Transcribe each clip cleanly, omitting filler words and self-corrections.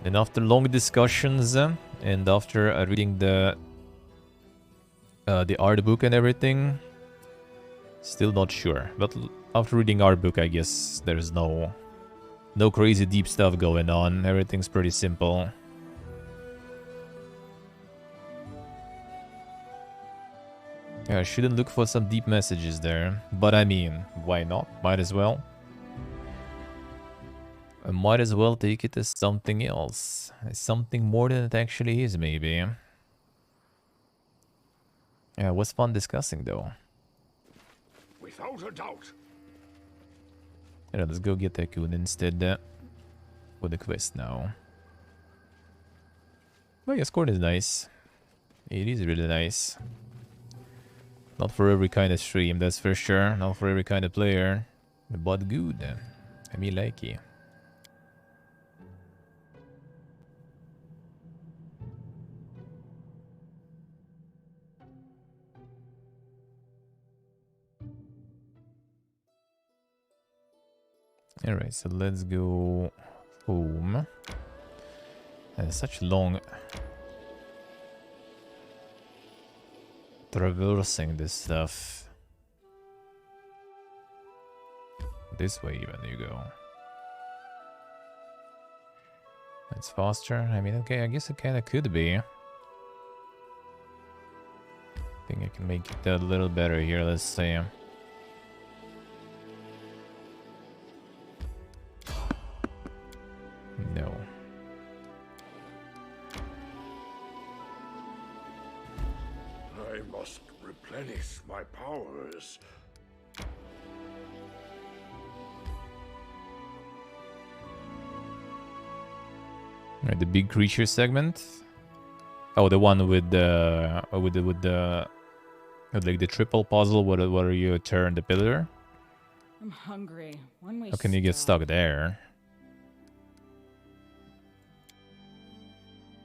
And after long discussions and after reading the art book and everything, still not sure. But after reading art book, I guess there's no crazy deep stuff going on. Everything's pretty simple. Yeah, I shouldn't look for some deep messages there. But I mean, why not? Might as well. I might as well take it as something else. As something more than it actually is, maybe. Yeah, it was fun discussing, though. Without a doubt. Yeah, let's go get Tycoon instead for the quest now. Well, yeah, Scorn is nice. It is really nice. Not for every kind of stream, that's for sure. Not for every kind of player. But good. I mean, like it. Alright, so let's go home. Such long traversing this stuff. This way even you go. It's faster. I mean, okay, I guess it kind of could be. I think I can make it a little better here, let's see. No. I must replenish my powers. Right, the big creature segment. Oh, the one with the like the triple puzzle where you turn the pillar. I'm hungry. How can you get stuck there?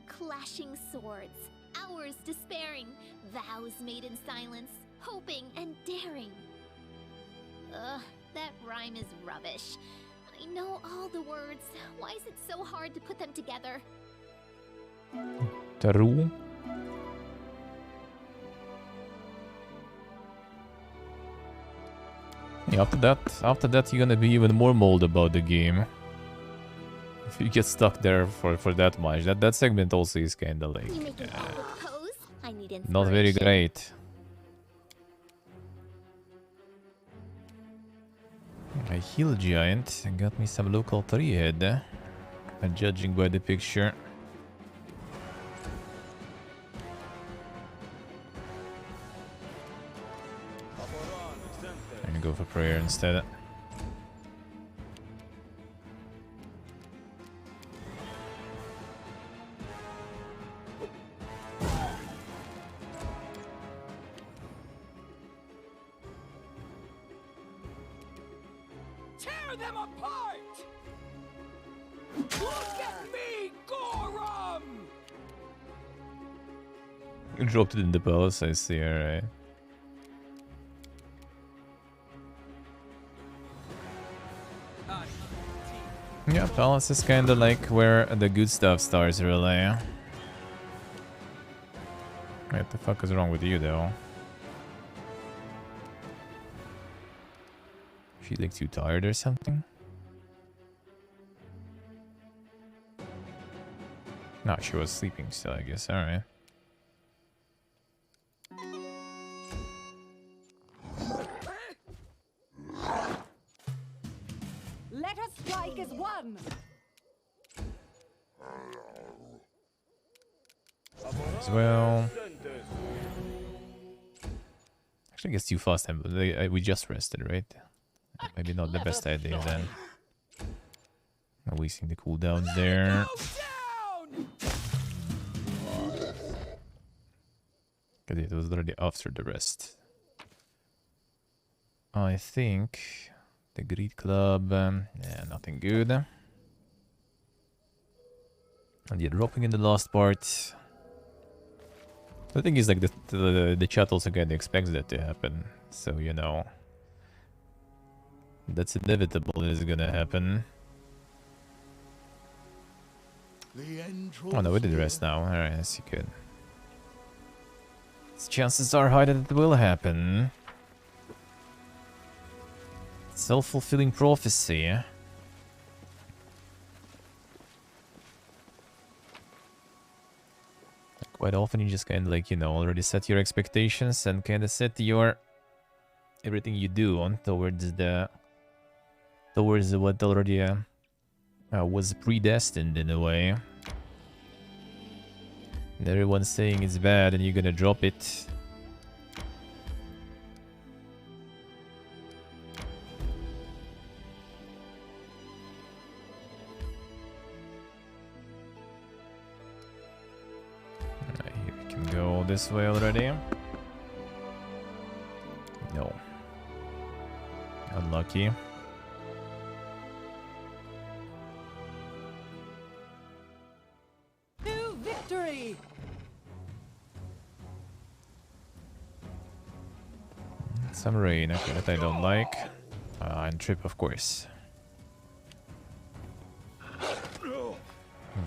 Clashing swords, hours despairing, vows made in silence, hoping and daring. Ugh, that rhyme is rubbish. I know all the words. Why is it so hard to put them together? Taru. Yeah, after that you're gonna be even more mold about the game. If you get stuck there for that much. That segment also is kinda like not very great. I heal giant and got me some local 3 head. Judging by the picture. I'm gonna go for prayer instead. Tear them apart! Look at me, Gorum! You dropped it in the palace, I see, alright. Yeah, palace is kinda like where the good stuff starts, really. What the fuck is wrong with you, though? She like too tired or something? No, she was sleeping still, I guess. Alright. Let us strike as one. As well. Actually, I guess too fast. We just rested, right? Maybe not the best idea then. Not wasting the cooldowns there. Because it was already after the rest. I think the Greed Club, yeah, nothing good. And you're dropping in the last part. The thing is, like, the chat also kind of expects that to happen. So, you know, that's inevitable. It is gonna happen. Oh no, we did rest now. Alright, that's good. Chances are high that it will happen. Self-fulfilling prophecy. Quite often you just kind of like, you know, already set your expectations and kind of set your everything you do on towards what already was predestined in a way. And everyone's saying it's bad and you're gonna drop it. Here we can go this way already. No. Unlucky. To victory! Some rain, okay, that I don't like. And trip, of course.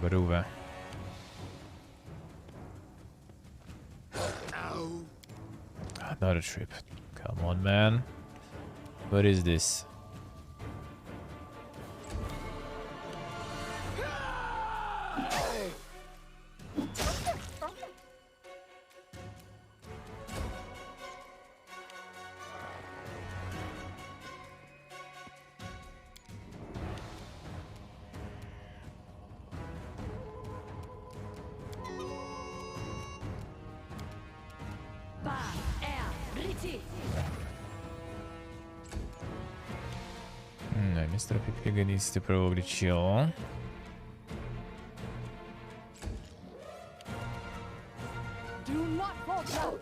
Baruva. Not a trip. Come on, man. What is this? Mr. Pipiga needs to probably chill. Do not falter!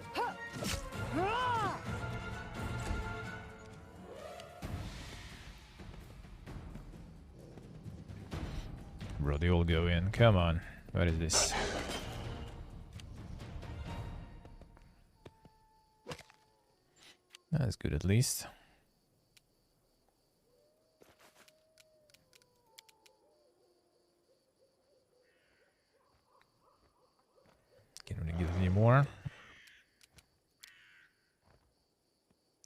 Bro, they all go in. Come on. What is this? That's good at least. Can't really give any more.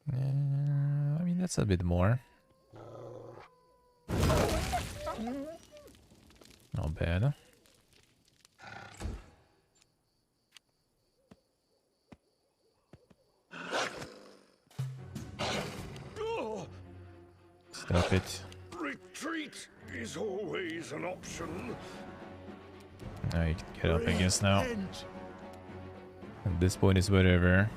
I mean, that's a bit more. Not bad. Stop it. Retreat is always an option. Now you can get up, I guess, now. At this point, it's whatever.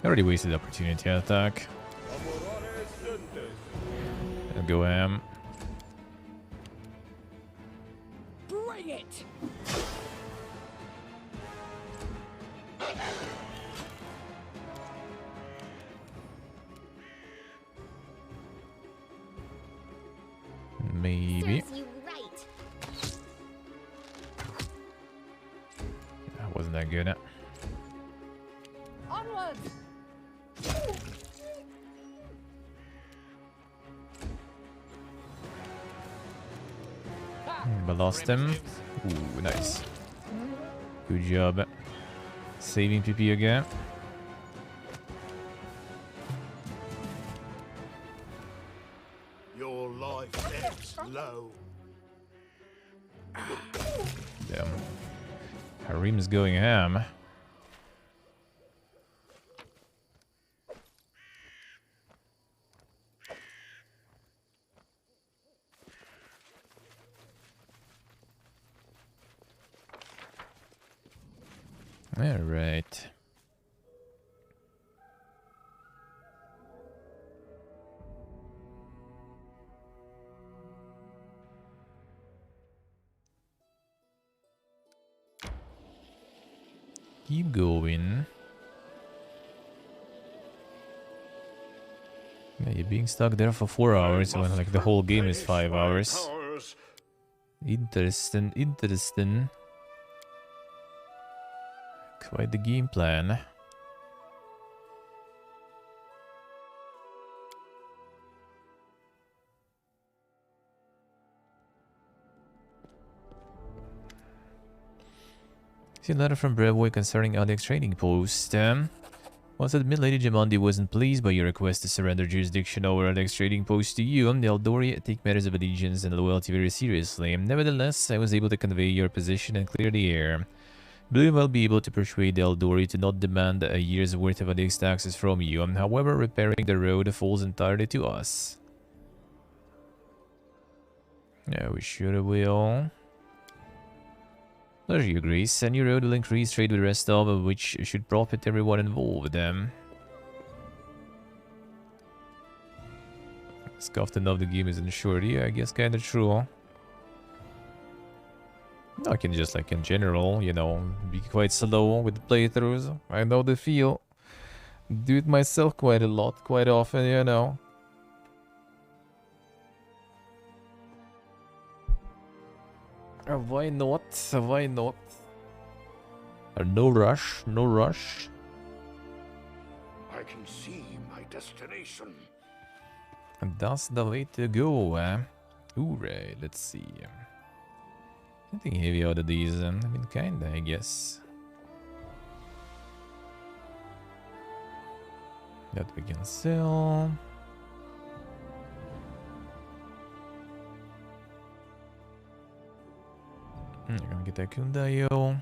I already wasted the opportunity to attack. I'll go ham. Bring it! Maybe. Serves you right. That wasn't that good. Onwards! But lost him. Ooh, nice. Good job. Saving PP again. Your life ebbs low. Damn. Harim's going ham. All right. Keep going. Yeah, you're being stuck there for 4 hours when like the whole game is 5 hours. Interesting, interesting. Quite the game plan. See a letter from Brevoy concerning Alex trading post. Once admit Lady Jamandi wasn't pleased by your request to surrender jurisdiction over Alex trading post to you, the Eldori take matters of allegiance and loyalty very seriously. Nevertheless, I was able to convey your position and clear the air. I believe I'll be able to persuade the Eldori to not demand a year's worth of Alex taxes from you. However, repairing the road falls entirely to us. Yeah, we sure will. There you, Grace. A new road will increase trade with the rest of which should profit everyone involved. Scuffed enough the game isn't short. Yeah, I guess kinda true. I can just, like, in general, you know, be quite slow with the playthroughs. I know the feel. Do it myself quite a lot, quite often, you know. Why not? Why not? No rush, no rush. I can see my destination. And that's the way to go, Alright, let's see. Anything heavy out of these? I mean, kinda, I guess. That we can sell. You're gonna get that Kundayo.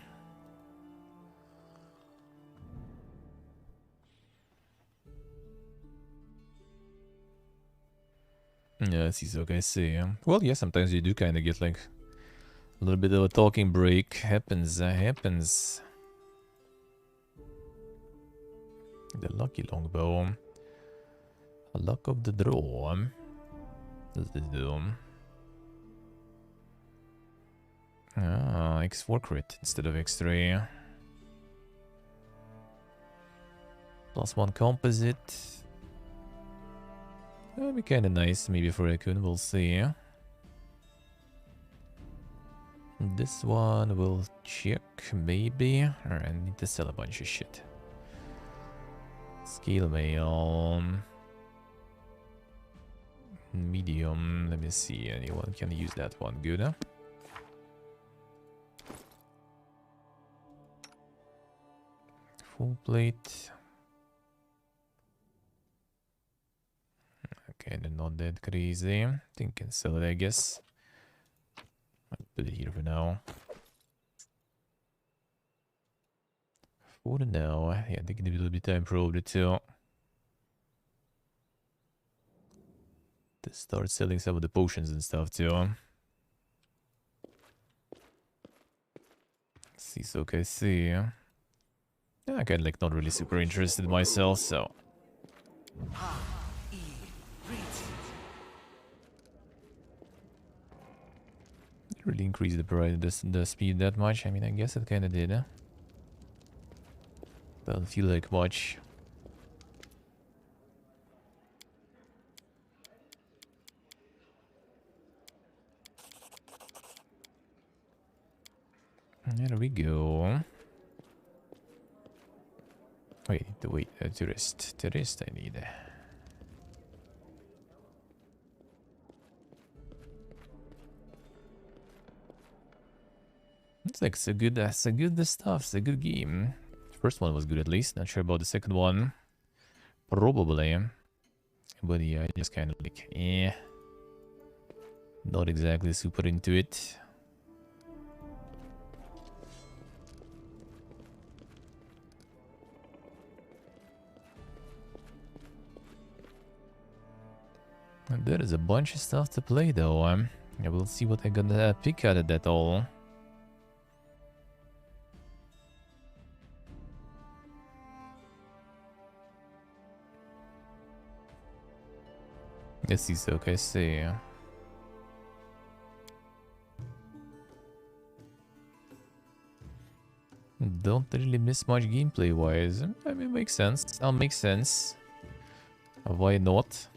Yeah, it's okay, I see. Well, yeah, sometimes you do kind of get like a little bit of a talking break. Happens. The lucky longbow. A luck of the draw. Does this do? Ah, X4 crit instead of X3. +1 composite. That'd be kinda nice, maybe for Raccoon, we'll see. This one will check, maybe. Alright, I need to sell a bunch of shit. Scale mail. Medium, let me see, anyone can use that one, good, huh? Full plate. Okay, they're not that crazy. Think can sell it, I guess. I'll put it here for now. For now, yeah, I think it will be time probably to start selling some of the potions and stuff too. See, so okay, see. Yeah, I kind of like not really super interested myself, so. Didn't really increase the speed that much. I mean, I guess it kind of did. Huh? Doesn't feel like much. There we go. Wait, tourist I need. It's like so good, that's a good stuff, it's a good game. First one was good at least, not sure about the second one. Probably. But yeah, I just kind of like, not exactly super into it. And there is a bunch of stuff to play though. I will see what I gonna pick out of that all. Yes, he's okay, see. Don't really miss much gameplay wise. I mean, makes sense. That'll make sense. Why not?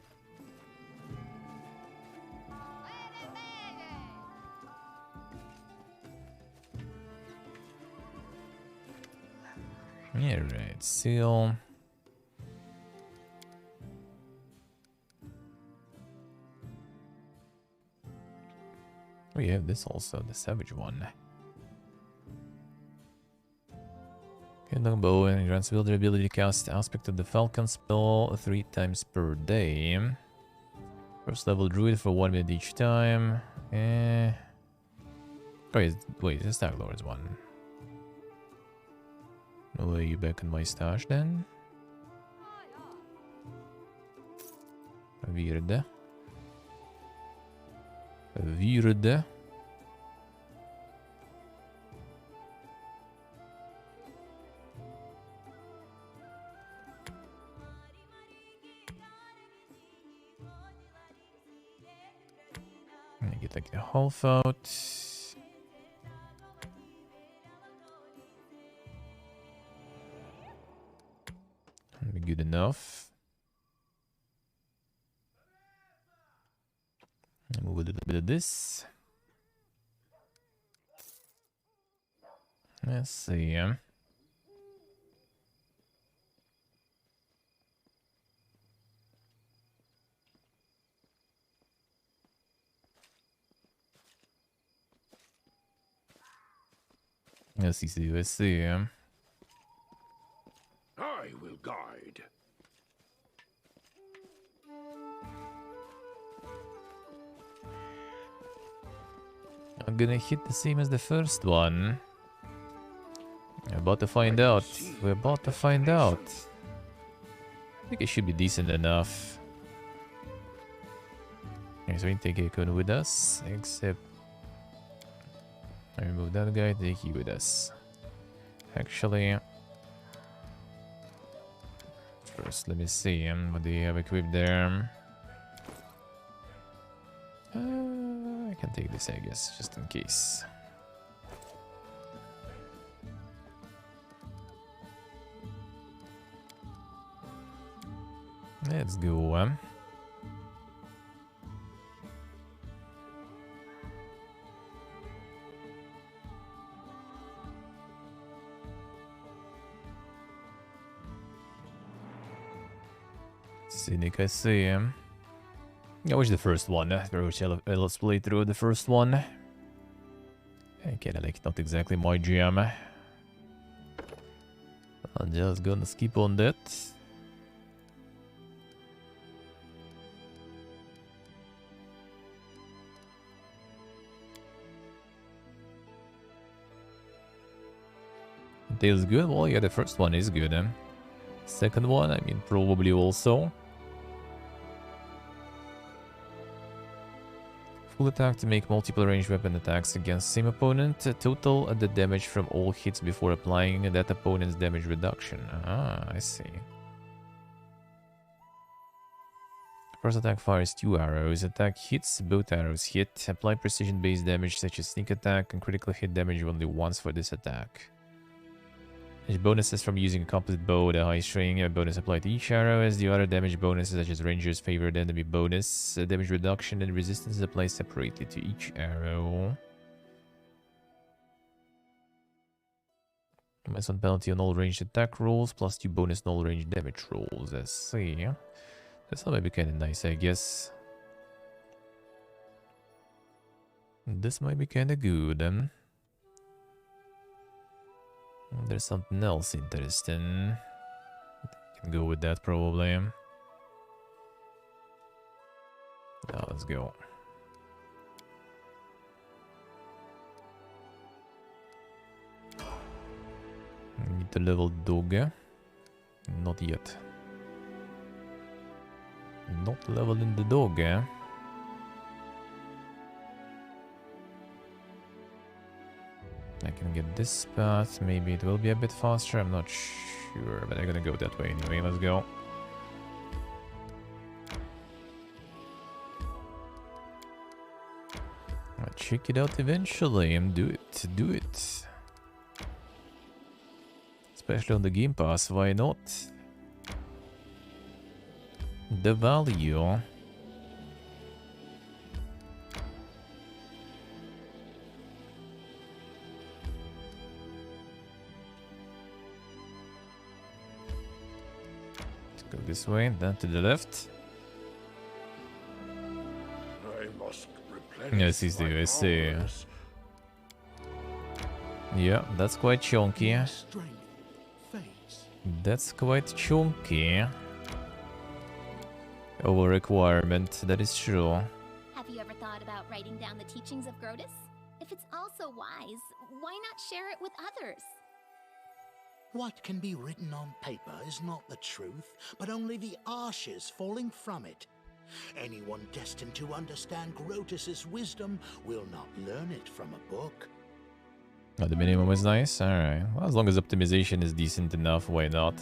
Yeah, right. Seal. We have this also, the savage one. Hidden bow and grants builder ability to cast aspect of the Falcon spell 3 times per day. First level druid for 1 minute each time. Oh, wait, the Stag Lord's one. No way you back in my stash then? Weird. Weird. I'm gonna get like the half out. That'll be good enough. Move a little bit of this. Let's see. Let's see. I will guide. I'm gonna hit the same as the first one. We're about to find out. We're about to find out. I think it should be decent enough. Okay, so we can take Akon with us, except I remove that guy, take you with us. Actually, first let me see what do you have equipped there. I can take this, I guess, just in case. Let's go. Cynic, I see him. I wish the first one. Let's play through the first one. I kinda like not exactly my jam. I'm just gonna skip on that. Tail's good? Well, yeah, the first one is good. Second one, I mean, probably also. Full attack to make multiple ranged weapon attacks against same opponent. Total the damage from all hits before applying that opponent's damage reduction. Ah, I see. First attack fires 2 arrows. Attack hits, both arrows hit. Apply precision-based damage such as sneak attack and critical hit damage only once for this attack. Bonuses from using a composite bow with a high string. A bonus applied to each arrow as the other damage bonuses such as Ranger's favored enemy bonus. Damage reduction and resistance is applied separately to each arrow. Minus 1 penalty on all ranged attack rolls, plus 2 bonus on all ranged damage rolls. Let's see. That's might be kind of nice, I guess. This might be kind of good. There's something else interesting. Can go with that probably. Now let's go. Need to level dog. Not yet. Not leveling the dog. I can get this path. Maybe it will be a bit faster. I'm not sure, but I'm gonna go that way anyway. Let's go. I'll check it out eventually and do it. Do it. Especially on the Game Pass. Why not? The value. Go this way, then to the left. I must replenish Yes, he's there, I see. powers. Yeah, that's quite chunky. Strength That's quite chunky. Over requirement, that is true. Have you ever thought about writing down the teachings of Grotus? If it's all so wise, why not share it with others? What can be written on paper is not the truth, but only the ashes falling from it. Anyone destined to understand Grotus's wisdom will not learn it from a book. Oh, the minimum is nice. Alright. Well, as long as optimization is decent enough, why not?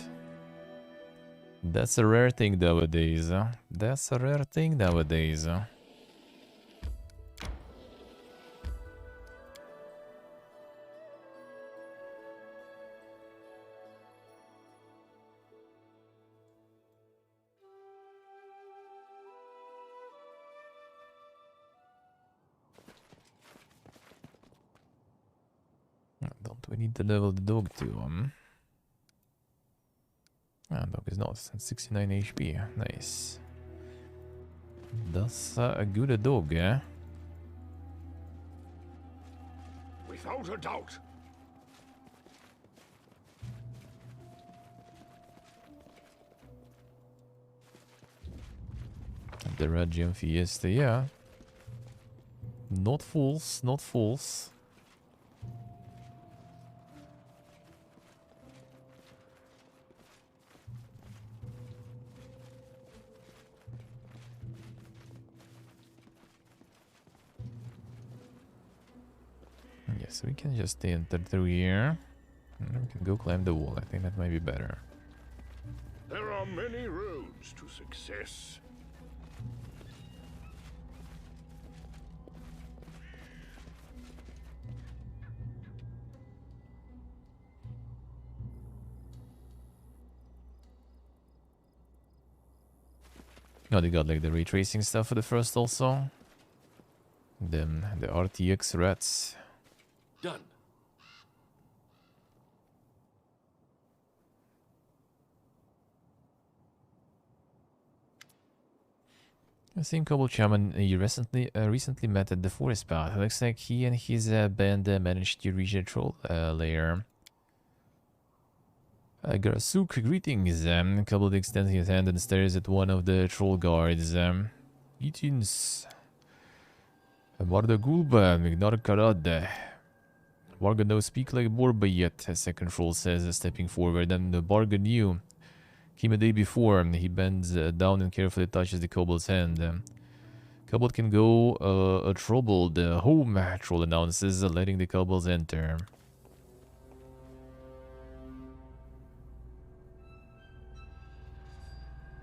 That's a rare thing nowadays. That's a rare thing nowadays. Don't we need to level the dog too? Dog is not. 69 HP. Nice. That's a good dog, eh? Without a doubt. The Radium Fiesta, yeah. Not false, not false. Yes, we can just enter through here. And we can go climb the wall. I think that might be better. There are many roads to success. Oh, they got like the ray tracing stuff for the first also. Then the RTX rats. Done. The same Kobold Shaman you recently met at the forest path. It looks like he and his band managed to reach a troll lair. Garasuk, greetings. Kobold extends his hand and stares at one of the troll guards. Greetings. Barda Gulba, Mignar Karad. Barga no speak like Borba yet, a second troll says, stepping forward. And Barga knew. Came a day before. He bends down and carefully touches the kobold's hand. Kobold can go troubled. Home, troll announces, letting the kobolds enter.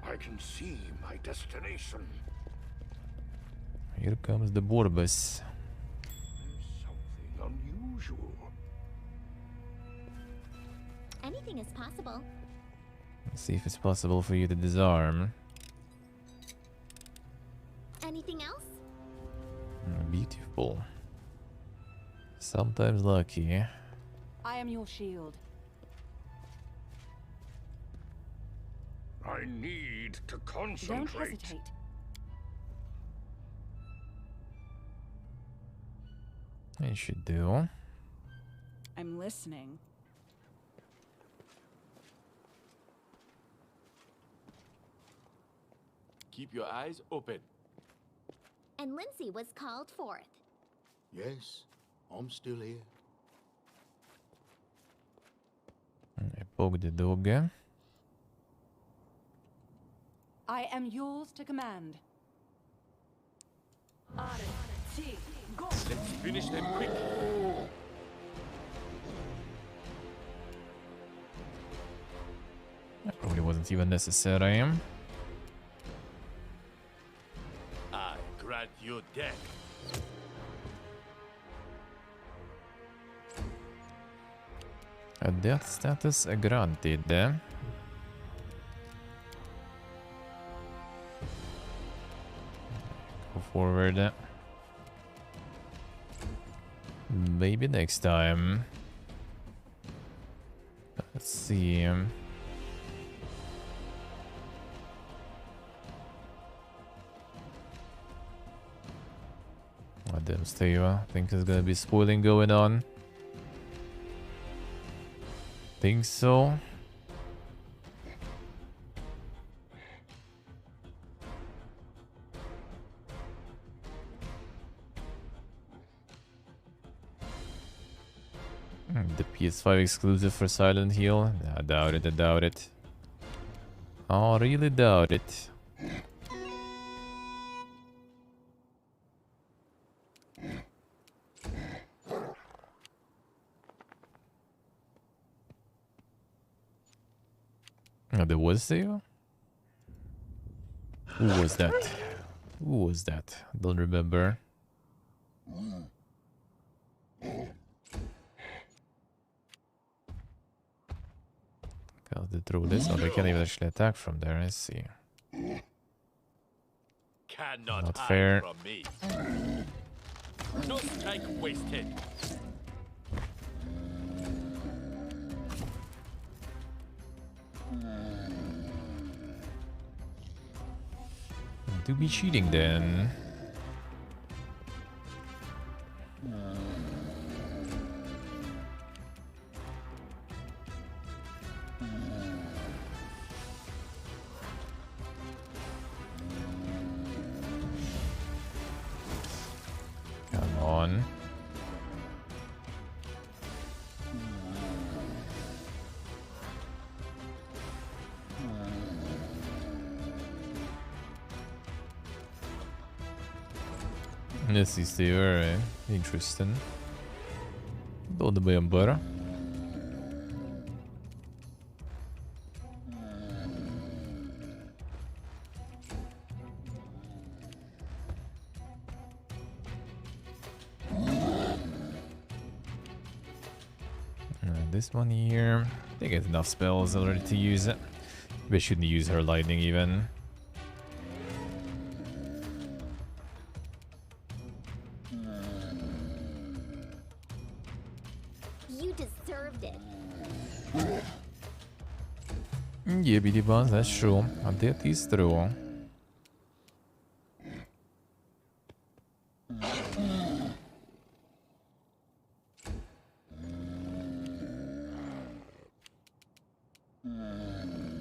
I can see my destination. Here comes the Borbas. There's something unusual. Anything is possible. Let's see if it's possible for you to disarm. Anything else? Beautiful. Sometimes lucky. I am your shield. I need to Don't concentrate. hesitate. It should do. I'm listening. Keep your eyes open. And Lindsay was called forth. Yes, I'm still here. I poke the dog. I am yours to command. Let's finish them quick. That probably wasn't even necessary. I grant you death. A death status granted. Go forward. Maybe next time. Let's see. Oh, damn, Steve. I think there's gonna be spoiling going on. Think so. The PS5 exclusive for Silent Hill? I doubt it, I doubt it. I really doubt it. Oh, there was there? Who was that? Who was that? Don't remember. Got to throw this. Oh, they can't even actually attack from there. I see. Cannot Not hide fair. from me. No strike wasted. Do be cheating then. Come on. This is very interesting. Då börjar bara. This one here, I think it's enough spells already to use it. We shouldn't use her lightning even. You deserved it. Yeah, BD Boss, that's true. That is true.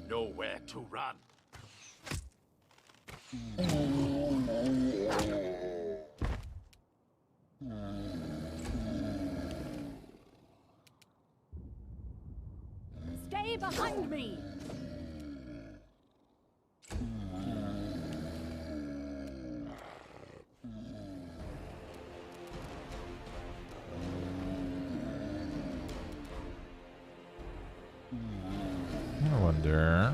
Nowhere to run. Stay behind me! I wonder.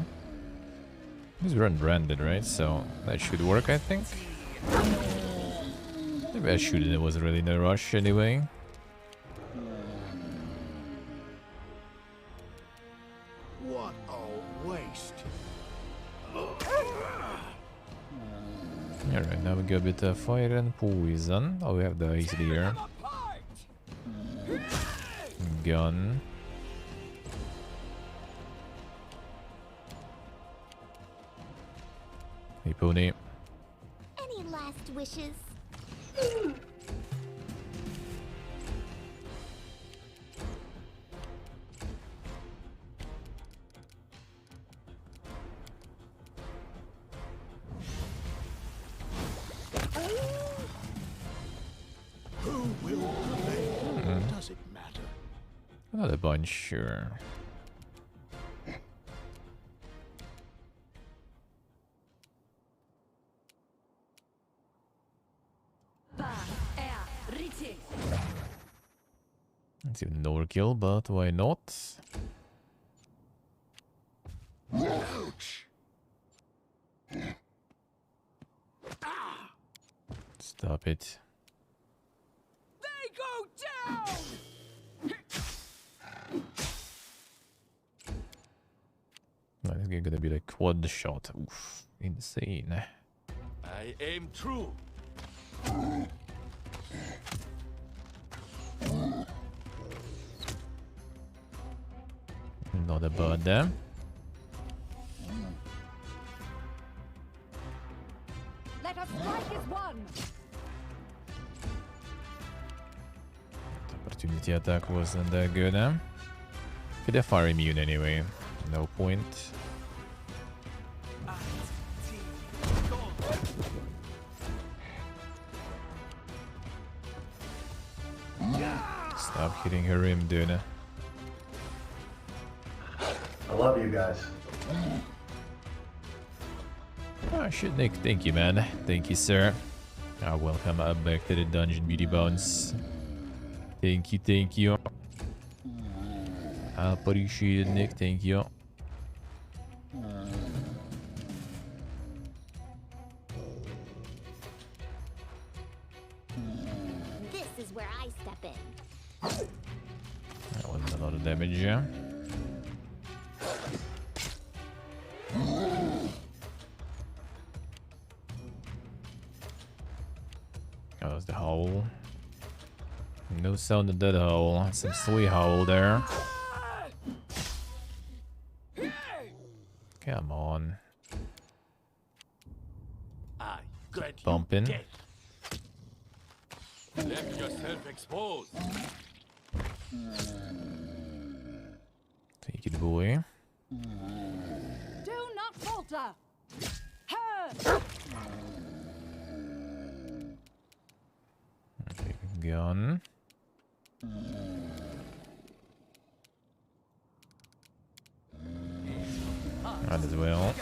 He's unbranded, right? So that should work, I think. Maybe I shouldn't. It wasn't really in a rush anyway. What a waste. Alright, now we got a bit of fire and poison. Oh, we have the ice here. Gun. Hey, Pony. Any last wishes? Who will prevail? Does it matter? Another bunch, sure. It's even an overkill, but why not? Ouch! Stop it. They go down! No, it's gonna be like quad shot. Oof, insane. I aim true. Not a bird there. Let us strike as one! Opportunity attack wasn't that good, huh? Okay, they're fire immune anyway. No point. Stop hitting her rim, dude. I love you guys. Oh shit, Nick. Thank you, man. Thank you, sir. Welcome back to the dungeon, Beauty Bones. Thank you, thank you. I appreciate it, Nick. Thank you. This is where I step in. That wasn't a lot of damage, yeah. That was the howl. No sound of that howl. Some sweet howl there. Come on. I grant you Bumping. death. Left yourself exposed. Take it, boy. Do not falter. Her. Okay, gun. Might as well.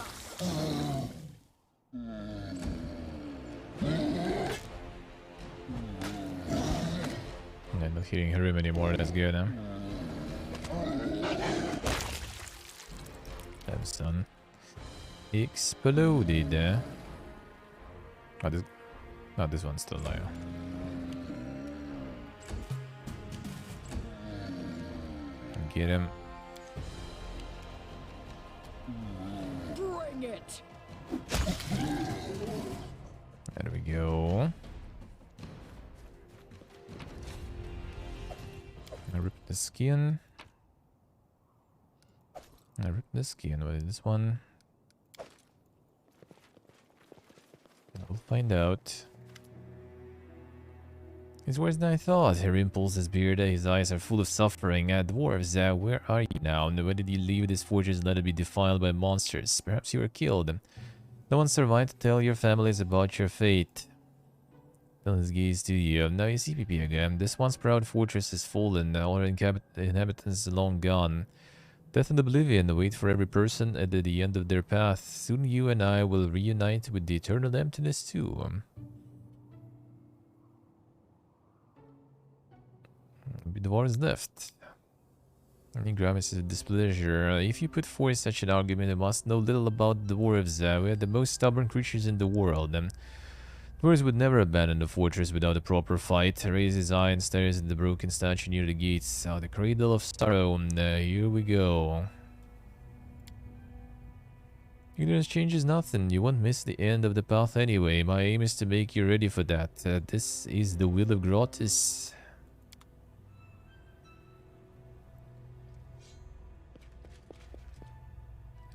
I'm not hitting her rim anymore, that's good, huh? That son exploded. This one's still alive. Get him. Bring it. There we go. I ripped the skin. I ripped the skin. What is this one? We'll find out. He's worse than I thought. Her impulse is bearded, his eyes are full of suffering. Dwarves, where are you now? Where did you leave this fortress and let it be defiled by monsters? Perhaps you were killed. No one survived to tell your families about your fate. Tell his gaze to you. Now you see PP again. This once proud fortress is fallen, all her inhabitants long gone. Death and oblivion wait for every person at the end of their path. Soon you and I will reunite with the eternal emptiness too. The dwarves left. Any grimaces of displeasure. If you put forth such an argument, you must know little about the dwarves. We are the most stubborn creatures in the world. Dwarves would never abandon the fortress without a proper fight. Raise his eye and stares at the broken statue near the gates. The cradle of sorrow. Here we go. Ignorance changes nothing. You won't miss the end of the path anyway. My aim is to make you ready for that. This is the will of Gratis.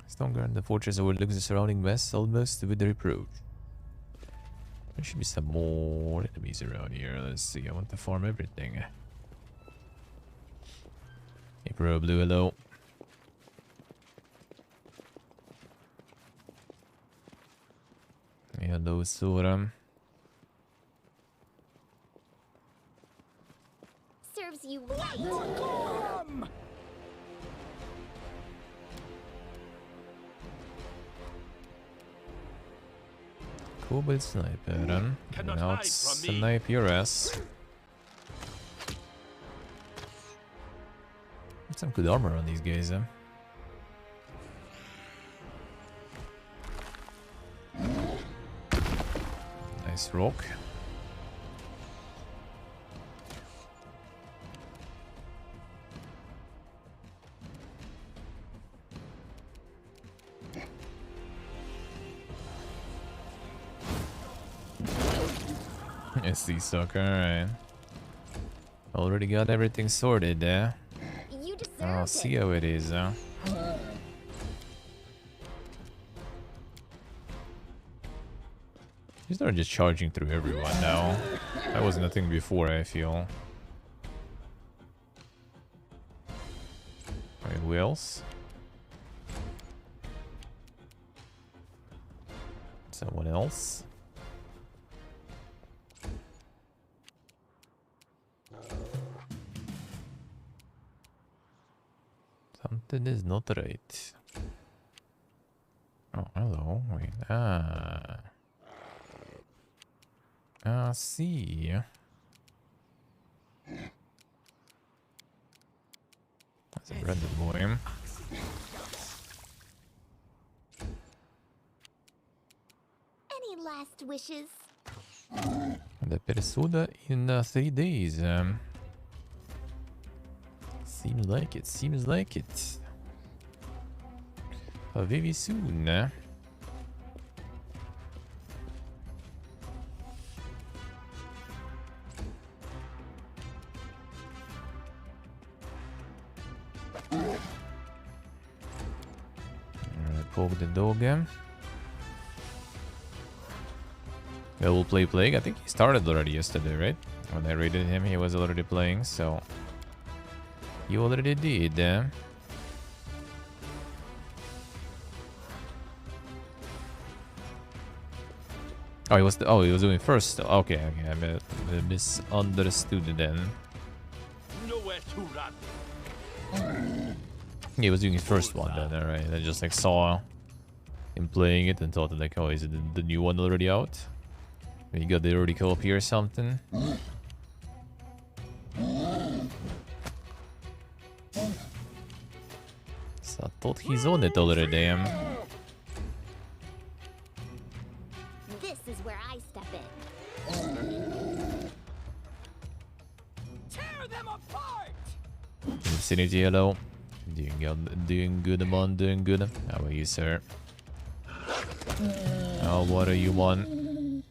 Stone guard, the fortress overlooks the surrounding mess almost with reproach. There should be some more enemies around here. Let's see. I want to farm everything. Hey, bro, blue, hello. Hello, Sora. Serves you right. Kobold sniper. Cannot Now hide it's from me. snipe your ass. Some good armor on these guys, huh? Nice rock. SD sucker, alright. Already got everything sorted there. You deserve I'll it. see how it is, huh? He's not just charging through everyone now. That was nothing before, I feel. Alright, who else? Someone else? Something is not right. Oh, hello. Wait. Ah. I see. That's a branded boy. Any last wishes? The Persuda in 3 days. Seems like it. Seems like it. Very soon. Poke the dog. I will play Plague. I think he started already yesterday, right? When I raided him, he was already playing, so... You already did, Oh, he was doing first. Okay, okay, I misunderstood then. Nowhere to run. He was doing his first one then, alright. I just like saw him playing it and thought like, oh, is it the new one already out? You got the early co-op here or something? So I thought he's on it already, damn. This is where I step in. Tear them apart! Vicinity, hello. Doing good, man, doing good. How are you, sir? Oh, what are you on?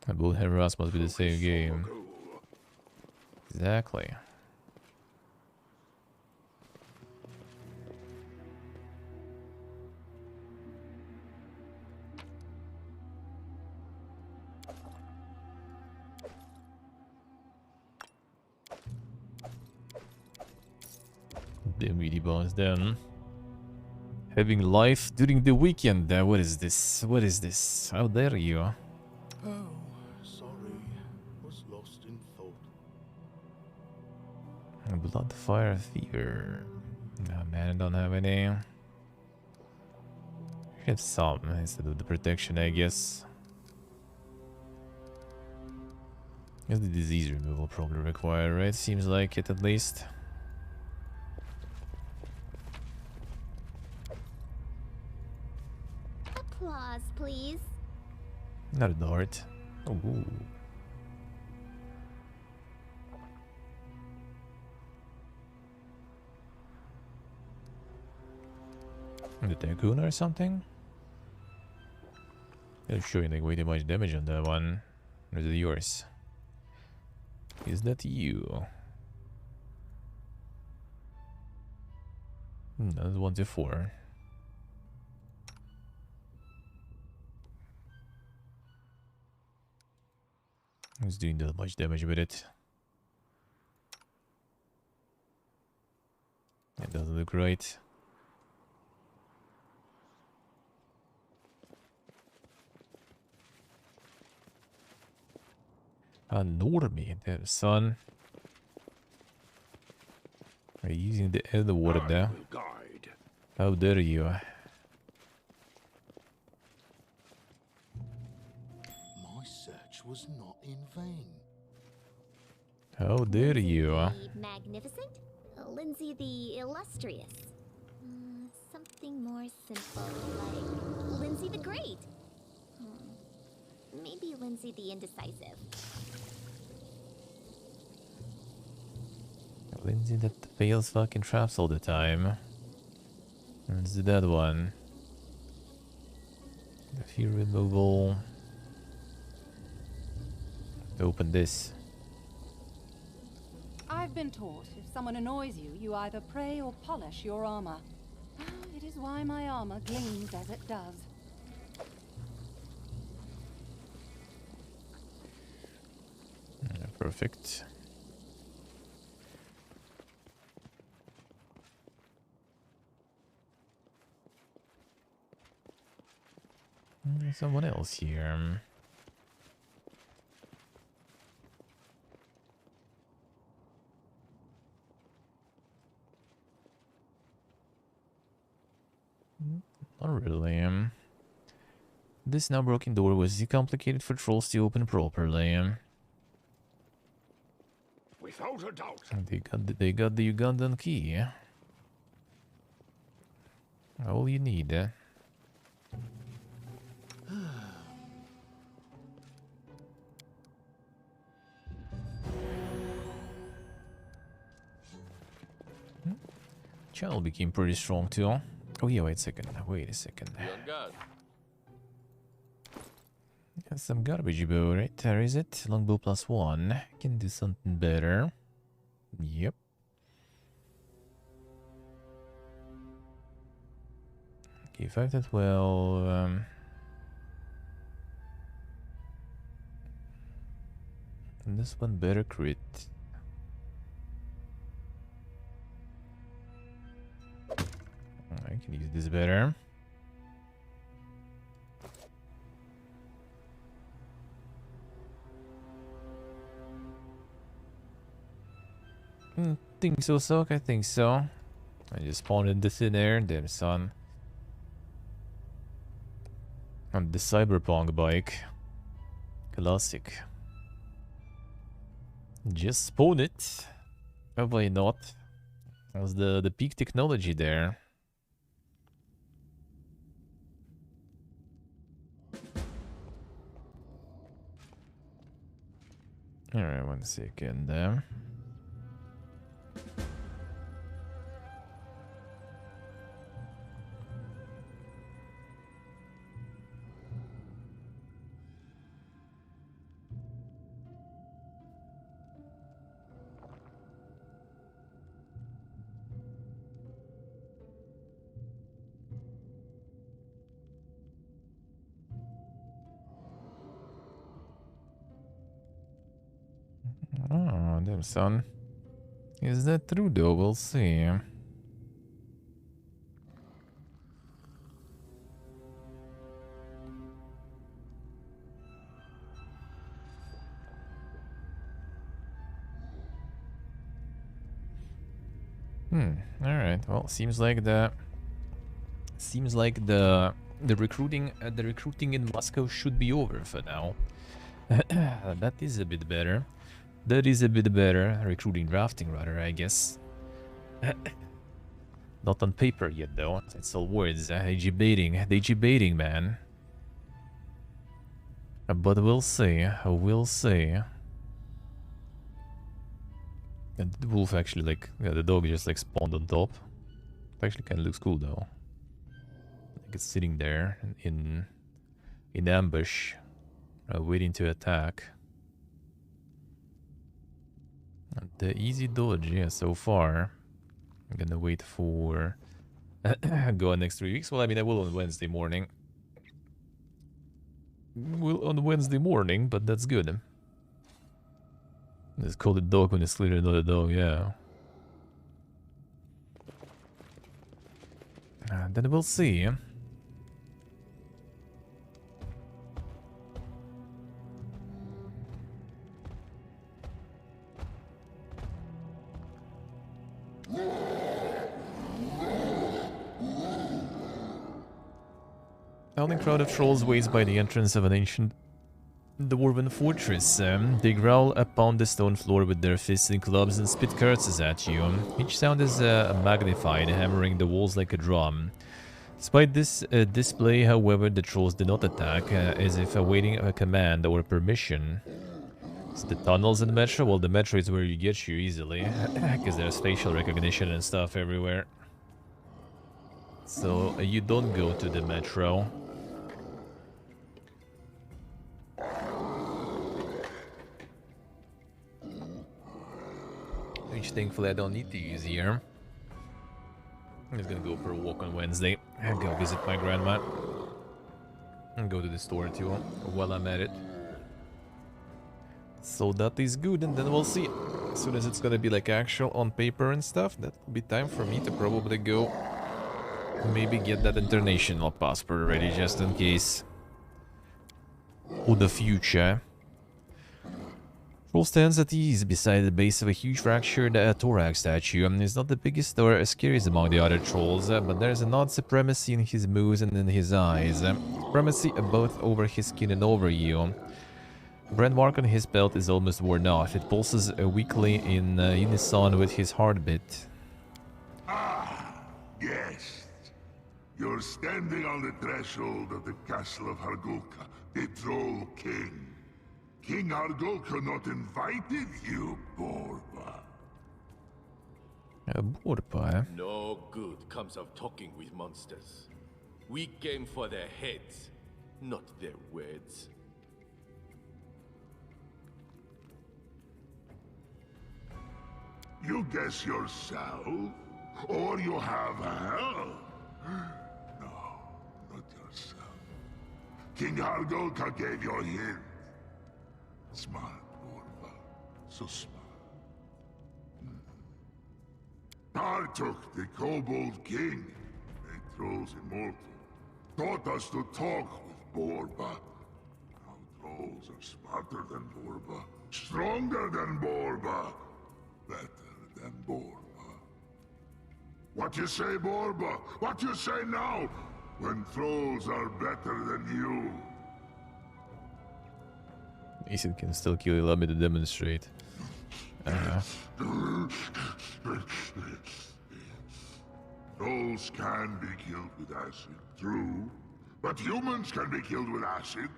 And both Heroes must be the same game. Exactly. The meaty bones then. Having life during the weekend. What is this? What is this? How dare you? Oh, sorry. Was lost in thought. Blood, fire, fever. Nah, man, I don't have any. Have some instead of the protection, I guess. Guess the disease removal probably required, right? Seems like it at least. Applause, please. Not a dart. Oh, ooh. The Tycoon or something? It's showing like way too much damage on that one. Or is it yours? Is that you? That's 1 to 4. Who's doing that much damage with it? It doesn't look right. Normie, there, son. Are you using the other water there? Guide. How dare you? My search was not in vain. How dare you? The magnificent? Lindsay the illustrious? Something more simple, like Lindsay the Great. Maybe Lindsay the Indecisive. Lindsay that fails fucking traps all the time. Let's do that one. The fear removal. Open this. I've been taught if someone annoys you, you either pray or polish your armor. It is why my armor gleams as it does. Perfect. There's someone else here. Not really. This now broken door was complicated for trolls to open properly. Without a doubt. They got the Ugandan key. All you need. Channel became pretty strong too. Oh yeah, wait a second. Wait a second. Got some garbage bow right there, is it? Longbow +1. Can do something better. Yep. Okay, 5 to 12. And this one better crit. I can use this better. Think so, Sock? I think so. I just spawned in this in there. Damn, son. On the Cyberpunk bike. Classic. Just spawn it. Probably not. That was the peak technology there. Alright, 1 second there. Oh, damn, son. Is that true, though? We'll see. Alright, well, seems like the recruiting in Moscow should be over for now. That is a bit better. That is a bit better. Recruiting, drafting, rather, I guess. Not on paper yet, though. It's all words. They debating, man. But we'll see. We'll see. And the wolf actually, like, yeah, the dog just like spawned on top. It actually kind of looks cool, though. Like it's sitting there in ambush, waiting to attack. The easy dodge, yeah, so far. I'm gonna wait for go on next 3 weeks. Well, I mean, I will on Wednesday morning. But that's good. Just call it dog when it's clearly not a dog, yeah. Then we'll see. Howling crowd of trolls waits by the entrance of an ancient dwarven fortress. They growl upon the stone floor with their fists and clubs and spit curses at you. Each sound is magnified, hammering the walls like a drum. Despite this display, however, the trolls do not attack, as if awaiting a command or permission. So the tunnels in the metro? Well, the metro is where you get you easily, because there's facial recognition and stuff everywhere. So you don't go to the metro. Which thankfully I don't need to use here. I'm just gonna go for a walk on Wednesday and go visit my grandma. And go to the store too while I'm at it. So that is good, and then we'll see. As soon as it's gonna be like actual on paper and stuff, that will be time for me to probably go maybe get that international passport ready just in case. For the future. Troll stands at ease beside the base of a huge fractured thorax statue. He's not the biggest or scariest among the other trolls, but there's an odd supremacy in his moves and in his eyes. Supremacy both over his skin and over you. The brand mark on his belt is almost worn off. It pulses weakly in unison with his heartbeat. Ah, yes. You're standing on the threshold of the castle of Hargulka, the Troll King. King Hargulka not invited you, Borba. Borba, eh? No good comes of talking with monsters. We came for their heads, not their words. You guess yourself? Or you have help? No, not yourself. King Hargulka gave you a hint. Smart, Borba. So smart. Tartuk, the Kobold King, made trolls immortal, taught us to talk with Borba. Now trolls are smarter than Borba, stronger than Borba, better than Borba. What you say, Borba? What you say now? When trolls are better than you? Ethan can still kill you, allow me to demonstrate. Trolls can be killed with acid, true. But humans can be killed with acid,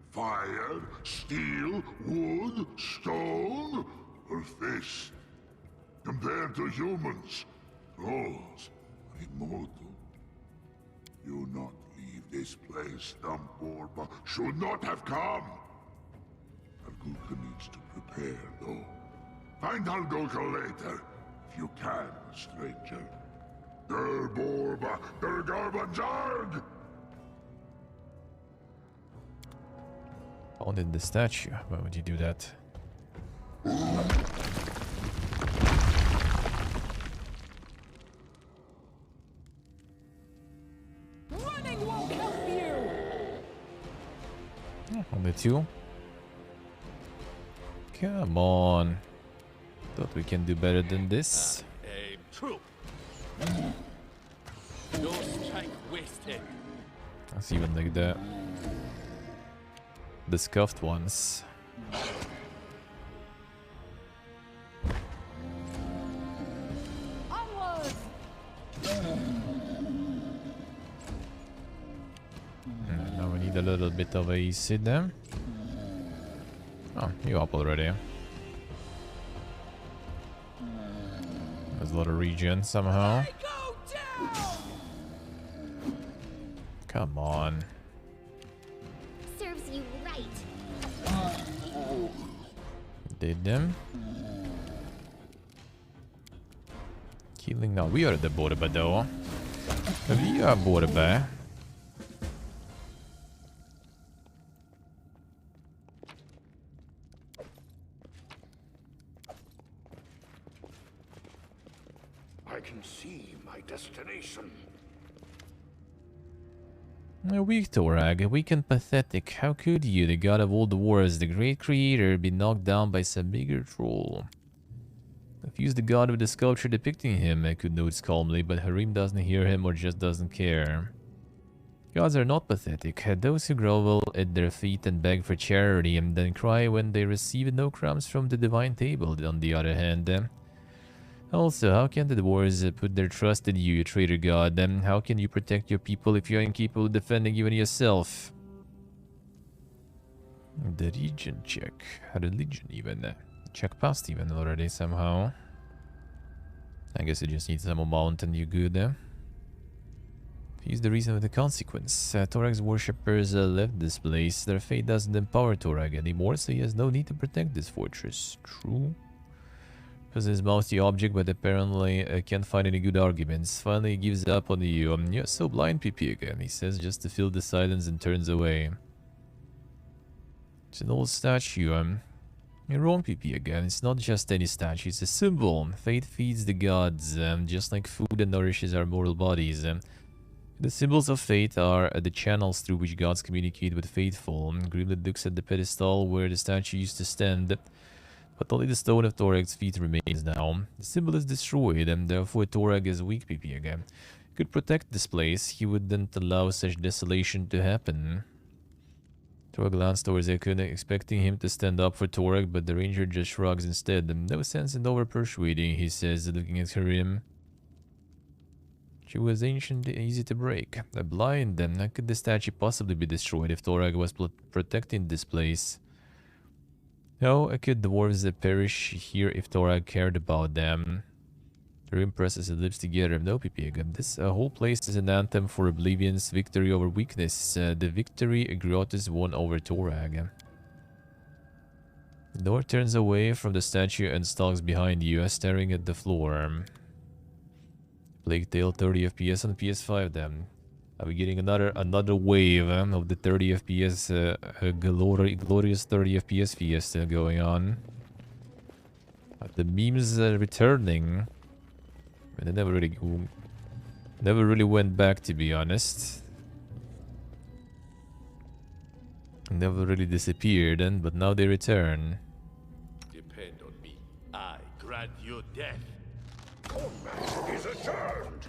fire, steel, wood, stone, or fish. Compared to humans, trolls are immortal. You not leave this place, dumb Borba. Should not have come. Hargulka needs to prepare, though. Find Hargulka later, if you can, stranger. Der Borba, der Garbanzarg! Founded the statue. Why would you do that? Running won't help you. Only two? Come on. Thought we can do better than this. Aim true. No strike wasted. That's even like the scuffed ones. Onward. Now we need a little bit of a sit there. Oh, you up already. There's a lot of regen somehow. Come on. Serves you right. Did them. Killing now. We are the Borba though. We are Borba. I can see my destination. Weak Torag, weak and pathetic. How could you, the god of all the wars, the great creator, be knocked down by some bigger troll? Confuse the god with the sculpture depicting him, Ekud notes calmly, but Harim doesn't hear him or just doesn't care. Gods are not pathetic. Those who grovel at their feet and beg for charity and then cry when they receive no crumbs from the divine table, on the other hand. Also, how can the dwarves put their trust in you, traitor god? How can you protect your people if you're incapable of defending even yourself? The region check. Religion even. Check past even already somehow. I guess you just need some amount and you're good. He's the reason of the consequence. Torag's worshippers left this place. Their fate doesn't empower Torag anymore, so he has no need to protect this fortress. True. Possesses mousy object, but apparently can't find any good arguments. Finally, he gives up on you. You're so blind, PP again, he says, just to fill the silence and turns away. It's an old statue. You're wrong, PP again. It's not just any statue, it's a symbol. Fate feeds the gods, just like food that nourishes our mortal bodies. The symbols of fate are the channels through which gods communicate with faithful. Grimlet looks at the pedestal where the statue used to stand. But only the stone of Torag's feet remains now. The symbol is destroyed, and therefore Torag is weak PP again. He could protect this place, he wouldn't allow such desolation to happen. Torag glanced towards Ekun, expecting him to stand up for Torag, but the ranger just shrugs instead. No sense in over-persuading, he says, looking at Karim. She was ancient, easy to break. A blind, then how could the statue possibly be destroyed if Torag was protecting this place? No, could dwarves perish here if Torag cared about them? Karim presses his lips together. No, PP. This whole place is an anthem for Oblivion's victory over weakness. The victory Griotus won over Torag. The door turns away from the statue and stalks behind you, staring at the floor. Plague Tale 30 FPS on PS5 then. Are we getting another wave of the 30 FPS, glorious 30 FPS fiesta going on? The memes are returning. But they never really went back, to be honest. Never really disappeared, but now they return. Depend on me. I grant you death. Combat is adjourned.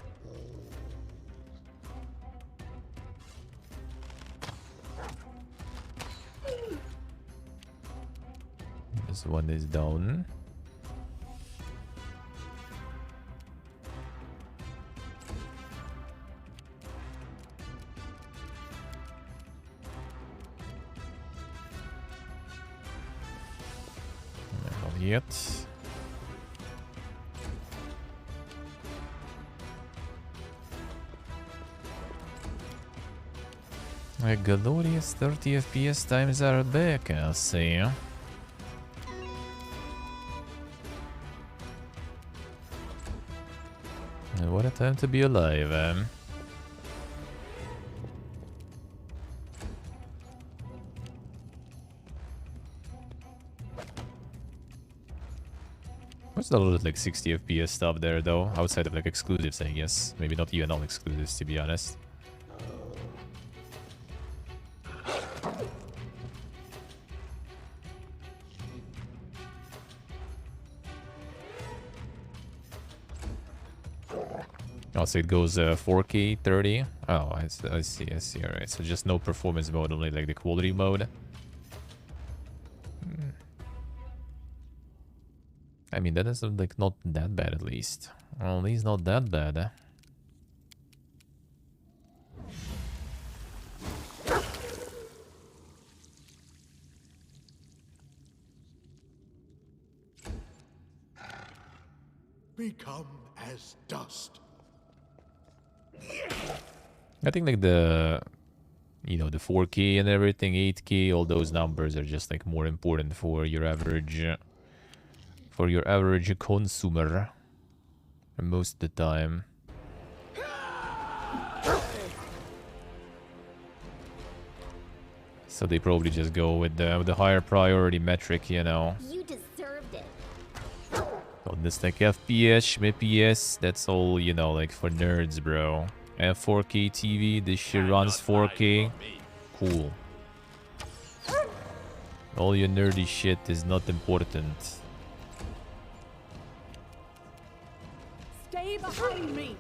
This one is down. Not yet. A glorious 30 FPS times are back, I'll say. And what a time to be alive, There's a lot of like 60 FPS stuff there though, outside of like exclusives, I guess. Maybe not even all exclusives, to be honest. Oh, so it goes 4K 30. Oh, I see. Alright, so just no performance mode, only like the quality mode. I mean, that is like not that bad at least. Well, at least not that bad. Become as dust. I think like the, you know, the 4K and everything, 8K, all those numbers are just like more important for your average consumer most of the time. So they probably just go with the higher priority metric, you know. You deserved it. On this like FPS, MPS, that's all, you know, like for nerds, bro. And 4K TV, this shit runs 4K. Cool. All your nerdy shit is not important. Stay behind me.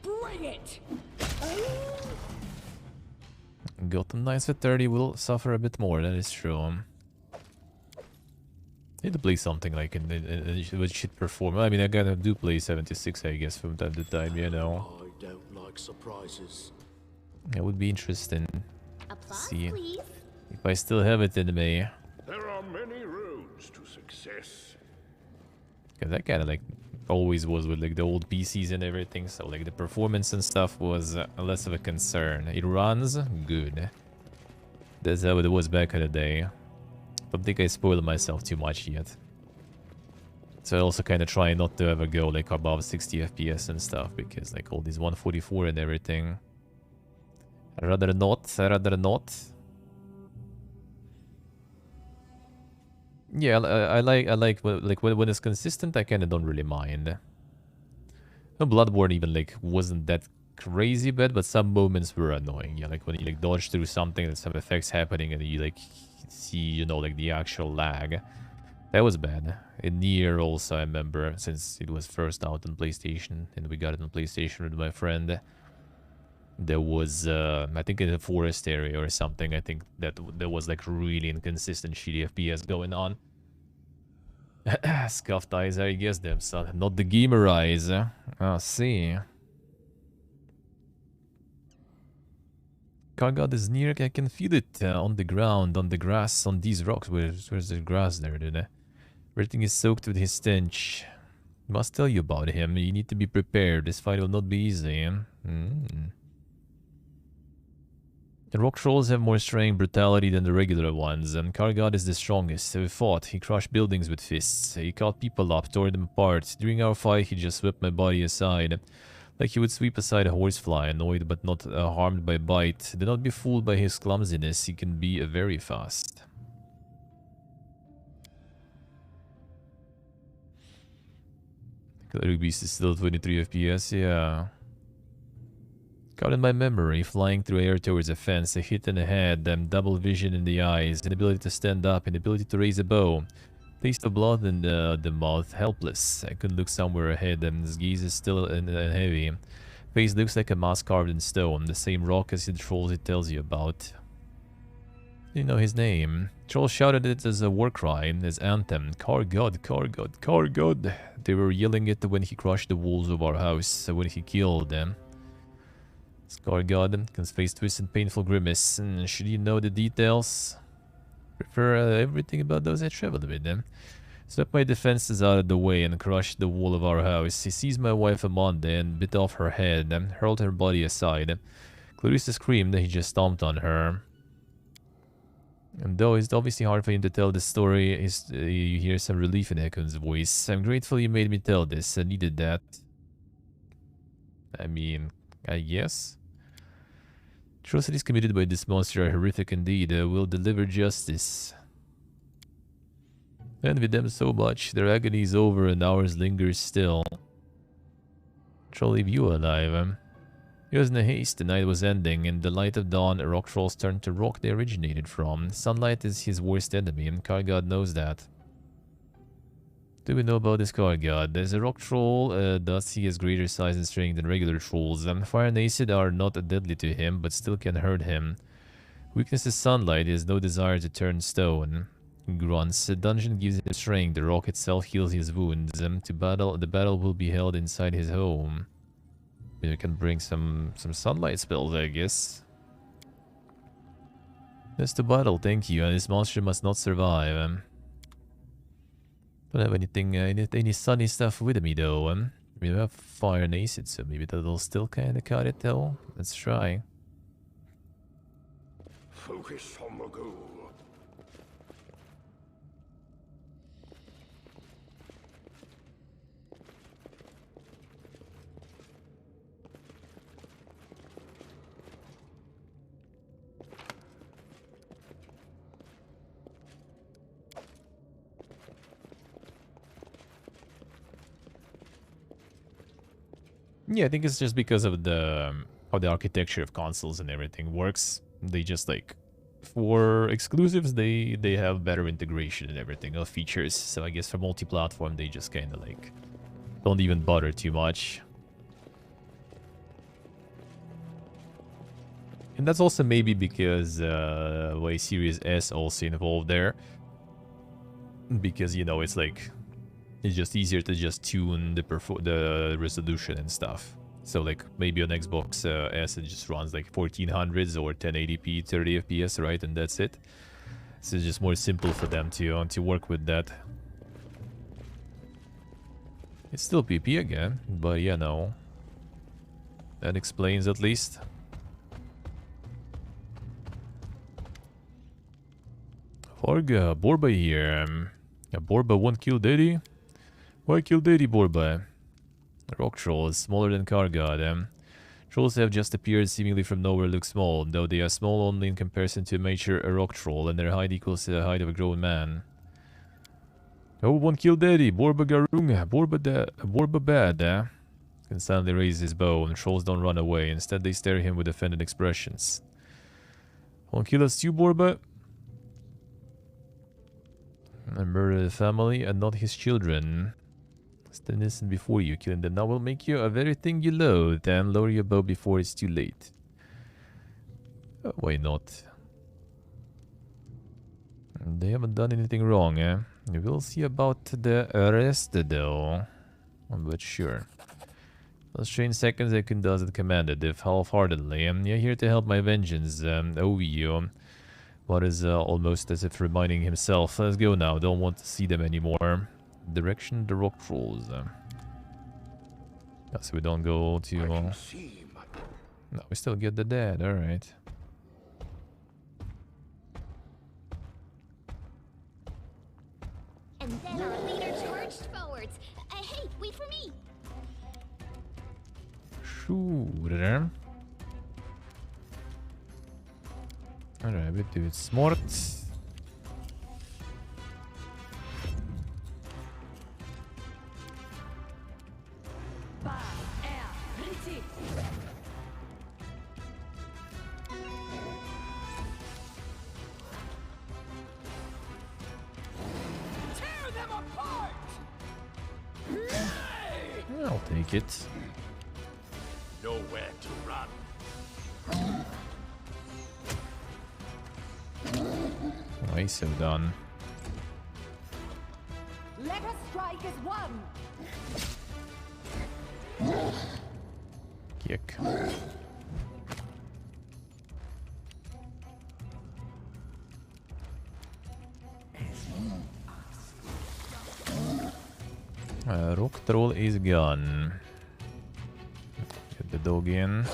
Bring it. Gotham Knights at 30 will suffer a bit more, that is true. Need to play something like which should perform. I mean, I gotta do play 76, I guess, from time to time, you know. I don't like surprises. It would be interesting to Applause, see please. if I still have it in me. There are many roads to success. Because that kind of like always was with like the old PCs and everything, so like the performance and stuff was less of a concern. It runs good. That's how it was back in the day. Don't think I spoiled myself too much yet. So I also kind of try not to ever go like above 60 FPS and stuff, because like all these 144 and everything. I'd rather not. Yeah, when it's consistent, I kind of don't really mind. No, Bloodborne even like wasn't that crazy bad, but some moments were annoying. Yeah, like when you like dodge through something and some effects happening and you like see, you know, like the actual lag. That was bad. In Nier also, I remember, since it was first out on PlayStation and we got it on PlayStation with my friend. There was, I think in a forest area or something, I think that there was like really inconsistent shitty FPS going on. Scuffed eyes, I guess them, son. Not the gamer eyes. Ah, see. Kargad is near. I can feel it on the ground, on the grass, on these rocks. Where's the grass there, dude? Everything is soaked with his stench. Must tell you about him. You need to be prepared. This fight will not be easy. The rock trolls have more strength, brutality than the regular ones, and Kargad is the strongest. We fought. He crushed buildings with fists. He caught people up, tore them apart. During our fight, he just swept my body aside. Like he would sweep aside a horsefly, annoyed but not harmed by a bite. Do not be fooled by his clumsiness. He can be very fast. Cleric Beast is still 23 FPS, yeah. Caught in my memory, flying through air towards a fence, a hit in the head, double vision in the eyes, inability to stand up, inability to raise a bow. Taste of blood in the mouth, helpless. I could look somewhere ahead, and his gaze is still heavy. Face looks like a mask carved in stone, the same rock as the trolls it tells you about. You know his name. Trolls shouted it as a war cry, his anthem. Kargad, Kargad, Kargad. They were yelling it when he crushed the walls of our house, when he killed them. Kargad, his face twisted painful grimace. Should you know the details? Prefer everything about those I traveled with them. Swept my defenses out of the way and crushed the wall of our house. He seized my wife Amanda and bit off her head and hurled her body aside. Clarissa screamed that he just stomped on her. And though it's obviously hard for him to tell the story, you hear some relief in Ekon's voice. I'm grateful you made me tell this. I needed that. I mean, I guess. Atrocities committed by this monster are horrific indeed. Will deliver justice. Envy them so much. Their agony is over and ours lingers still. Troll leave you alive. He was in a haste. The night was ending. In the light of dawn, rock trolls turned to rock they originated from. Sunlight is his worst enemy, and Kargad knows that. Do we know about this Kargad? As a rock troll, does he has greater size and strength than regular trolls. Fire and acid are not deadly to him, but still can hurt him. Weakness is sunlight. He has no desire to turn stone. Grunts. The dungeon gives him strength. The rock itself heals his wounds. The battle will be held inside his home. We can bring some sunlight spells, I guess. That's the battle, thank you. And this monster must not survive. Don't have anything, any sunny stuff with me though. We have fire and acid, so maybe that'll still kind of cut it though. Let's try. Focus on the goal. Yeah, I think it's just because of the how the architecture of consoles and everything works. They just like for exclusives they have better integration and everything of features. So I guess for multi-platform they just kind of like don't even bother too much. And that's also maybe because why Series S also involved there. Because you know it's like it's just easier to just tune the resolution and stuff. So like maybe on Xbox S it just runs like 1400s or 1080p 30 FPS, right? And that's it. So it's just more simple for them to work with that. It's still PP again, but yeah, no. That explains at least. Varga, Borba here. Borba won't kill Daddy. Why kill Daddy, Borba? Rock trolls, smaller than Kargad. Trolls have just appeared seemingly from nowhere, look small, though they are small only in comparison to a mature rock troll, and their height equals the height of a grown man. Oh, one kill daddy. Borba Garung. Borba bad. Can suddenly raise his bow, and trolls don't run away. Instead, they stare at him with offended expressions. One kill us too, Borba. And murder the family and not his children. Stand innocent before you. Killing them now will make you a very thing you loathe. And lower your bow before it's too late. Why not? They haven't done anything wrong, eh? We'll see about the rest, though. But sure. Those train seconds I can does it commanded, if half-heartedly. You're here to help my vengeance, you. What is almost as if reminding himself, let's go now, don't want to see them anymore. Direction the rock trolls. So we don't go to... no, we still get the dead, alright. And then our leader charged forwards. Hey, wait for me! Sure. Alright, we do it smart. I'll take it. Nowhere to run. Nice, well done. Let us strike as one. Kick. Rock troll is gone. Get the dog in.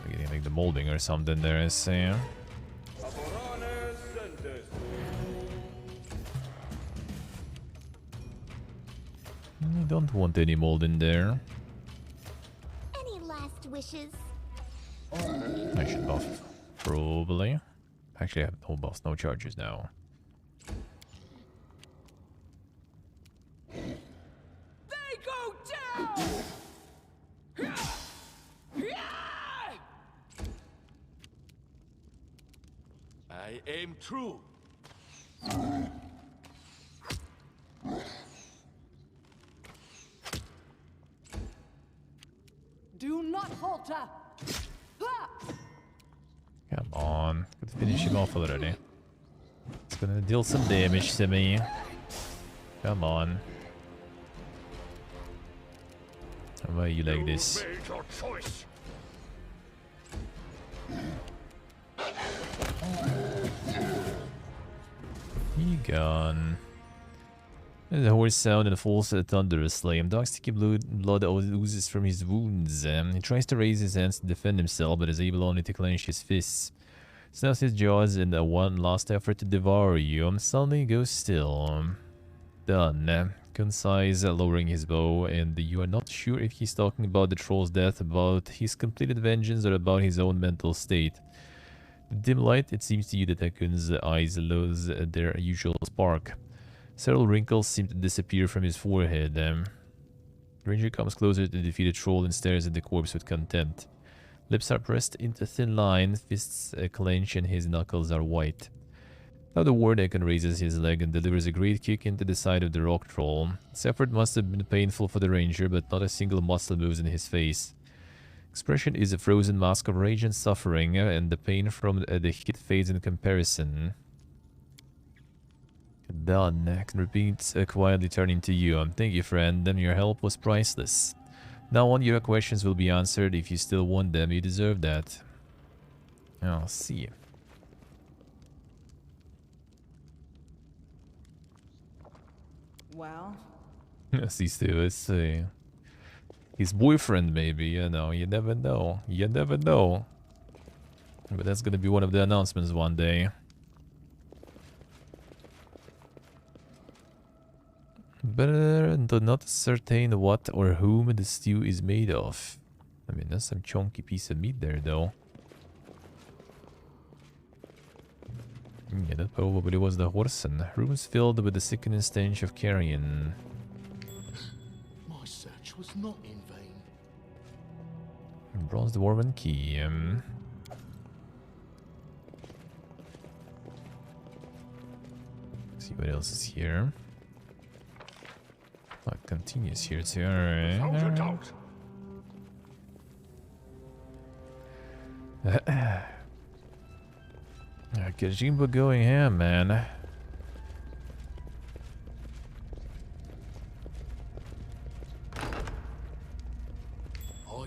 Getting like the molding or something there, I see. I don't want any mold in there. Any last wishes? I should buff, probably. Actually, I have no buffs, no charges now. They go down! I aim true. Do not falter. Come on. Could finish him off already. It's gonna deal some damage to me. Come on. Why are you like this? You made your choice. He gone. The horse sound and falls thunderously. Dog's sticky blood oozes from his wounds. He tries to raise his hands to defend himself, but is able only to clench his fists. Snaps his jaws in one last effort to devour you. Suddenly goes still. Done. Concise, lowering his bow, and you are not sure if he's talking about the troll's death, about his completed vengeance, or about his own mental state. In dim light, it seems to you that Hakun's eyes lose their usual spark. Several wrinkles seem to disappear from his forehead. Ranger comes closer to the defeated troll and stares at the corpse with contempt. Lips are pressed into thin line, fists clench, and his knuckles are white. Now the war Hakun raises his leg and delivers a great kick into the side of the rock troll. This effort must have been painful for the ranger, but not a single muscle moves in his face. Expression is a frozen mask of rage and suffering, and the pain from the hit fades in comparison. Done. Hakun repeats, quietly turning to you. Thank you, friend. Your help was priceless. Now on, your questions will be answered. If you still want them, you deserve that. I'll see. Well, Yes, he's still his boyfriend, maybe. You know, you never know. You never know. But that's gonna be one of the announcements one day. Better to not ascertain what or whom the stew is made of. I mean, that's some chunky piece of meat there, though. Yeah, that probably was the Horsen. Rooms filled with the sickening stench of carrion. My search was not in vain. Bronze Dwarven Key. See what else is here. Oh, it continues here too. Without a doubt. Kajimba going ham, man. I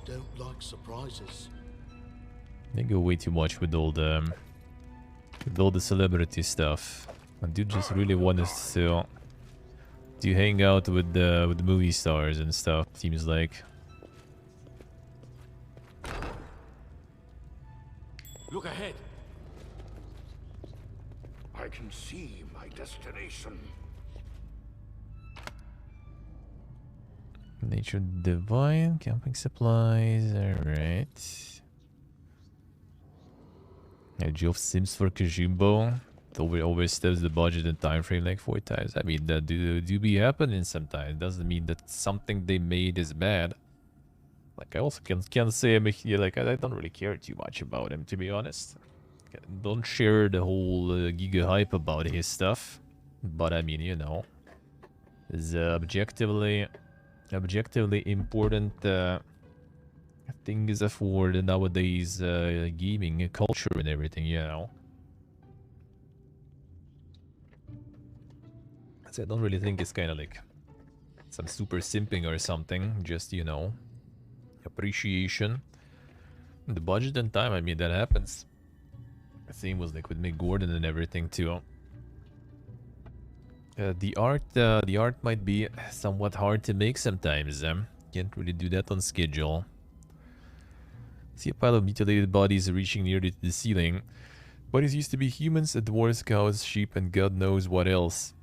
don't like surprises. They go way too much with all the celebrity stuff. And dude just really want us to hang out with the movie stars and stuff. Seems like. Look ahead. I can see my destination. Nature Divine, camping supplies, alright. Edge of Sims for Kajimbo. It always steps the budget and time frame like 4 times. I mean, that do be happening sometimes. Doesn't mean that something they made is bad. Like, I also can't say I'm like, I don't really care too much about him, to be honest. Don't share the whole giga hype about his stuff. But I mean, you know, is objectively important things for the nowadays gaming culture and everything, you know. So I don't really think it's kind of like some super simping or something. Just, you know, appreciation. The budget and time, I mean, that happens. The same was like with Mick Gordon and everything too. The art might be somewhat hard to make sometimes. Can't really do that on schedule. See a pile of mutilated bodies reaching nearly to the ceiling. Bodies used to be humans, dwarves, cows, sheep, and God knows what else.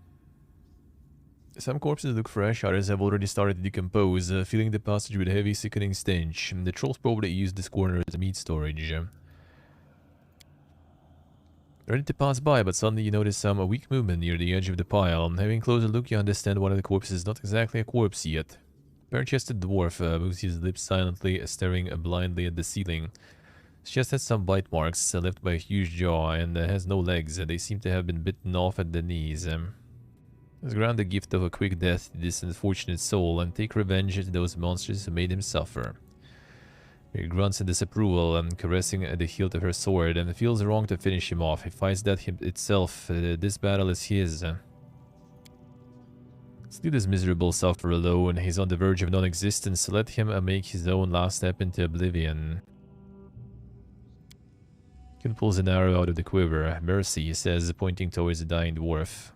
Some corpses look fresh, others have already started to decompose, filling the passage with a heavy, sickening stench. The trolls probably used this corner as meat storage. Ready to pass by, but suddenly you notice some weak movement near the edge of the pile. Having a closer look, you understand one of the corpses is not exactly a corpse yet. Bare-chested dwarf moves his lips silently, staring blindly at the ceiling. His chest has some bite marks left by a huge jaw and has no legs. They seem to have been bitten off at the knees. Let's grant the gift of a quick death to this unfortunate soul and take revenge at those monsters who made him suffer. He grunts in disapproval, caressing the hilt of her sword, and feels wrong to finish him off. He fights death itself. This battle is his. Let's leave this miserable sufferer alone. He's on the verge of non-existence. Let him make his own last step into oblivion. Ken pulls an arrow out of the quiver. Mercy, he says, pointing towards the dying dwarf.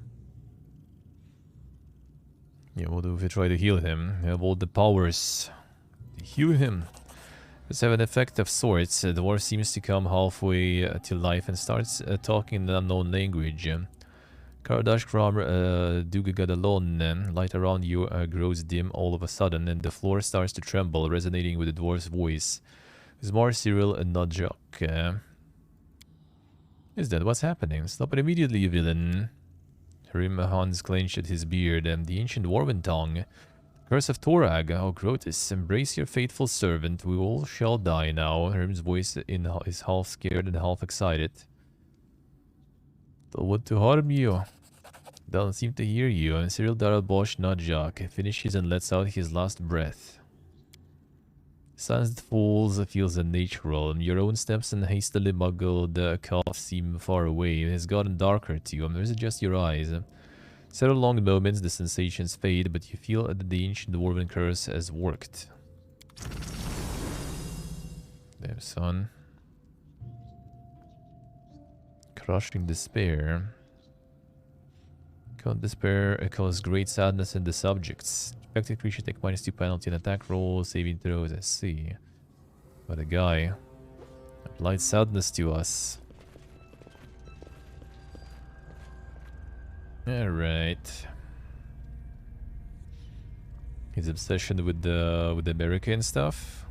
Yeah, what do if we try to heal him? We have all the powers to heal him. Let's have an effect of sorts. The dwarf seems to come halfway to life and starts talking in an unknown language. Karadash Kram Dugagadalon. Light around you grows dim all of a sudden, and the floor starts to tremble, resonating with the dwarf's voice. Zmar Cyril and Nodjok. Is that what's happening? Stop it immediately, you villain. Hrim Hans clenched his beard, and the ancient dwarven tongue. Curse of Torag, oh Grotus, embrace your faithful servant, we all shall die now. Hrim's voice is half scared and half excited. Don't want to harm you. Doesn't seem to hear you, and Cyril Darabosh Nadjak finishes and lets out his last breath. Silence that falls feels unnatural, and your own steps and hastily muggled cough seem far away. It has gotten darker too, or is it just your eyes? Several long moments, the sensations fade, but you feel that the ancient dwarven curse has worked. Damn, son. Crushing despair. Can't despair cause great sadness in the subjects. Affected creature take -2 penalty on attack roll, saving throws, I see. But a guy applied sadness to us. Alright. His obsession with the American stuff.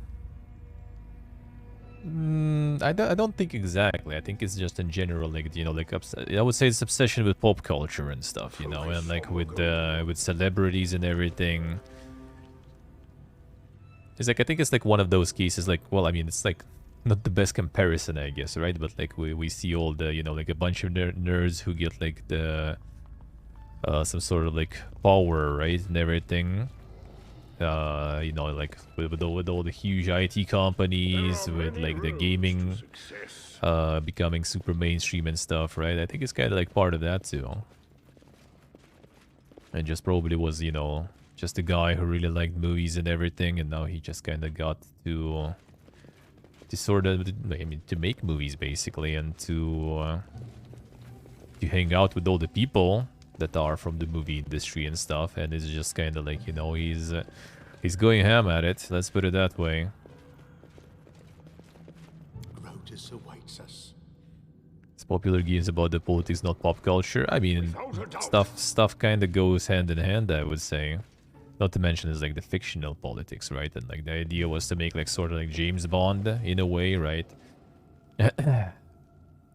I don't think exactly. I think it's just in general, like, you know, like, I would say it's obsession with pop culture and stuff, you know, and like with celebrities and everything. It's like, I think it's like one of those cases, like, well, I mean, it's like not the best comparison, I guess, right? But like we see all the, you know, like a bunch of nerds who get like the some sort of like power, right, and everything. You know, like with all the huge IT companies, with like the gaming becoming super mainstream and stuff, right? I think it's kind of like part of that too. And just probably was, you know, just a guy who really liked movies and everything, and now he just kind of got to sort of, I mean, to make movies basically, and to hang out with all the people that are from the movie industry and stuff, and it's just kind of like, you know, he's going ham at it, let's put it that way. Grotus awaits us. It's popular games about the politics, not pop culture. I mean, stuff kind of goes hand in hand, I would say. Not to mention is like the fictional politics, right? And like the idea was to make like sort of like James Bond in a way, right?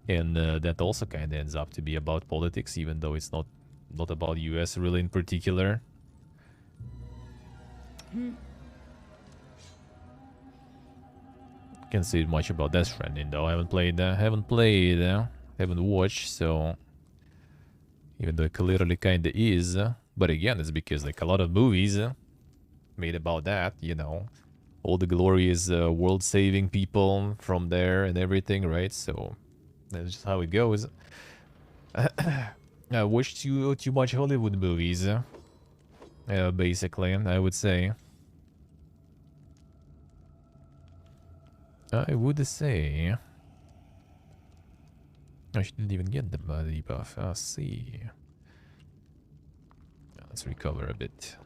And that also kind of ends up to be about politics, even though it's not about US really in particular. Can't say much about Death Stranding though. I haven't played, haven't watched, so even though it clearly kind of is, but again, it's because like a lot of movies made about that, you know, all the glorious world-saving people from there and everything, right? So that's just how it goes. I watch too much Hollywood movies, basically, I would say. I would say. Oh, she didn't even get the debuff. I see. Let's recover a bit.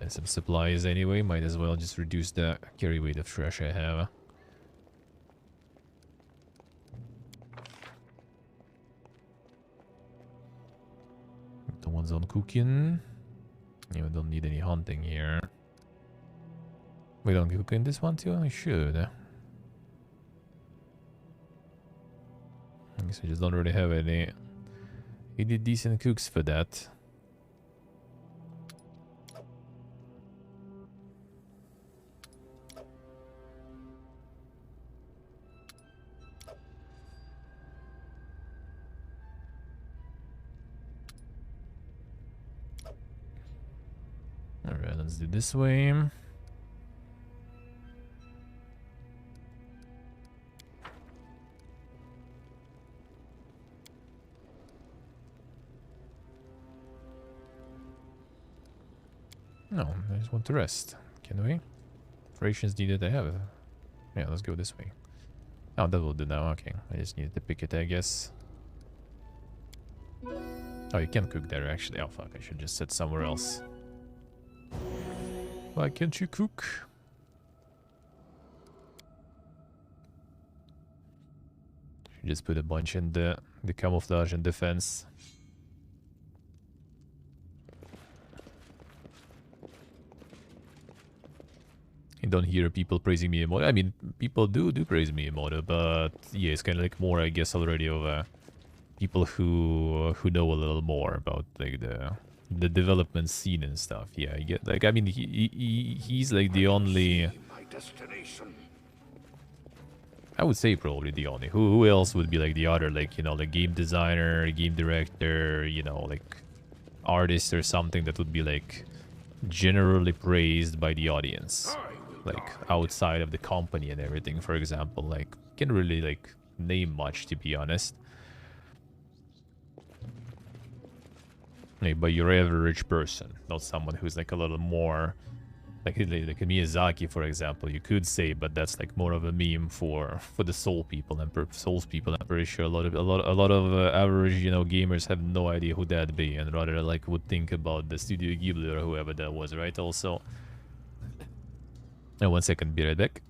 And some supplies anyway. Might as well just reduce the carry weight of trash I have. The ones on cooking. Yeah, we don't need any hunting here. We don't cook in this one too? I should. I guess I just don't really have any decent cooks for that. Alright, let's do this way. No, I just want to rest. Can we? Rations needed, I have. Yeah, let's go this way. Oh, that will do now. Okay, I just needed to pick it, I guess. Oh, you can cook there, actually. Oh, fuck, I should just sit somewhere else. Why can't you cook? Should just put a bunch in the camouflage and defense. I don't hear people praising Miyamoto. I mean, people do praise Miyamoto, but yeah, it's kind of like more, I guess, already of people who know a little more about like the development scene and stuff. Yeah, I get, like, I mean, he's like the only. I would say probably the only. Who else would be like the other, like, you know, like game designer, game director, you know, like artist or something that would be like generally praised by the audience, like outside of the company and everything, for example. Like, can't really like name much, to be honest. Like, but your average person, not someone who's like a little more like Miyazaki, for example, you could say, but that's like more of a meme for the Souls people. I'm pretty sure a lot of average, you know, gamers have no idea who that be, and rather like would think about the Studio Ghibli or whoever that was, right? Also, and 1 second, be right back.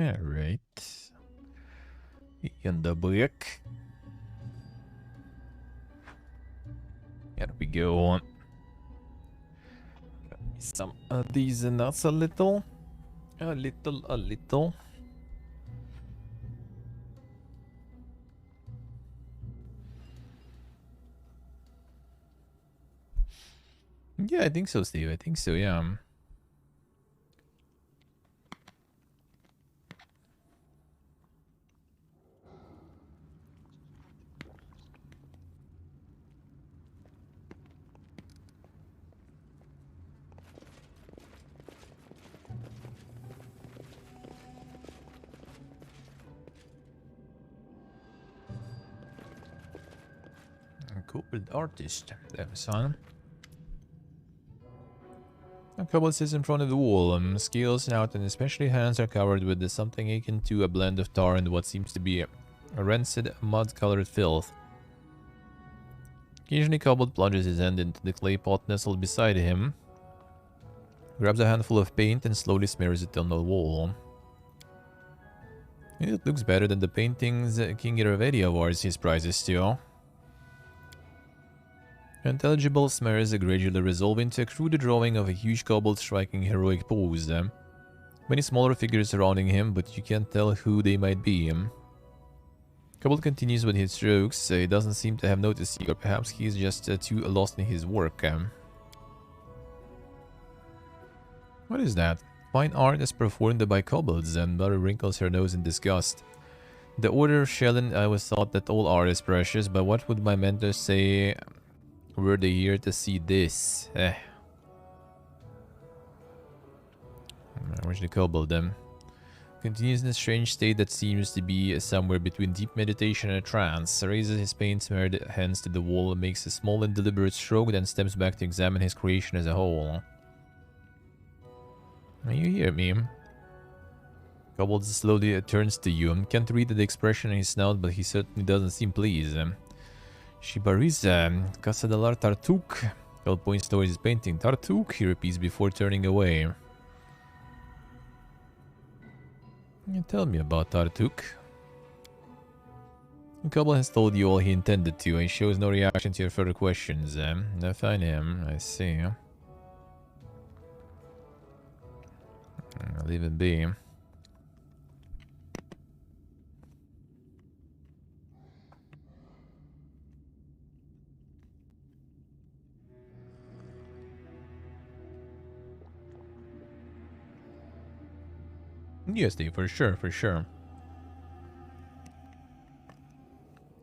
Alright. In the book. Here we go. Some of these nuts a little. A little. Yeah, I think so, Steve. I think so, yeah. Cool artist, that son. A couple sits in front of the wall, scales out, and especially hands are covered with something akin to a blend of tar and what seems to be a rancid, mud-colored filth. Occasionally, Cobalt plunges his hand into the clay pot nestled beside him, grabs a handful of paint, and slowly smears it on the wall. It looks better than the paintings King Iravedia awards his prizes to. Intelligible smears gradually resolve into a crude drawing of a huge kobold striking heroic pose. Many smaller figures surrounding him, but you can't tell who they might be. Kobold continues with his strokes. He doesn't seem to have noticed you, or perhaps he's just too lost in his work. What is that? Fine art is performed by kobolds, and Mother wrinkles her nose in disgust. The Order of Shellen, I was thought that all art is precious, but what would my mentor say were they here to see this? Where's the kobold then? Continues in a strange state that seems to be somewhere between deep meditation and a trance. Raises his paint-smeared hands to the wall, makes a small and deliberate stroke, then steps back to examine his creation as a whole. You hear me? Kobold slowly turns to you. Can't read the expression in his snout, but he certainly doesn't seem pleased. Shibariza, Casadalar Tartuk. Kobold points towards his painting. Tartuk, he repeats before turning away. Tell me about Tartuk. Kobold has told you all he intended to, and shows no reaction to your further questions. I find him, I see. I'll leave it be. Yes, Dave, for sure, for sure.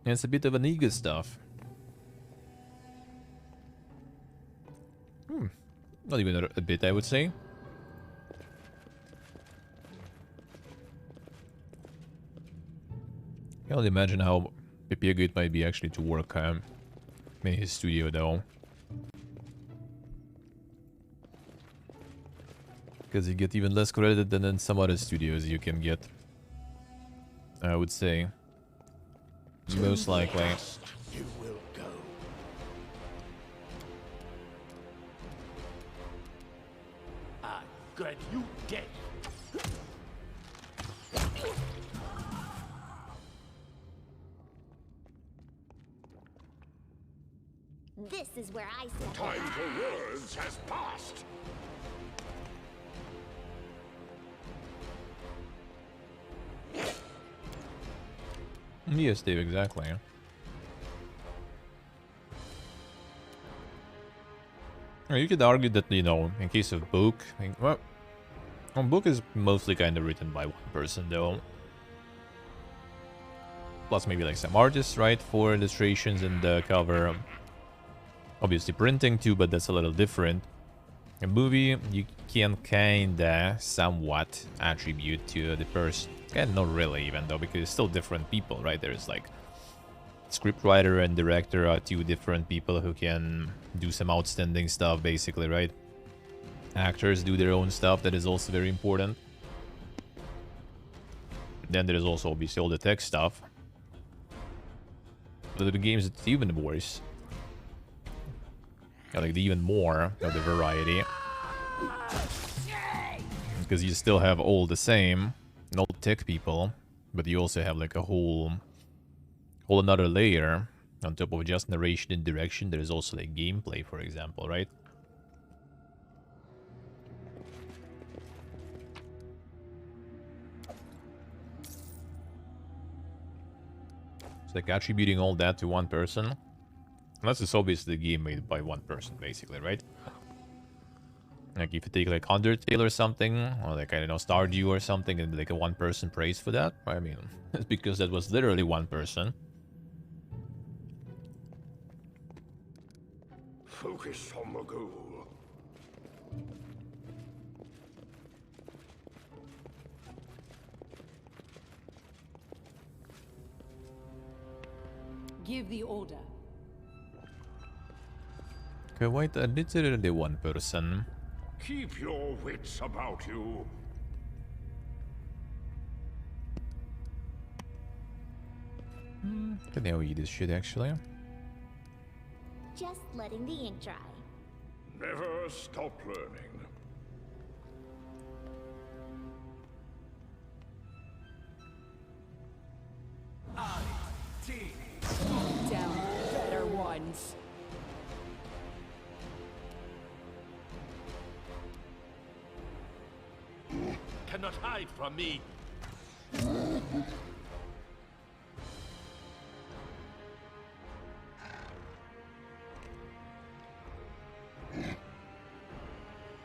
It's a bit of an ego stuff. Not even a bit, I would say. I can't imagine how big it might be actually to work in his studio, though. Because you get even less credit than in some other studios you can get. I would say. Most likely. You will go. I got you dead. This is where I step Time in. for words has passed. Yes, Dave, exactly. You could argue that, you know, in case of book, well, book is mostly kind of written by one person, though. Plus maybe like some artists, right, for illustrations and the cover. Obviously printing too, but that's a little different. A movie, you can kinda somewhat attribute to the person. And not really even though, because it's still different people, right? There's like scriptwriter and director are two different people who can do some outstanding stuff, basically, right? Actors do their own stuff that is also very important. Then there's also obviously all the tech stuff. But the games, it's even worse. I like the even more of the variety. Because you still have all the same. not tech people, but you also have like a whole another layer on top of just narration and direction. There is also like gameplay, for example, right? It's like attributing all that to one person. Unless it's obviously a game made by one person, basically, right? Like if you take like Undertale or something, or like, I don't know, Stardew or something, and like a one person praise for that, I mean, it's because that was literally one person. Focus on the goal. Give the order. Okay, wait, literally one person. Keep your wits about you. Can I eat this shit actually? Just letting the ink dry. Never stop learning. Down better ones. Cannot hide from me.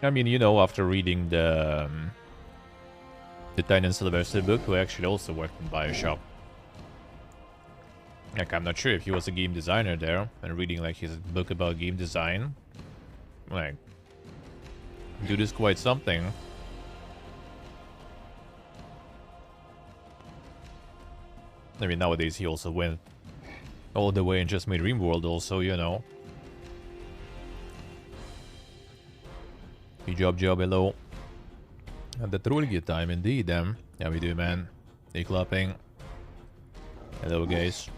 I mean, you know, after reading the Tynan Sylvester book, who actually also worked in BioShock. Like, I'm not sure if he was a game designer there, and reading like his book about game design, like, dude is quite something. I mean, nowadays he also went all the way and just made RimWorld also, you know. Good job, hello. And the Trulgi time indeed, yeah, we do, man. Hey, clapping. Hello, guys.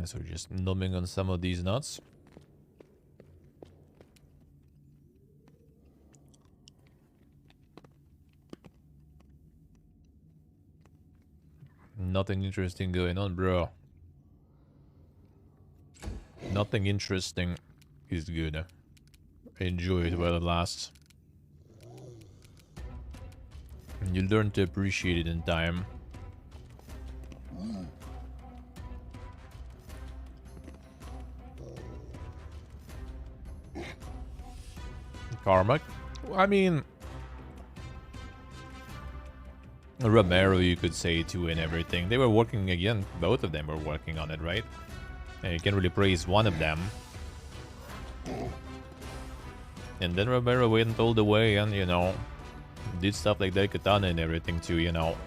So we're just numbing on some of these nuts. Nothing interesting going on, bro. Nothing interesting is good. Enjoy it while it lasts. You learn to appreciate it in time. Carmack? I mean, Romero, you could say too, and everything. They were working again. Both of them were working on it, right? And you can't really praise one of them. And then Romero went all the way and, you know, did stuff like Daikatana and everything too, you know.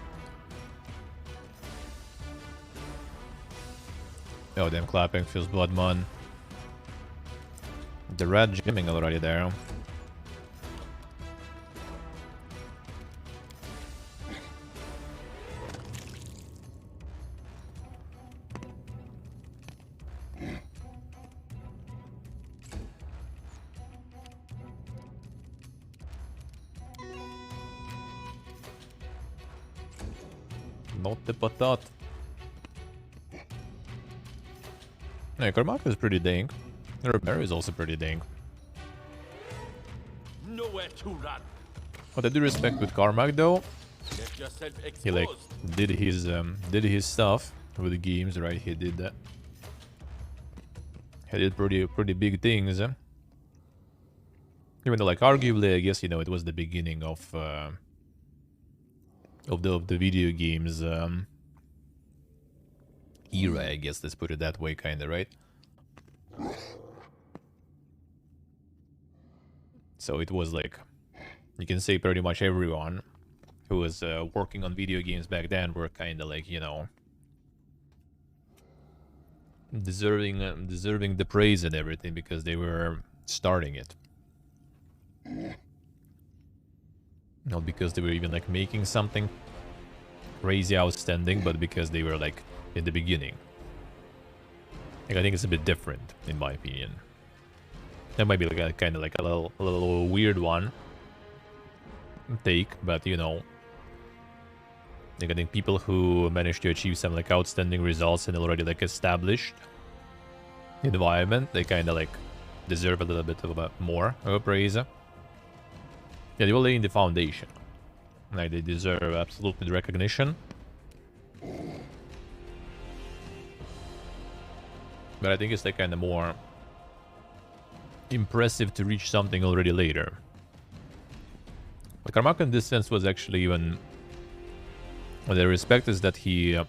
Oh, damn, clapping feels Bloodmon. The red gymming already there. Not the patat. Hey, Carmack is pretty dang. Romero is also pretty dang. Nowhere to run. What I do respect with Carmack though, Get yourself exposed. he like did his stuff with the games, right? He did that. He did pretty big things. Even though, like, arguably, I guess, you know, it was the beginning of the video games era, I guess, let's put it that way, kinda, right? So it was like, you can say pretty much everyone who was working on video games back then were kinda like, you know, deserving the praise and everything because they were starting it. Not because they were even like making something crazy outstanding, but because they were like in the beginning. Like, I think it's a bit different, in my opinion. That might be like a kind of like a little weird one take, but you know, like, I think people who manage to achieve some like outstanding results in already like established environment, they kind of like deserve a little bit of a more of a praise. Yeah, they were laying the foundation. Like, they deserve absolutely the recognition. But I think it's like kind of more impressive to reach something already later. Like, Carmack in this sense was actually even... What I respect is that he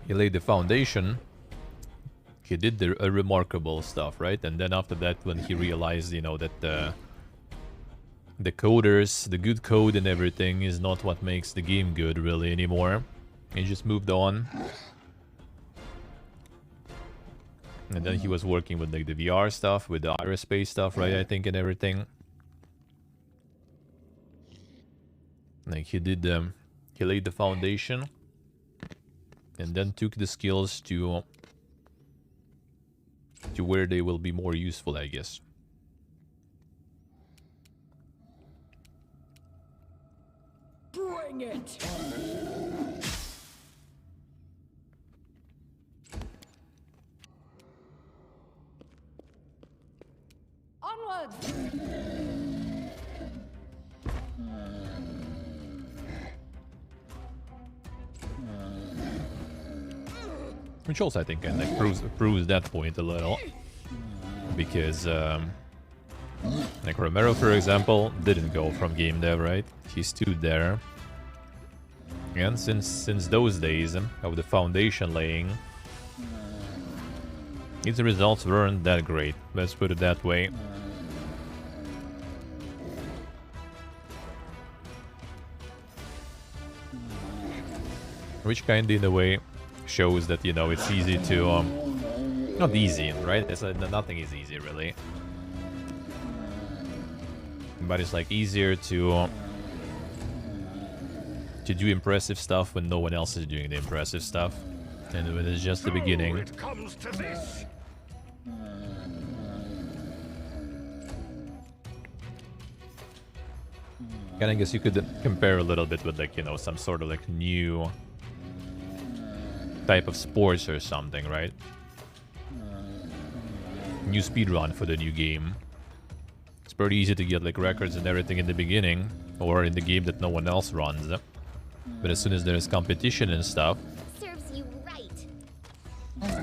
laid the foundation. He did the remarkable stuff, right? And then after that, when he realized, you know, that the coders, the good code and everything is not what makes the game good really anymore. He just moved on. And then he was working with like the VR stuff, with the aerospace stuff, right? I think, and everything. Like, he did, he laid the foundation, and then took the skills to where they will be more useful, I guess. Bring it! Onwards! Which also, I think, kind of like proves that point a little. Because, like Romero, for example, didn't go from game dev, right? He stood there. And since those days of the foundation laying, his results weren't that great. Let's put it that way. Which kind of, in a way, shows that, you know, it's easy to... not easy, right? It's, nothing is easy, really. But it's, like, easier to do impressive stuff when no one else is doing the impressive stuff. And when it's just the beginning. It comes to this. And I guess you could compare a little bit with, like, you know, some sort of, like, new type of sports or something, right? New speedrun for the new game. It's pretty easy to get, like, records and everything in the beginning, or in the game that no one else runs. But as soon as there's competition and stuff, Serves you right.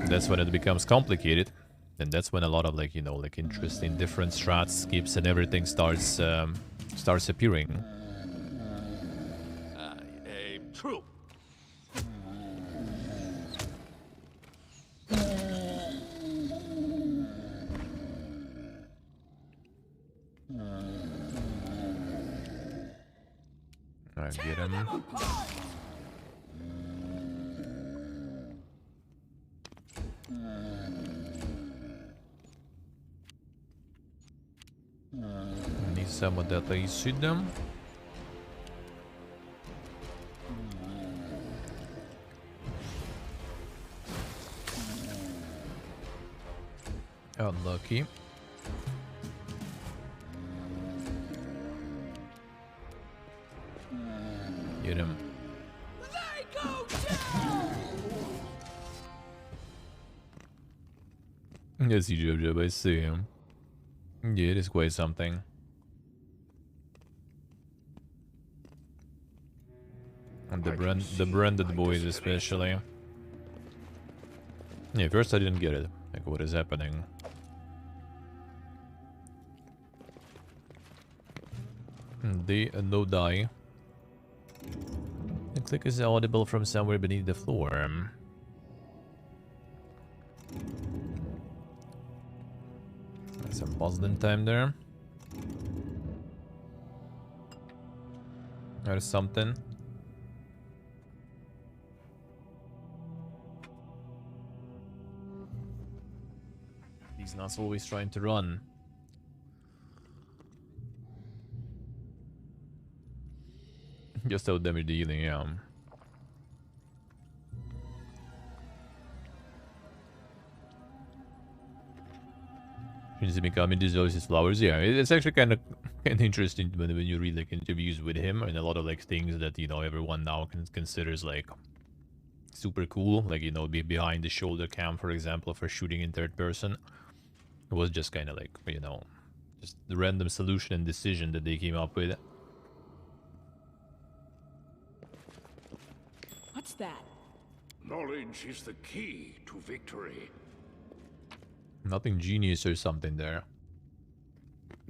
that's when it becomes complicated. And that's when a lot of, like, you know, like, interesting different strats, skips and everything starts appearing. True. Alright, get him. Need some of that acid. Unlucky. Get him. They go down! Yes, you Jojo, I see him. Yeah, it is quite something. And the branded boys especially. Yeah, first I didn't get it. Like, what is happening? They no die. The click is audible from somewhere beneath the floor. Some puzzling time there. There's something. These nuts always trying to run. Just how damage dealing, yeah. Shinzimi dissolves his flowers. Yeah, it's actually kind of interesting when you read like interviews with him and a lot of like things that, you know, everyone now considers like super cool, like, you know, be behind the shoulder cam, for example, for shooting in third person. It was just kind of like, you know, just the random solution and decision that they came up with. What's that? Knowledge is the key to victory. Nothing genius or something there.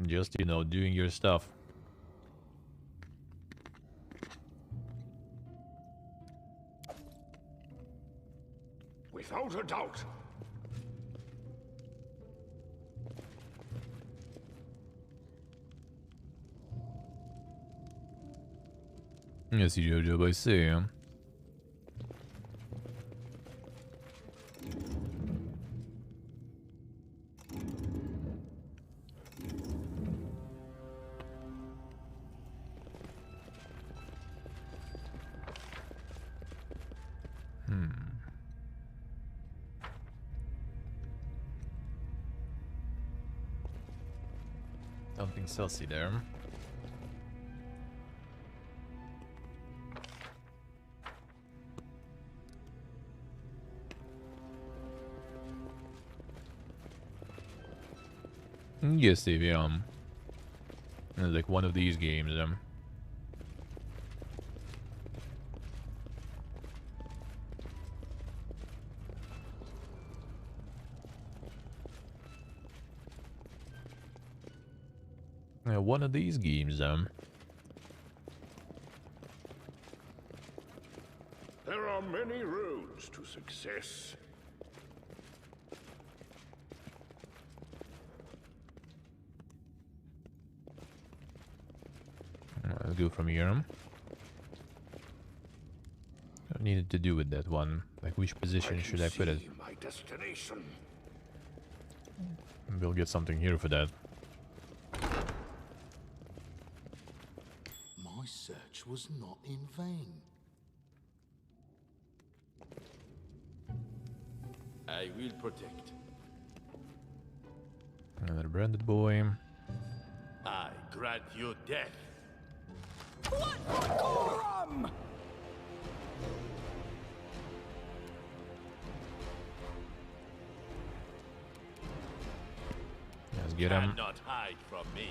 Just, you know, doing your stuff. Without a doubt. Yes, Jojo, I see. Something saucy there. Yes, Steve, yeah. It's like one of these games, Yeah, one of these games, There are many roads to success. Let's go from here. What needed to do with that one? Like, which position should I put it? My destination. We'll get something here for that. My search was not in vain. I will protect. Another branded boy. I grant you death. What decorum? Let's get him. Cannot hide from me.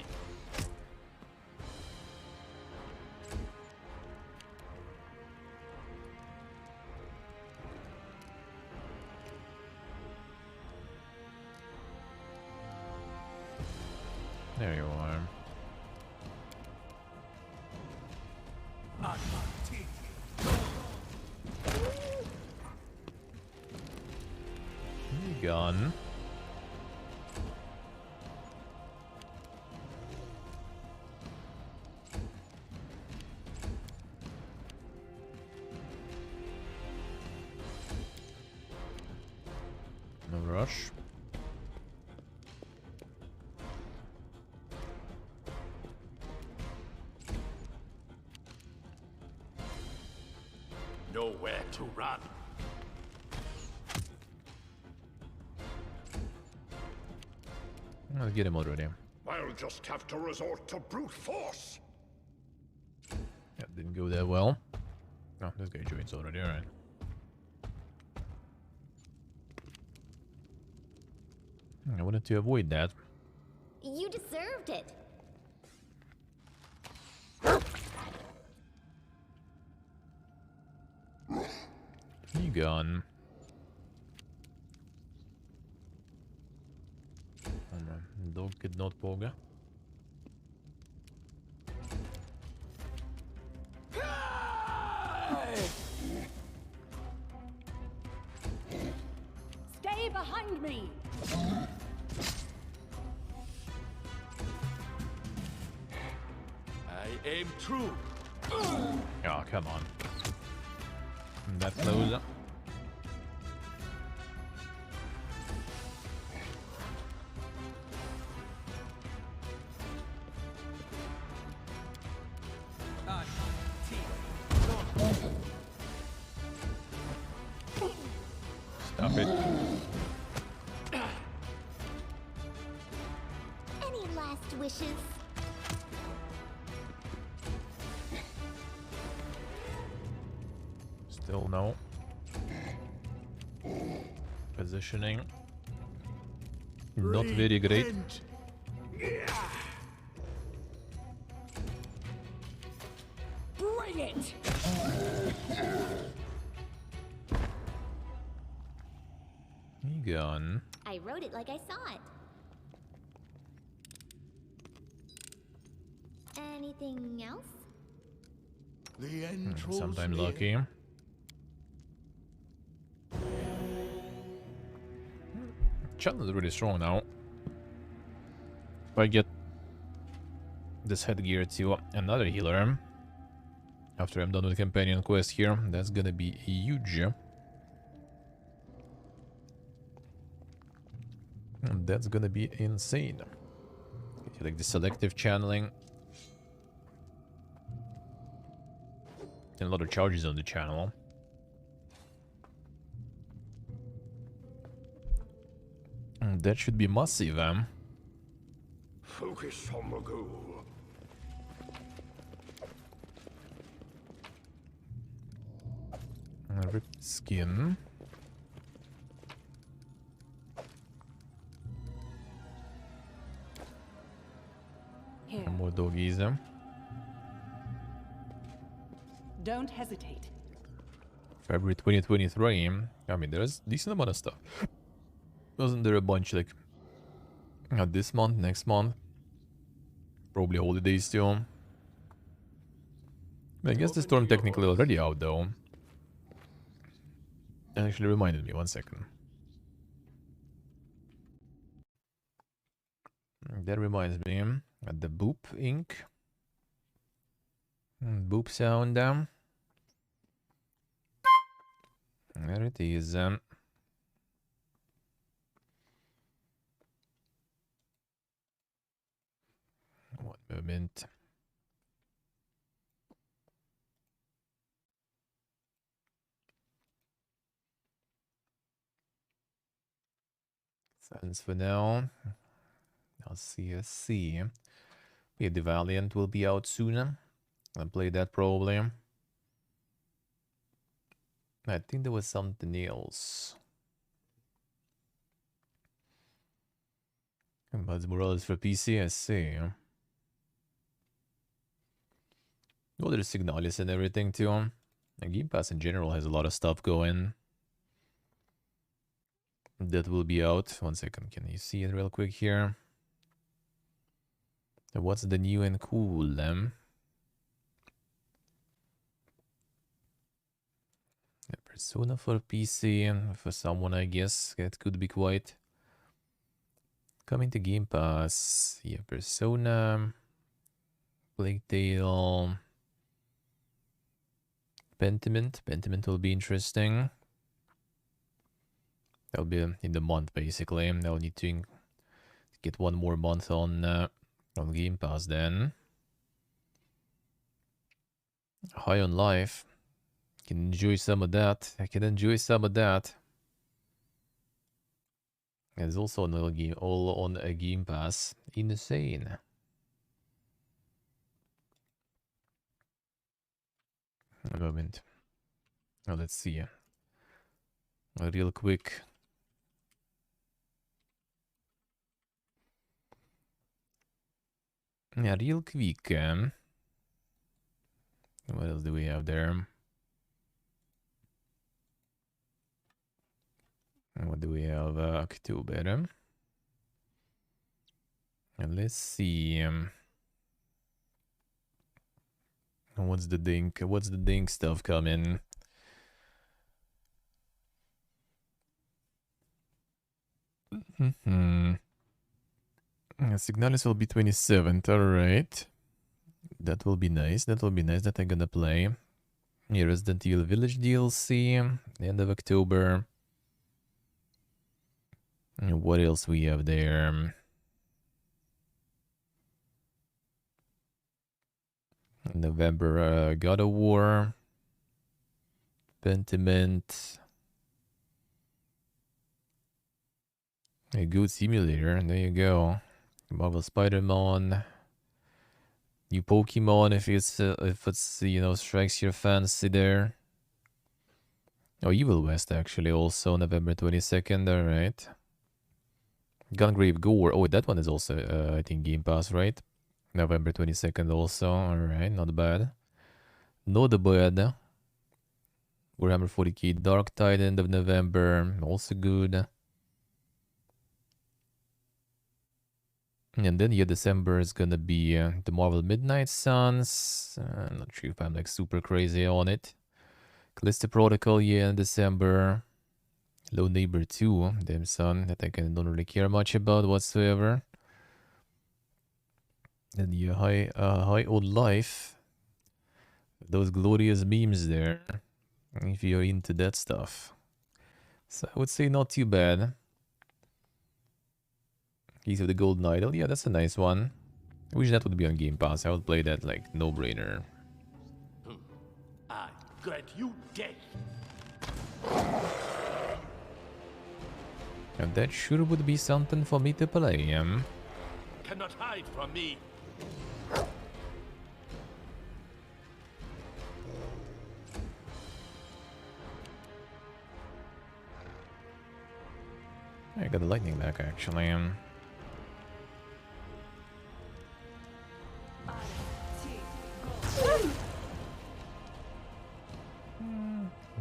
There you are. Gun. No rush. Nowhere to run. Let's get him already. I'll just have to resort to brute force. Yeah, didn't go that well. Oh, this guy joins already, alright. I wanted to avoid that. You deserved it. You gone. Dog could not poga. Stay behind me! I aim true. Oh, come on. That close. crit. Any last wishes? Still no. Positioning. Not very great. Bring it! He gone. I wrote it like I saw it. Anything else? The end draws Sometime near. lucky. Channel is really strong now. If I get this headgear to another healer after I'm done with the companion quest here, that's gonna be huge. And that's gonna be insane. Like the selective channeling. And a lot of charges on the channel. And that should be massive, Focus on the goal. Ripped skin. Here, More doggies. don't hesitate. February 2023. I mean, there's a decent amount of stuff. Wasn't there a bunch like this month, next month? Probably holidays too. I guess the storm technically already out though. That actually reminded me, 1 second. That reminds me, the boop ink. Boop sound down. There it is. One moment. Silence for now. I'll see. Yeah, the Valiant will be out soon. I'll play that probably. I think there was something else. Miles Morales for PC, I see. Well, there's Signalis and everything too. And Game Pass in general has a lot of stuff going. That will be out. 1 second, can you see it real quick here? What's the new and cool, Persona for PC, for someone I guess, that could be quite. Coming to Game Pass, yeah, Persona, Plague Tale, Pentiment will be interesting. That'll be in the month basically. I'll need to get 1 more month on Game Pass then. High on Life. Can enjoy some of that. I can enjoy some of that. There's also another game all on a Game Pass. Insane. A moment. Now let's see. Real quick. Yeah, real quick. What else do we have there? What do we have? October. And let's see. What's the dink? What's the dink stuff coming? Signalis will be 27th. Alright. That will be nice. That will be nice that I'm gonna play. Yeah, Resident Evil Village DLC. End of October. And what else we have there? November, God of War. Pentiment. A good simulator, and there you go. Marvel Spider-Man. New Pokemon if it's you know, strikes your fancy there. Oh, Evil West actually also November 22nd, alright. Gungrave Gore. Oh, that one is also I think Game Pass, right? November 22nd also, alright, not bad. Not bad. Warhammer 40k Dark Tide end of November, also good. And then yeah, December is gonna be the Marvel Midnight Suns. I'm not sure if I'm like super crazy on it. Callisto Protocol, yeah, in December. Low Neighbor 2, damn son, that I don't really care much about whatsoever. And yeah, High Old Life. Those glorious memes there, if you're into that stuff. So I would say not too bad. Keys of the Golden Idol, yeah, that's a nice one. I wish that would be on Game Pass. I would play that like no-brainer. I grant you death. And that sure would be something for me to play, Cannot hide from me. I got the lightning back actually.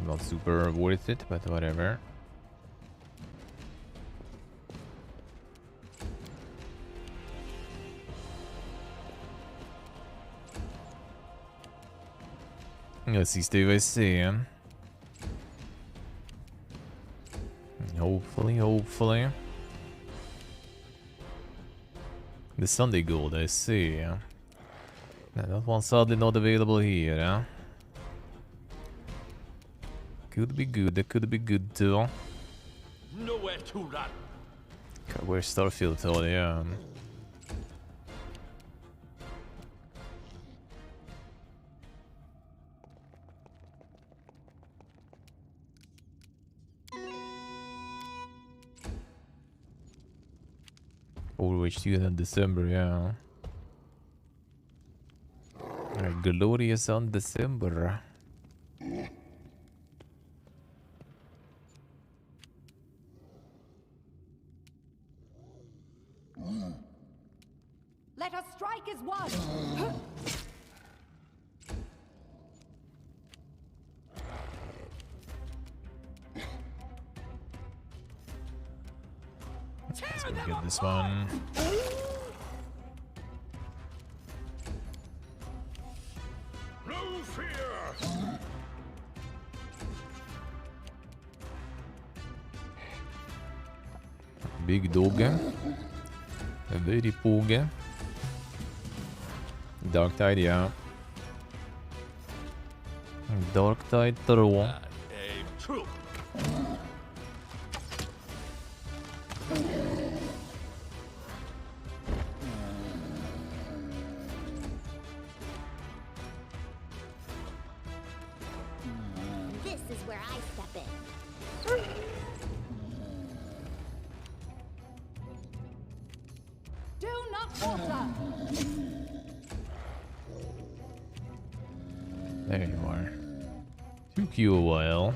Not super worth it, but whatever. Let's see, Steve, I see. Hopefully. The Sunday Gold, I see. That one's sadly not available here. Could be good, that could be good too. Nowhere to run. God, where's Starfield? Oh, yeah. Overwatch 2 in December, yeah. Glorious on December. Let us strike as one. Let's go get this one. No fear. Big dog. A very pog. Dark Tide, yeah. Dark Tide throw. Aim true. This is where I step in. Do not falter. There you are. Took you a while.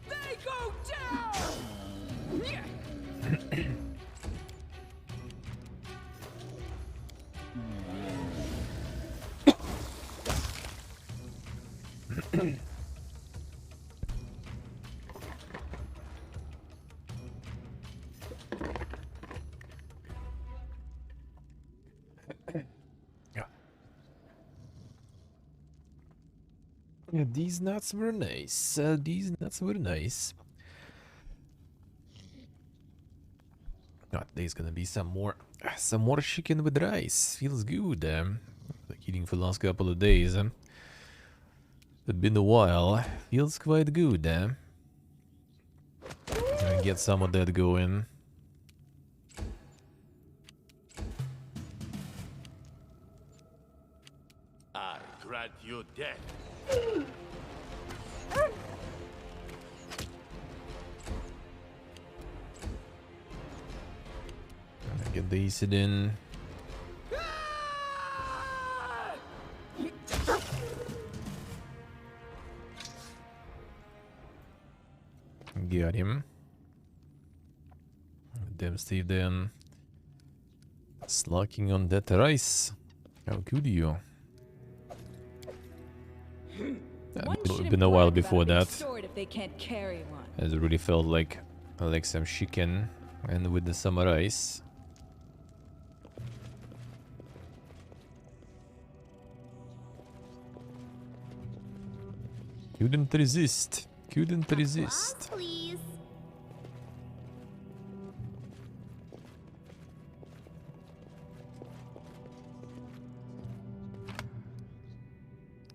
They go down! Yeah, these nuts were nice. These nuts were nice. God, there's gonna be some more chicken with rice. Feels good. Like eating for the last couple of days. It's been a while. Feels quite good. Get some of that going. I grant you death. Daze it in. Got him. Damn Steve then. Slacking on that rice. How could you? It's been a while before that. If they can't carry one. As it really felt like some chicken and with the summer rice. Couldn't resist. Couldn't resist. Applause, please.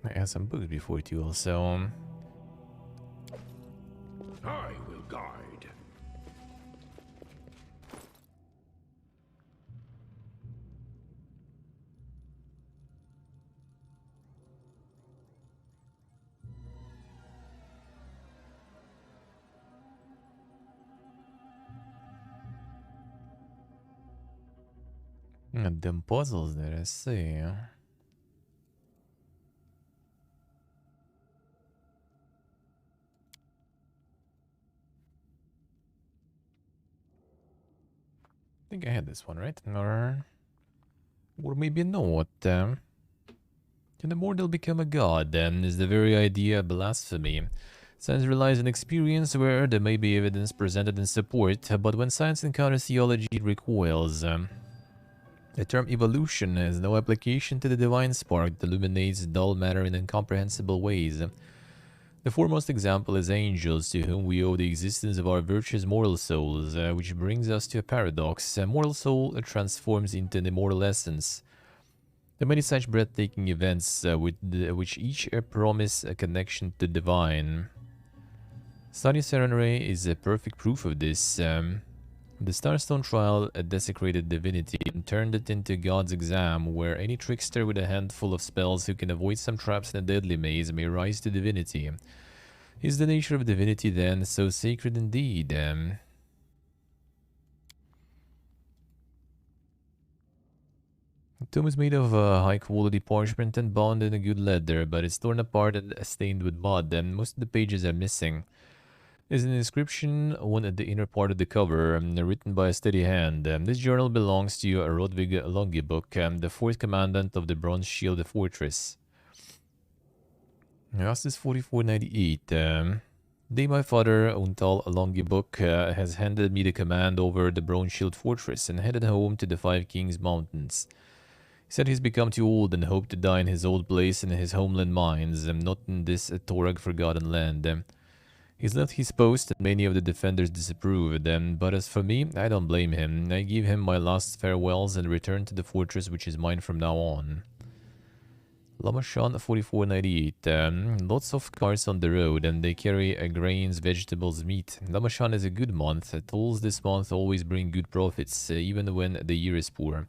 I had some books before too, also. I will guide. Them puzzles there, I see. I think I had this one, right? Or maybe not. Can the mortal become a god, then? Is the very idea blasphemy? Science relies on experience where there may be evidence presented in support, but when science encounters theology, it recoils. The term evolution has no application to the divine spark that illuminates dull matter in incomprehensible ways. The foremost example is angels, to whom we owe the existence of our virtuous mortal souls, which brings us to a paradox. A mortal soul transforms into an immortal essence. There are many such breathtaking events, which each promise a connection to the divine. Study Serenray is a perfect proof of this. The Starstone trial desecrated divinity and turned it into God's exam, where any trickster with a handful of spells who can avoid some traps in a deadly maze may rise to divinity. Is the nature of divinity then so sacred indeed? The tomb is made of high-quality parchment and bound in a good leather, but it's torn apart and stained with mud, and most of the pages are missing. There's an inscription on the inner part of the cover, written by a steady hand. This journal belongs to Rodvig Longebook, the fourth commandant of the Bronze Shield Fortress. Justice 4498. Day my father, Untal Longebook, has handed me the command over the Bronze Shield Fortress and headed home to the Five Kings Mountains. He said he's become too old and hoped to die in his old place in his homeland mines, not in this Torag forgotten land. He's left his post and many of the defenders disapproved, but as for me, I don't blame him. I give him my last farewells and return to the fortress which is mine from now on. Lamashan 4498. Lots of cars on the road and they carry grains, vegetables, meat. Lamashan is a good month. Tolls this month always bring good profits, even when the year is poor.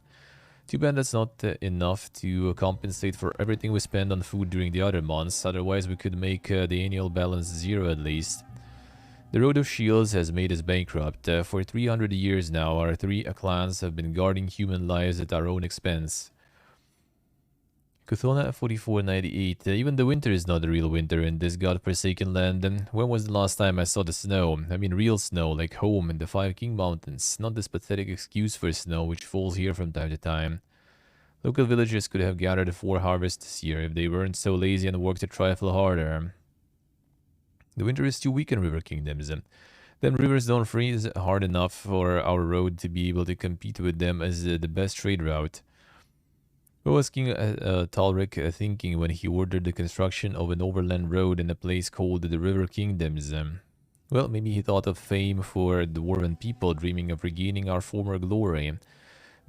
Too bad that's not enough to compensate for everything we spend on food during the other months, otherwise we could make the annual balance zero at least. The Road of Shields has made us bankrupt. For 300 years now, our three clans have been guarding human lives at our own expense. Kuthona 4498. Even the winter is not a real winter in this godforsaken land. When was the last time I saw the snow? I mean real snow, like home in the Five King Mountains. Not this pathetic excuse for snow which falls here from time to time. Local villagers could have gathered 4 harvests this year if they weren't so lazy and worked a trifle harder. The winter is too weak in river kingdoms. Then rivers don't freeze hard enough for our road to be able to compete with them as the best trade route. What was King Talric thinking when he ordered the construction of an overland road in a place called the River Kingdoms? Well, maybe he thought of fame for dwarven people dreaming of regaining our former glory.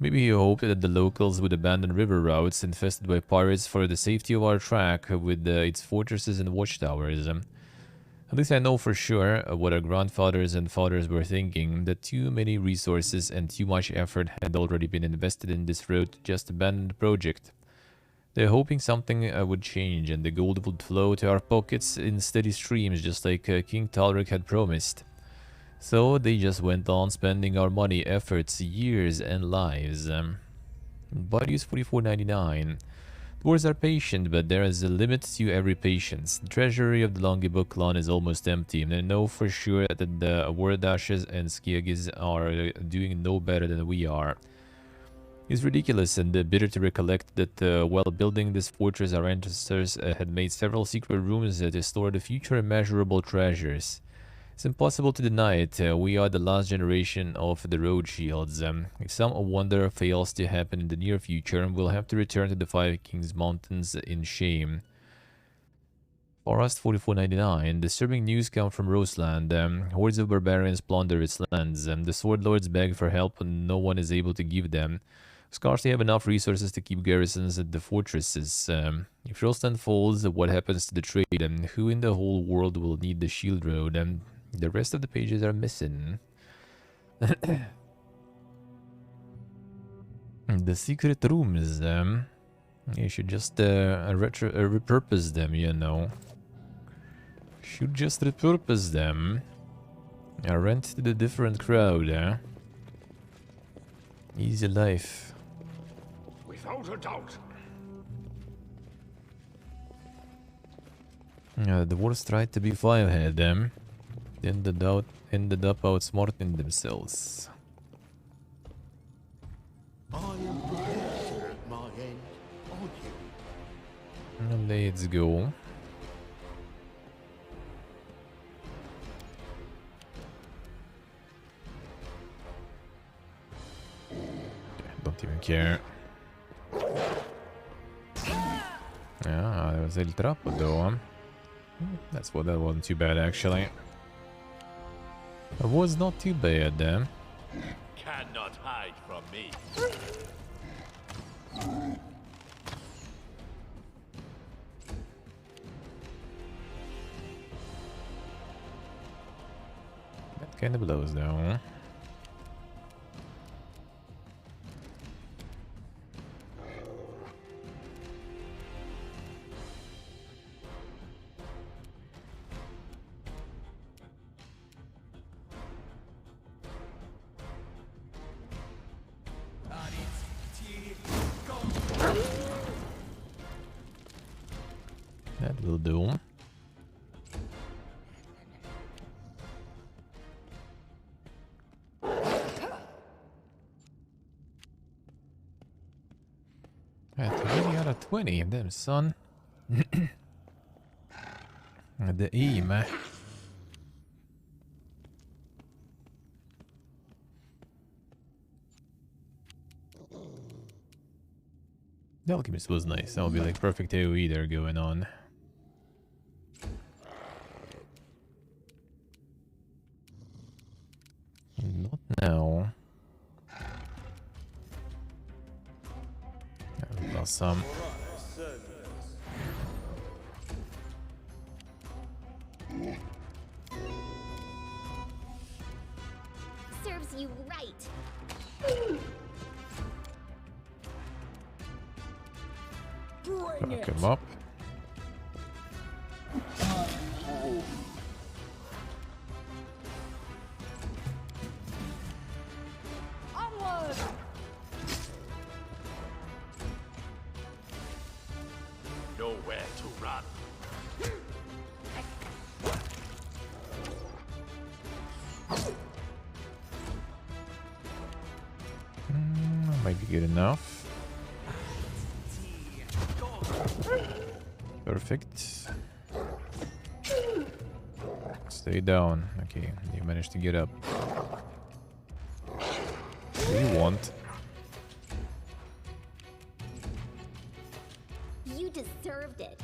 Maybe he hoped that the locals would abandon river routes infested by pirates for the safety of our track with its fortresses and watchtowers. At least I know for sure what our grandfathers and fathers were thinking, that too many resources and too much effort had already been invested in this road to just abandon the project. They're hoping something would change and the gold would flow to our pockets in steady streams just like King Talric had promised. So they just went on spending our money, efforts, years, and lives. Body is 44.99. Dwarves are patient, but there is a limit to every patience. The treasury of the Longbook clan is almost empty, and I know for sure that the Wardashes and Skiagis are doing no better than we are. It's ridiculous and bitter to recollect that while building this fortress, our ancestors had made several secret rooms to store the future immeasurable treasures. It's impossible to deny it. We are the last generation of the Rothschilds. If some wonder fails to happen in the near future, we'll have to return to the Five Kings Mountains in shame. Forest 44.99. Disturbing news come from Roseland. Hordes of barbarians plunder its lands. The sword lords beg for help and no one is able to give them. Scarcely have enough resources to keep garrisons at the fortresses. If Roseland falls, what happens to the trade? Who in the whole world will need the shield road? The rest of the pages are missing. The secret rooms. You should just repurpose them, you know. Should just repurpose them. Rent to the different crowd, Easy life. Without a doubt. The dwarves tried to be firehead, ended up outsmarting themselves. I am prepared at my end, aren't you? Let's go. Don't even care. Yeah, there was El Trapo though. That wasn't too bad actually. It was not too bad. Cannot hide from me. That kind of blows though. That will do. At 20 out of 20, damn son. The aim. The Alchemist was nice. That would be like perfect AoE there going on. Not now. I've lost some. Serves you right. Fuck him up. Onward! Nowhere to run. Might be good enough. Perfect. Stay down. Okay, you managed to get up. What do you want? You deserved it.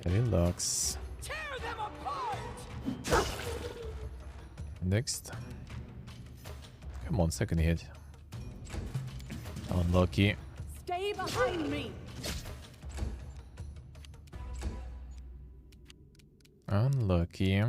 Relax. Tear them apart! Next. Come on, second hit. Unlucky. Stay behind me! Unlucky.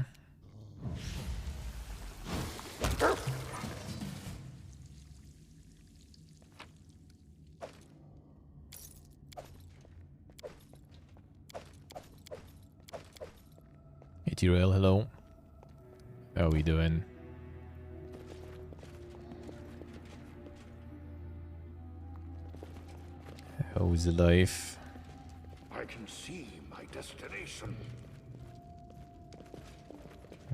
Ethereal, hello. How are we doing? How's life? I can see my destination.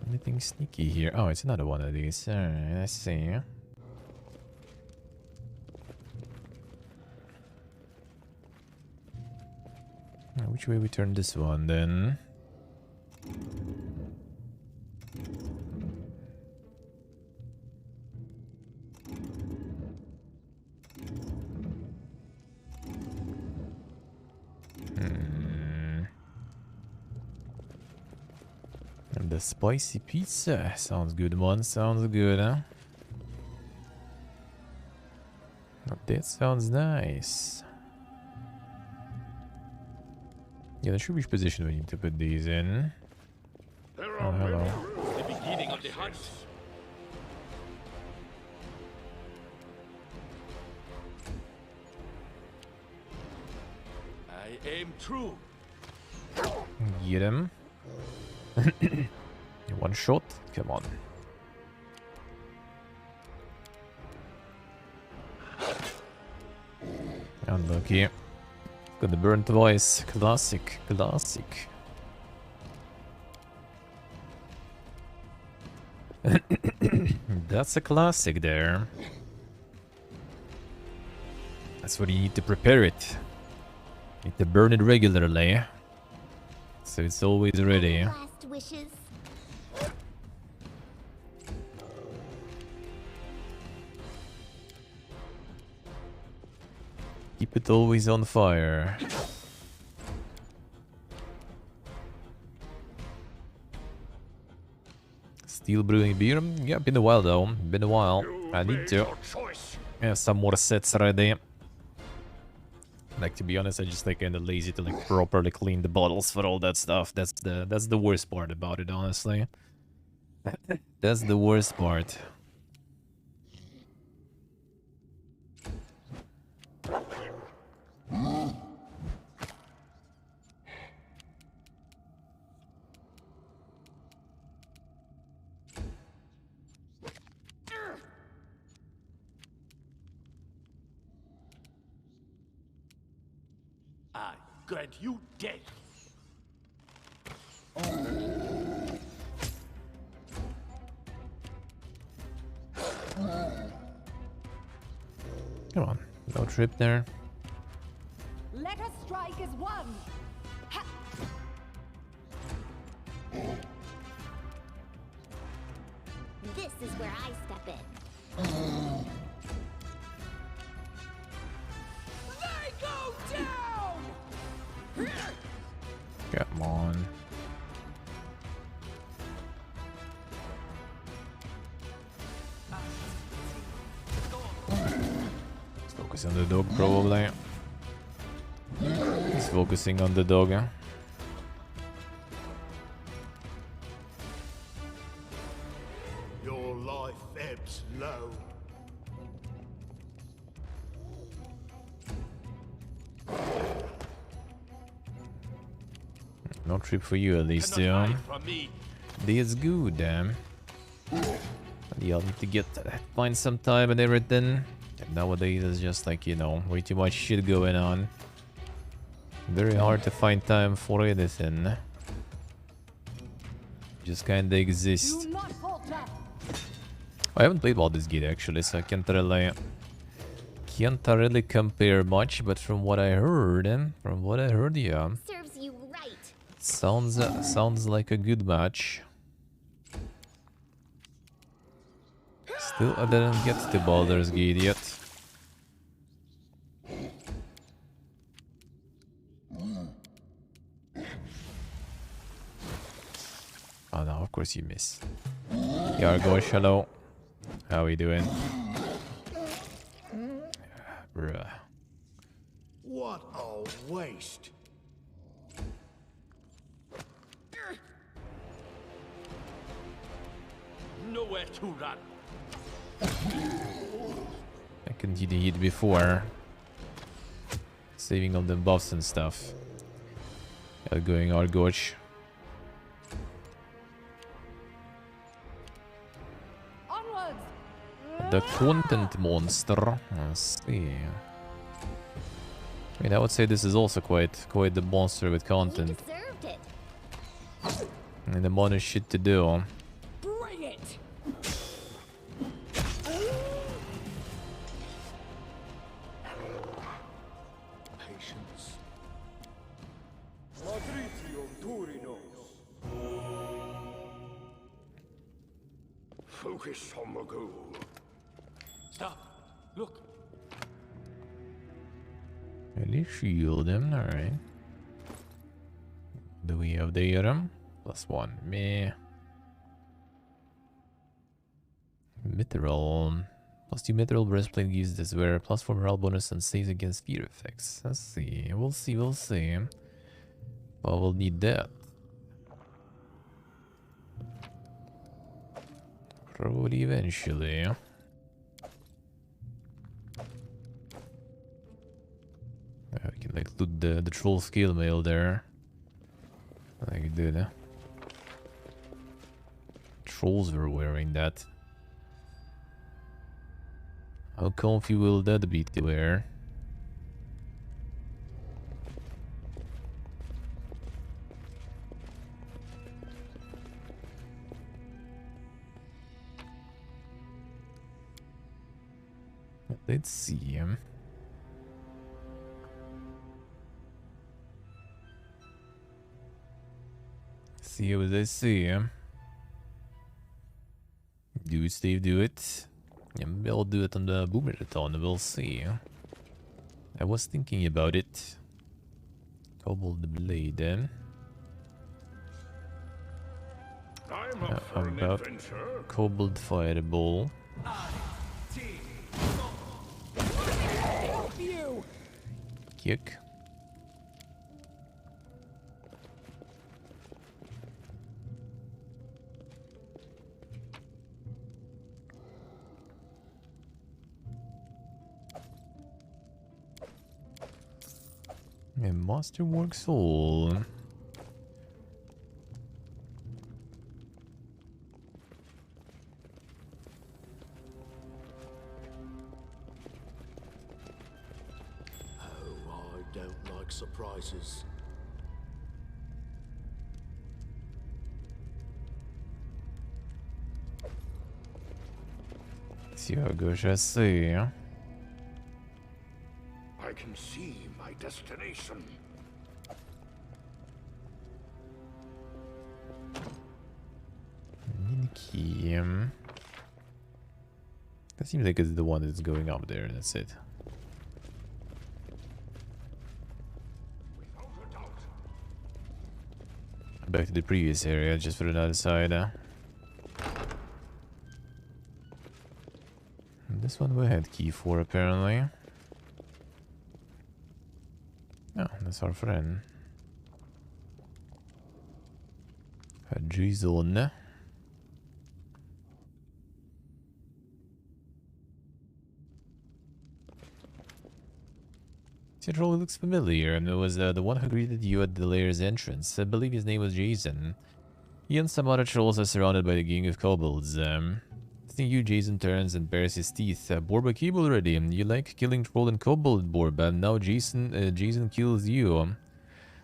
Anything sneaky here? Oh, it's another one of these. Alright, let's see. Which way we turn this one then? And the spicy pizza sounds good, one. Sounds good, huh? That sounds nice. Yeah, there should be position we need to put these in. There Oh, are many hello. rooms. The beginning of the hunt. I aim true. Get him. One shot. Come on. Unlucky. Got the burnt voice. Classic. Classic. That's a classic there. That's what you need to prepare it. Need to burn it regularly. So it's always ready. Last wishes. Keep it always on fire. Still brewing beer? Yeah, been a while though. Been a while. I need to have some more sets ready. Like, to be honest, I just like kinda lazy to like properly clean the bottles for all that stuff. That's the worst part about it, honestly. That's the worst part. I grant you death. Come on, no trip there. Let us strike as one. Ha! This is where I step in. They go down! Come on. Let's focus on the dog, probably. He's focusing on the dog. Your life ebbs low. No trip for you at least, Cannot yeah. hide from me. That's good, damn. Yeah, I'll need to get find some time and everything. And nowadays it's just like, you know, way too much shit going on. Very hard to find time for anything. Just kinda exist. Do not falter. I haven't played Baldur's Gate actually, so I can't really compare much. But from what I heard, yeah, Serves you right. sounds like a good match. Still, I didn't get to Baldur's Gate yet. Oh no, of course you miss. Yargosh, hello. How we doing? Bruh. What a waste. Nowhere to run. I continued to hit before. Saving all the buffs and stuff. Going Argoch. The content monster. Let's see. I mean, I would say this is also quite the monster with content. Deserved it. And the amount of shit to do. Bring it. Patience. Focus on the goal. Stop! Look! Really shield him, alright. Do we have the item? +1. Meh. Mithril. +2 mithril breastplate gives this wearer +4 morale bonus and saves against fear effects. Let's see. We'll see. But we'll need that. Probably eventually. We can like loot the troll scale mail there. Like we did. Trolls were wearing that. How comfy will that be to wear? Let's see. See what I see. Do it, Steve, do it. Yeah, maybe I'll do it on the Boomer-a-thon, we'll see. I was thinking about it. Cobalt the blade then. I'm up for an About adventure. Cobalt fireball. Help you. Kick. And Masterwork Soul. Oh, I don't like surprises. See how it goes, I see. I can see my destination. Key. That seems like it's the one that's going up there, that's it. Without a doubt. Back to the previous area, just for another side. This one we had key for, apparently. Oh, that's our friend. Jason. It really looks familiar, and it was the one who greeted you at the lair's entrance. I believe his name was Jason. He and some other trolls are surrounded by the gang of kobolds. Seeing you, Jason turns and bares his teeth. Borba came already. You like killing troll and kobold, Borba. Now Jason kills you.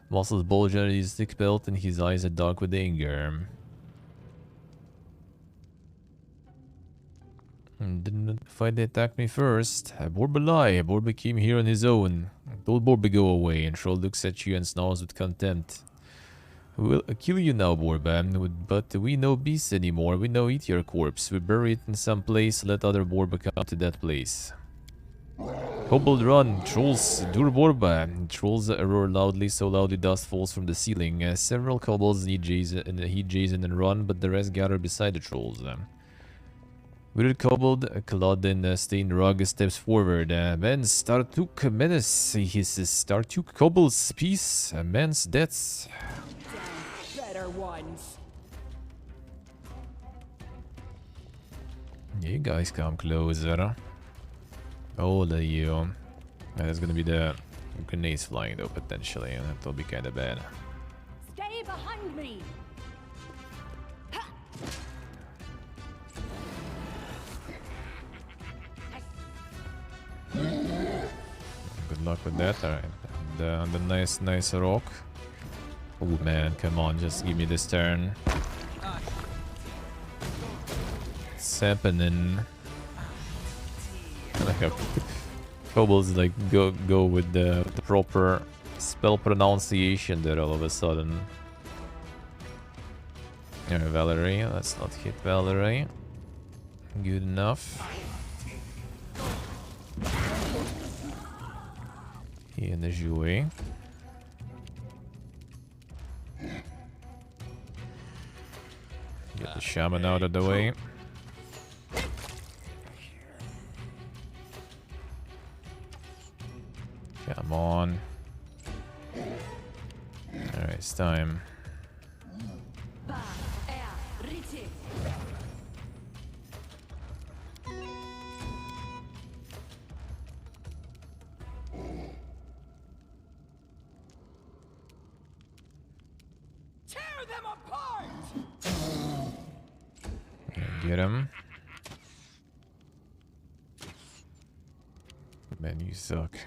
Muscles bulge under his thick belt and his eyes are dark with anger. Didn't fight, they attacked me first. Borba lie. Borba came here on his own. Told Borba go away, and Troll looks at you and snarls with contempt. We'll kill you now, Borba, but we no beasts anymore. We no eat your corpse. We bury it in some place. Let other Borba come to that place. Kobold run. Trolls dur Borba. Trolls roar loudly, so loudly dust falls from the ceiling. Several kobolds heed Jason and run, but the rest gather beside the trolls. Withered kobold, clad in stained rug, steps forward. Men, Startuk menace, he hisses. Startuk kobolds, peace, man's deaths. Better ones. You guys come closer. All of you. There's gonna be the grenades flying though, potentially. That'll be kinda bad. Stay behind me! luck with that. Alright. And the nice rock. Oh man, come on, just give me this turn. What's happening? Like a kobolds like go with the proper spell pronunciation there all of a sudden. Alright, Valerie, let's not hit Valerie. Good enough. In the jouet. Get the shaman out of the way. Come on. Alright, it's time. Tear them apart! Get him. Man, you suck.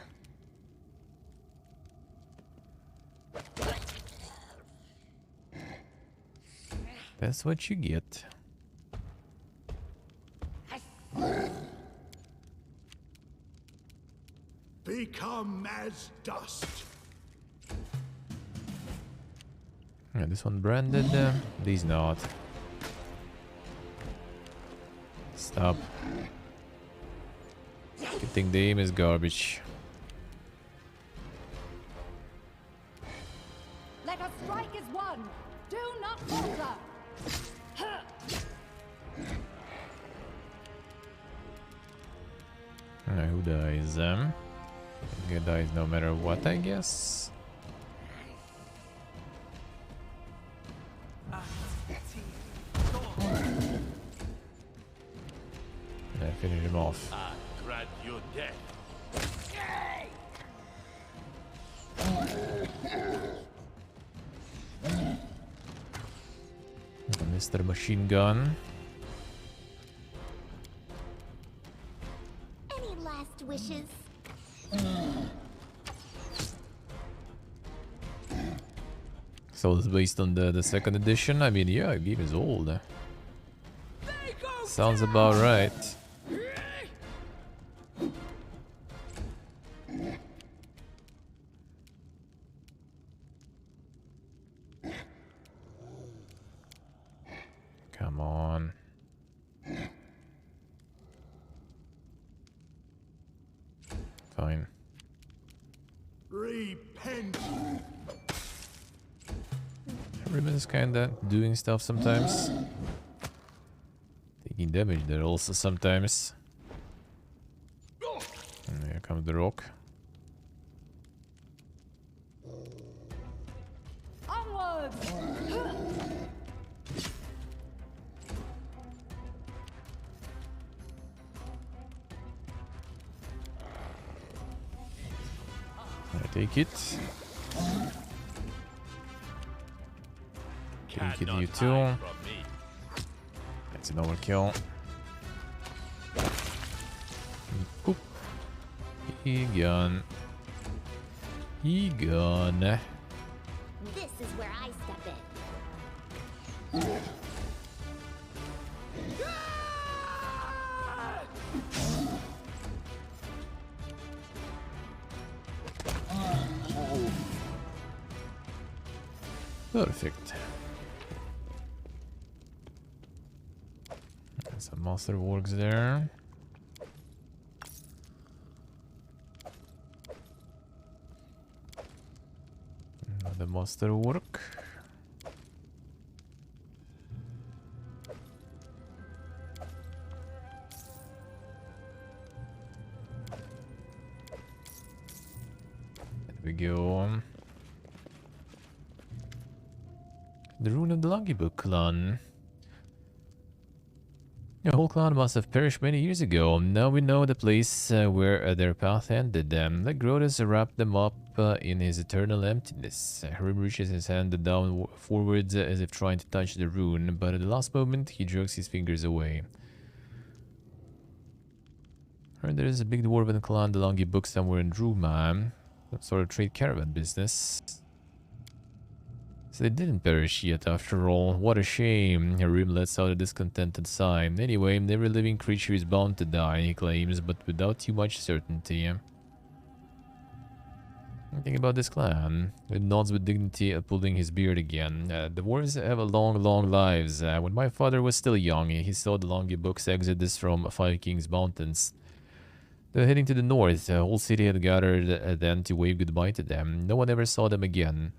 That's what you get. Become as dust. Yeah, this one branded. These not. Stop. Good thing the aim is garbage. Let us strike as one. Do not falter. Who dies? He dies no matter what, I guess. Yeah, finish him off. I grant your death. Mr. Machine Gun. Any last wishes? So it's based on the second edition. I mean, yeah, the game is old. Sounds about right. Come on. Fine. Repent. Ribbon's kinda doing stuff sometimes. Taking damage there also sometimes. And here comes the rock. Onwards! I take it. Take it, you too. That's an overkill. Oop. He gone. He gone. This is where I step in. Perfect. Some master works there. Another master work. There we go. The Rune of the Lucky Book clan. The whole clan must have perished many years ago. Now we know the place where their path ended. Let Grotus wrap them up in his eternal emptiness. Hrim reaches his hand down forwards as if trying to touch the rune, but at the last moment he jerks his fingers away. Heard there is a big dwarven clan, the Longy Book, somewhere in Druma. Some sort of trade caravan business. So they didn't perish yet after all. What a shame. Harim lets out a discontented sigh. Anyway, every living creature is bound to die, he claims, but without too much certainty. Think about this clan. It nods with dignity, pulling his beard again. The dwarves have a long lives. When my father was still young, he saw the Longy Book's exodus from Five Kings Mountains. They're heading to the north. The whole city had gathered then to wave goodbye to them. No one ever saw them again.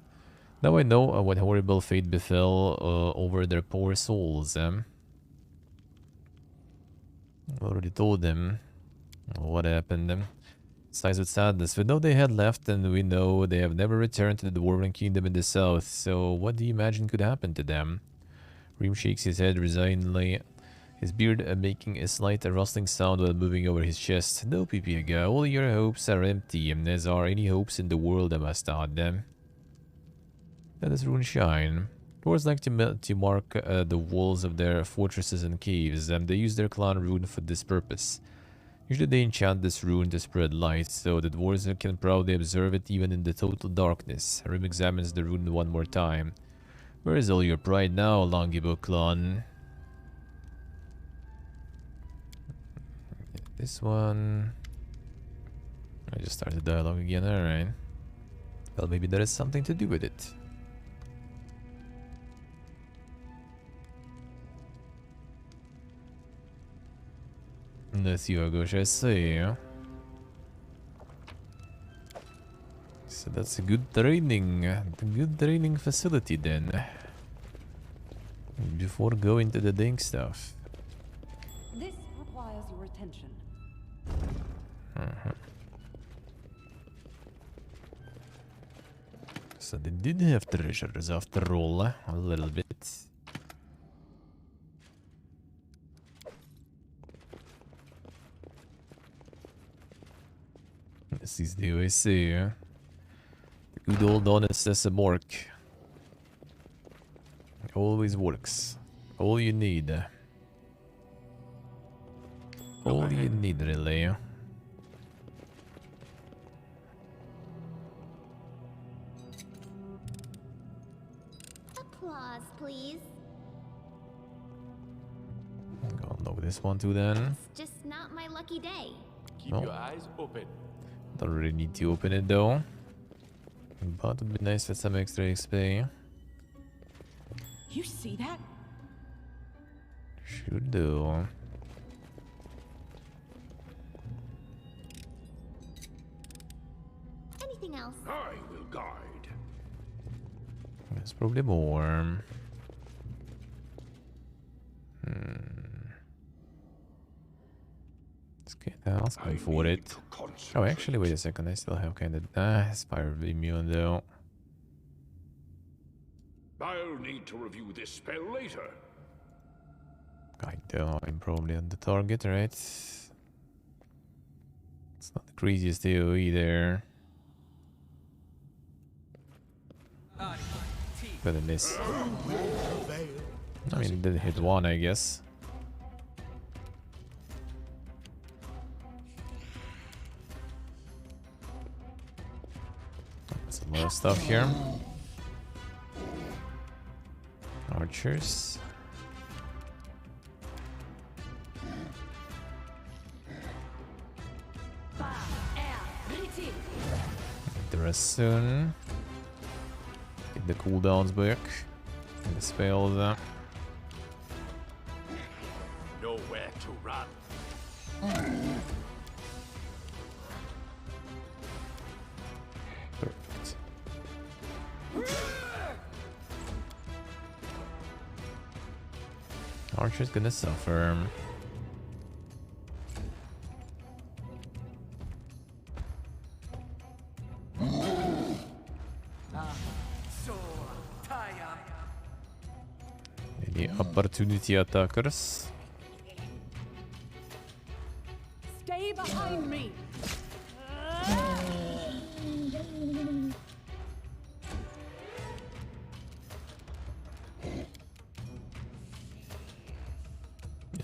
Now I know what horrible fate befell over their poor souls. I already told them what happened. Sighs with sadness. We know they had left, and we know they have never returned to the Dwarven Kingdom in the south. So what do you imagine could happen to them? Reem shakes his head resignedly, his beard making a slight rustling sound while moving over his chest. No, Pipiaga, all your hopes are empty, as are any hopes in the world, I must add. Let this rune shine. Dwarves like to mark the walls of their fortresses and caves, and they use their clan rune for this purpose. Usually they enchant this rune to spread light, so the dwarves can proudly observe it even in the total darkness. Rim examines the rune one more time. Where is all your pride now, Longibo clan? This one... I just started the dialogue again, alright. Well, maybe there is something to do with it. Let's see what goes, I say. So that's a good training facility then. Before going to the dang stuff. This requires your attention. So they did have treasures after all, a little bit. This is the USA. The good old honest SMORC. Always works. All you need. All you need, really. Applause, please. Go know this one too then. It's just not my lucky day. Keep your eyes open. Don't really need to open it though. But it would be nice with some extra XP. You see that? Sure do. Anything else? I will guide. There's probably more. Let's get asking for it. Oh, actually, wait a second. I still have kind of Spire immune though. I'll need to review this spell later. I know I'm probably on the target, right? It's not the craziest AoE either. Better miss. I mean, it did hit one, I guess. There's a lot of stuff here. Archers. The rest soon. Get the cooldowns back. And the spells. Nowhere to run. Perfect. Archer's gonna suffer. Any opportunity attackers? Stay behind me.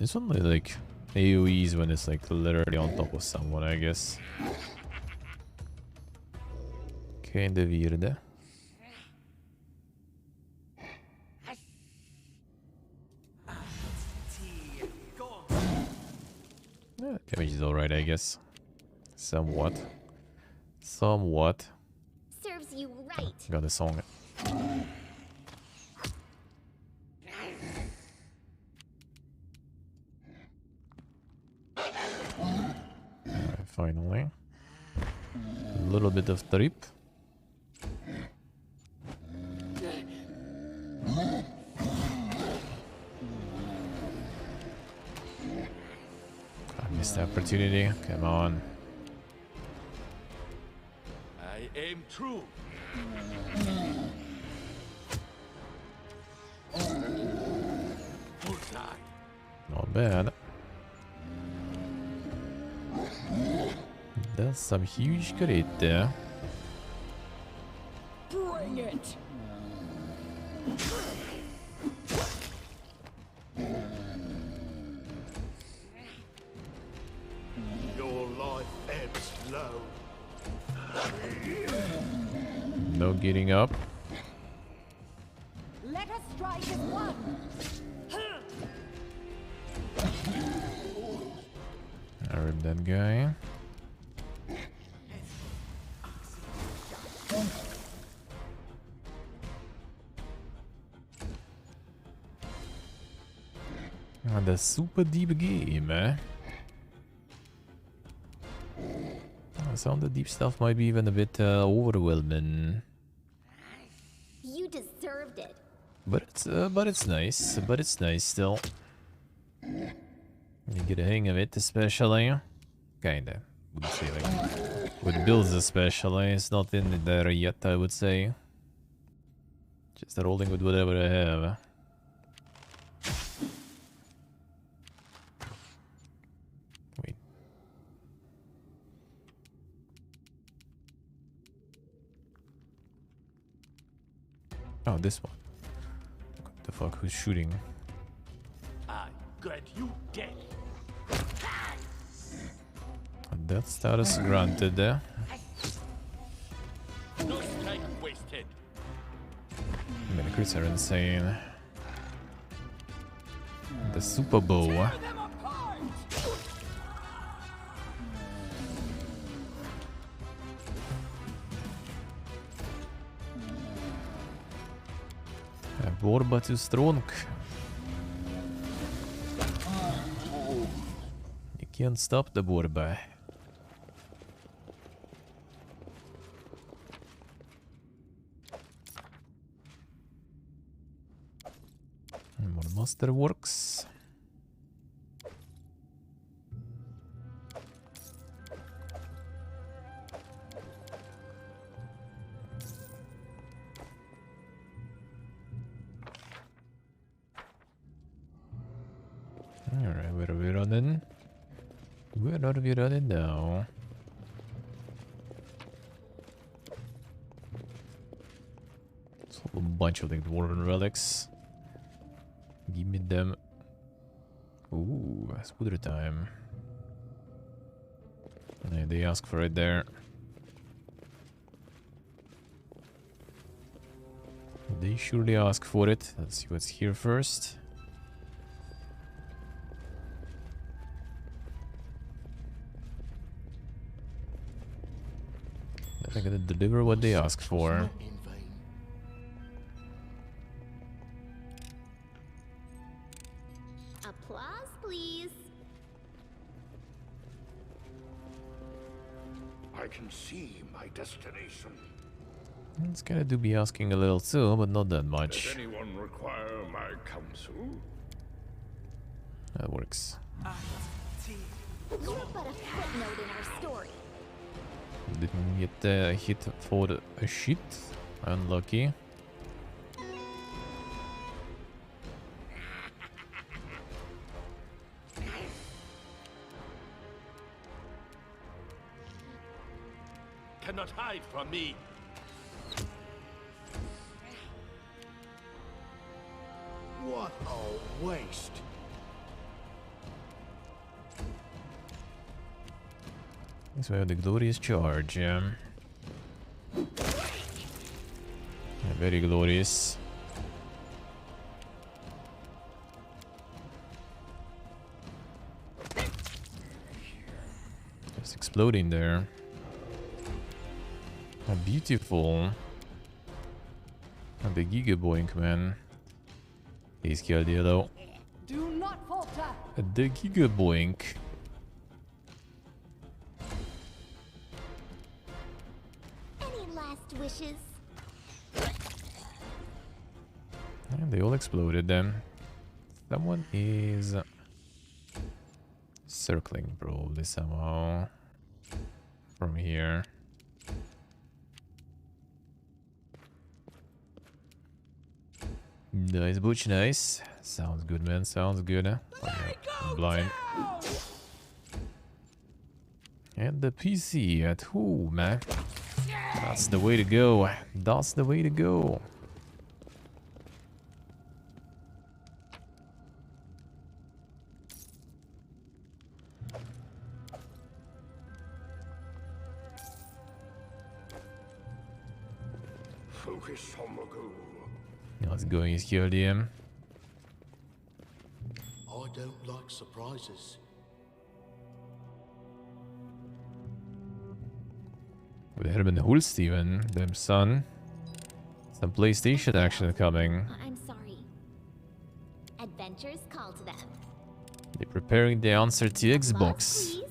It's only like AoEs when it's like literally on top of someone, I guess. Kinda weird. Yeah, damage is alright, I guess. Somewhat. Somewhat. Serves you right. Got a song. Alright, finally. A little bit of trip. I missed the opportunity. Come on. I aim true. Bullseye. Not bad. That's some huge crit there. Bring it. Your life ebbs low. No getting up. Let us strike as one. I ripped that guy. And a super deep game, eh? Some of the deep stuff might be even a bit overwhelming. You deserved it. But it's nice. But it's nice still. You get a hang of it, especially. Kinda. Wouldn't say like with builds especially. It's not in there yet, I would say. Just rolling with whatever I have. Wait. Oh, this one. What the fuck? Who's shooting? I got you dead. That status granted there. No strike wasted. I mean, the crits are insane. The super bow. Tear them apart. Borba too strong. You can't stop the Borba. More masterworks. Alright, where are we running? Where are we running now? It's a bunch of like dwarven relics. Give me them. Ooh, scooter time. Yeah, they ask for it there. They surely ask for it. Let's see what's here first. They're gonna deliver what they ask for. Applause, please. I can see my destination. It's gonna do be asking a little too, but not that Does much. anyone require my counsel? That works. You're but a footnote in our story. Didn't get a hit for the shit. Unlucky. Cannot hide from me. What a waste. So we have the glorious charge. Yeah, very glorious. Just exploding there. How beautiful. And the Giga Boink, man. He's killed you though. Do not falter. The Giga Boink. Any last wishes? And they all exploded then. Someone is circling probably somehow from here. Nice butch, nice. Sounds good, man. Sounds good. Huh? Oh, yeah. I'm blind. And the PC at home, man. That's the way to go. That's the way to go. Focus on the goal. How's it going? He's killed him. I don't like surprises. With Herman Hulst even, them son. Some PlayStation action coming. I'm sorry. Adventures call to them. They're preparing the answer to Love, Xbox. please?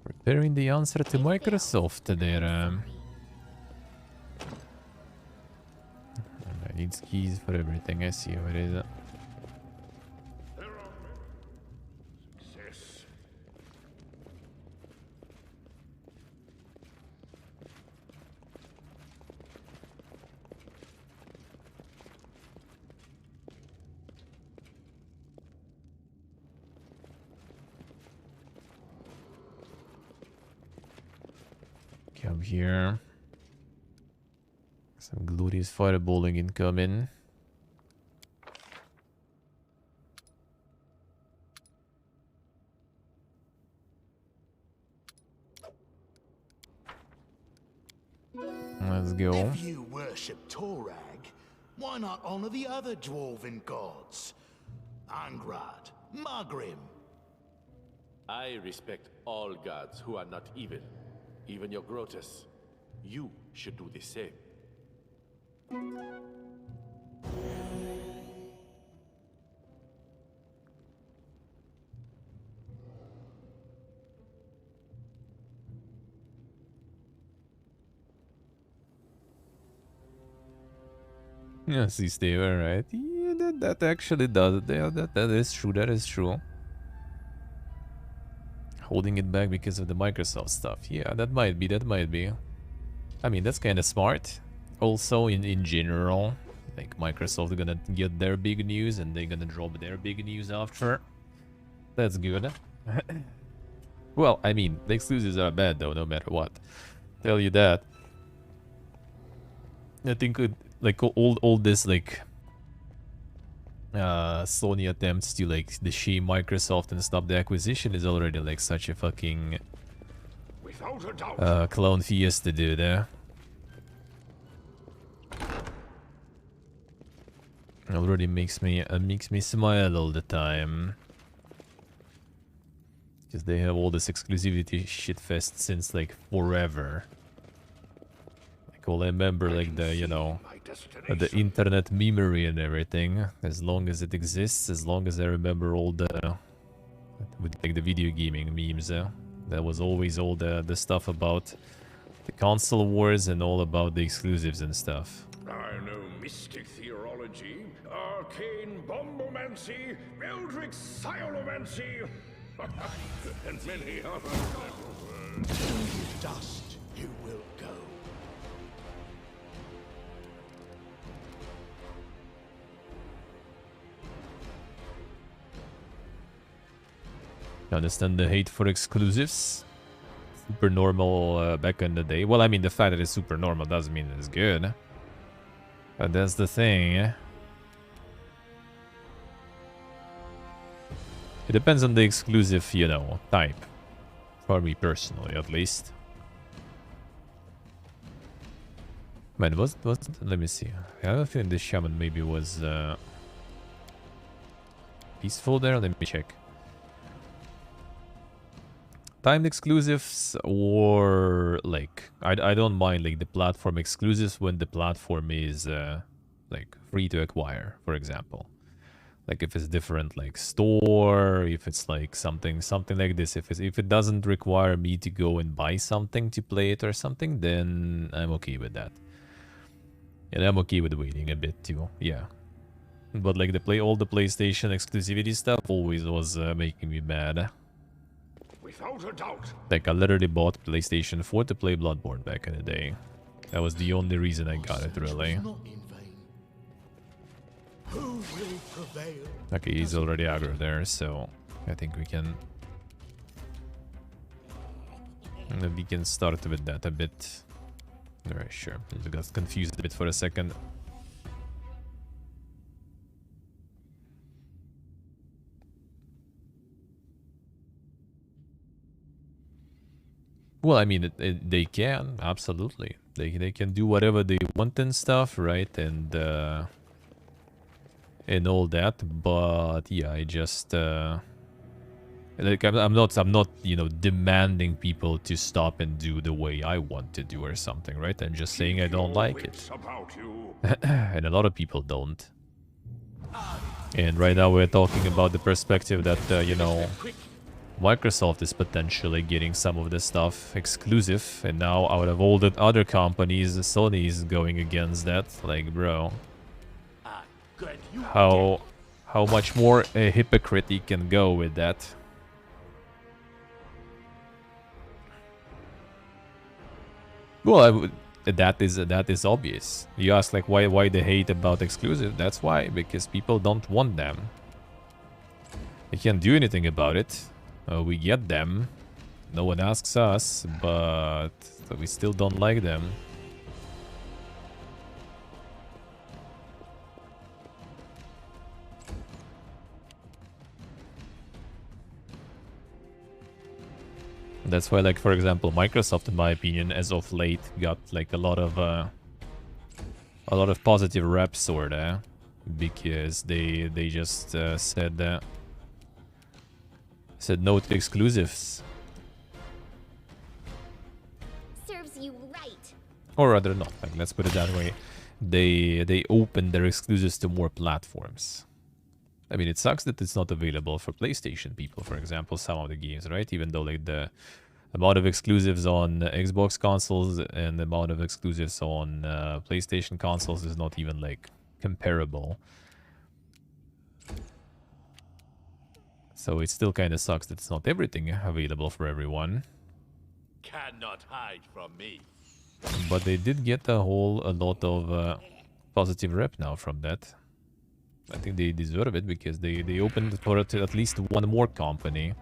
Preparing the answer to Microsoft there. I need keys for everything. I see what it is. Success. Come here. Some glorious fireballing incoming. Let's go. If you worship Torag, why not honor the other dwarven gods? Angrad, Magrim. I respect all gods who are not evil. Even your Grotus. You should do the same. Yeah, see, Steve, right? Yeah, that actually does. Yeah, that is true. That is true. Holding it back because of the Microsoft stuff. Yeah, that might be. That might be. I mean, that's kind of smart. Also, in general, like Microsoft gonna get their big news and they're gonna drop their big news after. That's good. Well, I mean, the exclusives are bad though, no matter what. Tell you that. I think like all this like Sony attempts to like the shame Microsoft and stop the acquisition is already like such a fucking Without a doubt. clown fiesta, dude. Already makes me smile all the time. Because they have all this exclusivity shitfest since like forever. Like all I remember like the, you know, the internet memory and everything. As long as it exists, as long as I remember all the with like the video gaming memes. That was always all the stuff about the console wars and all about the exclusives and stuff. I know mystic theology, arcane bombomancy, eldritch sciomancy, and many others. To dust you will go. I understand the hate for exclusives. super normal back in the day. Well, I mean, the fact that it's super normal doesn't mean it's good. But that's the thing. It depends on the exclusive, you know, type. For me personally, at least. Man, let me see. I have a feeling this shaman maybe was peaceful there. Let me check. Timed exclusives or like I don't mind like the platform exclusives when the platform is like free to acquire, for example. Like if it's different like store, if it's like something like this, if it doesn't require me to go and buy something to play it or something, then I'm okay with that. And I'm okay with waiting a bit too, yeah. But like all the PlayStation exclusivity stuff always was making me mad. Without a doubt. Like I literally bought PlayStation 4 to play Bloodborne back in the day. That was the only reason I got it, really. Okay, he's already aggro there, so I think we can start with that a bit. Alright, sure. I got confused a bit for a second. Well, I mean, they can, absolutely. They can do whatever they want and stuff, right? And all that, but yeah, I just like I'm not, you know, demanding people to stop and do the way I want to do or something, right? I'm just saying I don't like it. And a lot of people don't. And right now we're talking about the perspective that, you know, Microsoft is potentially getting some of the stuff exclusive, and now out of all the other companies, Sony is going against that. Like, bro, how much more a hypocrite you can go with that? Well, that is obvious. You ask like why they hate about exclusive. That's why, because people don't want them. They can't do anything about it. We get them. No one asks us, but we still don't like them. That's why, like, for example, Microsoft, in my opinion, as of late, got like a lot of positive reps, sorta, because they just said no to exclusives. Serves you right. Or rather not, like, let's put it that way. They opened their exclusives to more platforms. I mean, it sucks that it's not available for PlayStation people, for example, some of the games, right? Even though like the amount of exclusives on Xbox consoles and the amount of exclusives on PlayStation consoles is not even like comparable. So it still kind of sucks that it's not everything available for everyone. Cannot hide from me. But they did get a lot of positive rep now from that. I think they deserve it because they opened for it to at least one more company.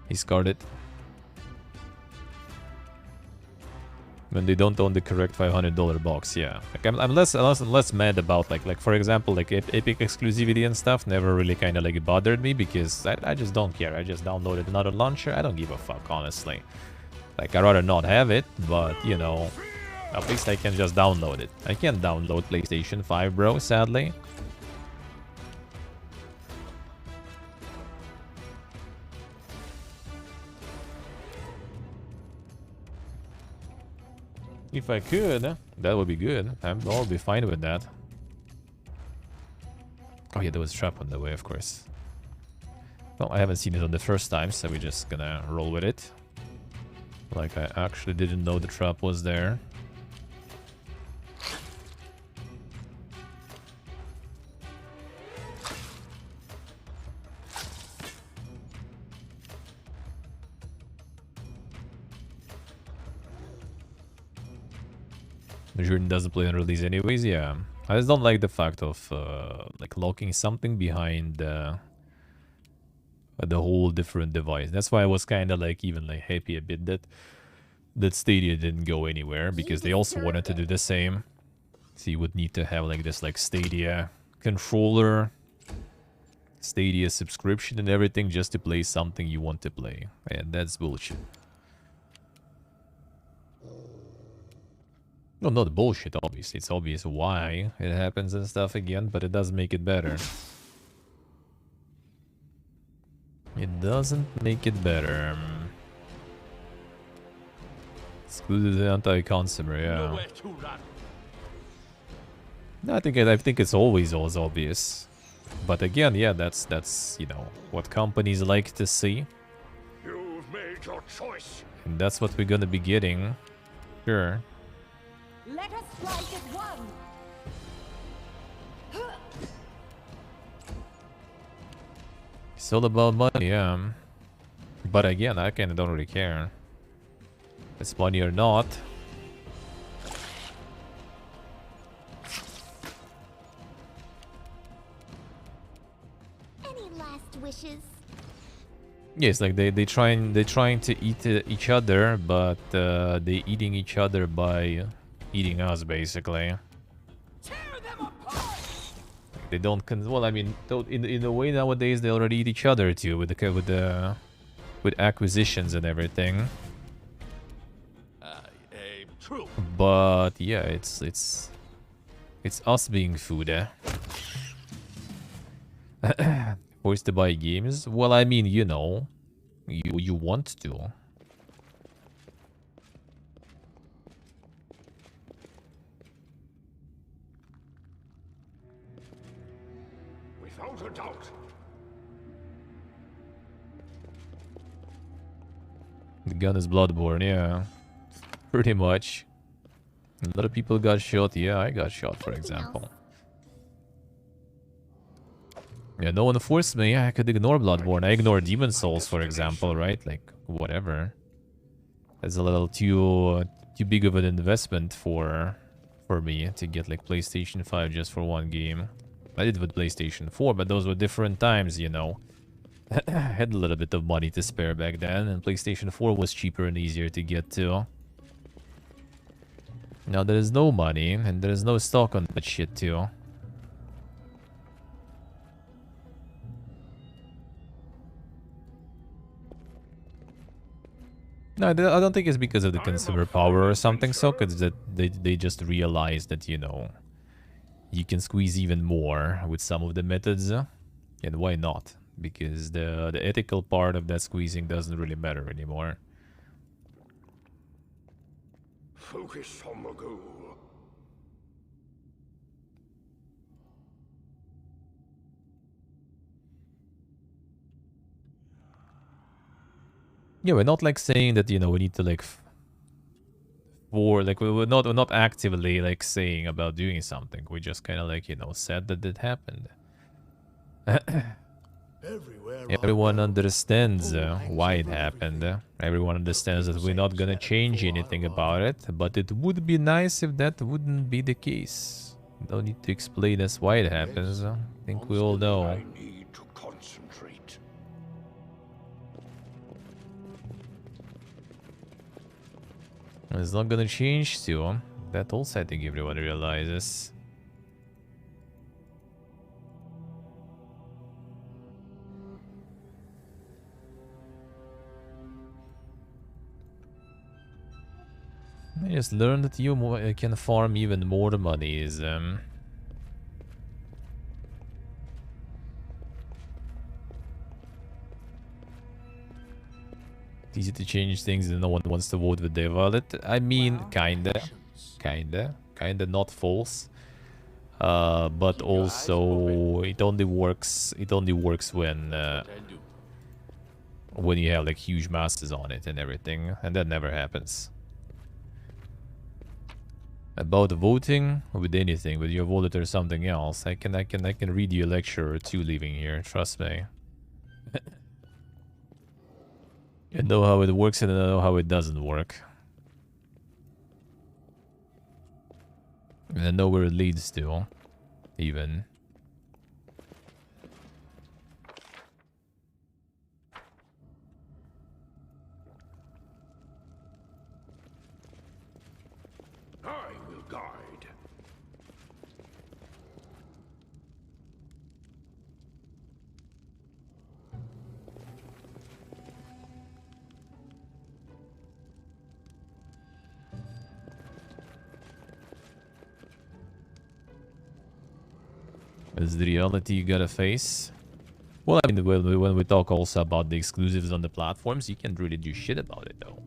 He scarred it. When they don't own the correct $500 box, yeah. Like I'm less mad about like for example like Epic exclusivity and stuff. Never really kind of like bothered me because I just don't care. I just downloaded another launcher. I don't give a fuck, honestly. Like I'd rather not have it, but you know, at least I can just download it. I can't download PlayStation 5, bro, sadly. If I could, that would be good. I'll be fine with that. Oh yeah, there was a trap on the way, of course. Well, I haven't seen it on the first time, so we're just gonna roll with it. Like, I actually didn't know the trap was there. Jordan doesn't play on release anyways, yeah. I just don't like the fact of like locking something behind the whole different device. That's why I was kind of like even like happy a bit that Stadia didn't go anywhere, because they also wanted to do the same. So you would need to have like this like Stadia controller, Stadia subscription and everything just to play something you want to play. And that's bullshit. No, not bullshit, obviously. It's obvious why it happens and stuff again, but it does make it better. It doesn't make it better. Excluded the anti-consumer, yeah. No, I think it's always obvious. But again, yeah, that's you know what companies like to see. You've made your choice. And that's what we're gonna be getting. Sure. Let us strike as one. It's all about money, yeah. But again, I kinda don't really care. If it's money or not. Any last wishes? Yes, like they're trying to eat each other, but they eating each other by eating us, basically. They don't well, I mean, in a way nowadays they already eat each other too with acquisitions and everything. True. But yeah, it's us being food, eh? Forced to buy games? Well, I mean, you know, you want to. Without a doubt. The gun is Bloodborne, yeah. Pretty much. A lot of people got shot. Yeah, I got shot, for example. Yeah, no one forced me. I could ignore Bloodborne. I ignore Demon Souls, for example, right? Like, whatever. It's a little too big of an investment for me to get like PlayStation 5 just for one game. I did with PlayStation 4, but those were different times, you know. I had a little bit of money to spare back then, and PlayStation 4 was cheaper and easier to get to. Now there is no money, and there is no stock on that shit too. No, I don't think it's because of the consumer power or something, so because that they just realized that, you know, you can squeeze even more with some of the methods, and why not? Because the ethical part of that squeezing doesn't really matter anymore. Focus on the goal. Yeah, we're not like saying that, you know, we need to like we're not actively like saying about doing something. We just kind of like, you know, said that it happened. Everyone understands why it happened. Everyone understands that we're not gonna change anything about it, but it would be nice if that wouldn't be the case. Don't need to explain us why it happens. I think we all know. I need to concentrate. It's not gonna change too. That also I think everyone realizes. I just learned that you can farm even more monies. It's easy to change things and no one wants to vote with their wallet. I mean, kinda not false. But also it only works when you have like huge masses on it and everything, and that never happens. About voting with anything, with your wallet or something else, I can read you a lecture or two leaving here, trust me. I know how it works and I know how it doesn't work. And I know where it leads to, even. I will guide. Is the reality you gotta face? Well, I mean, when we talk also about the exclusives on the platforms, you can't really do shit about it, though.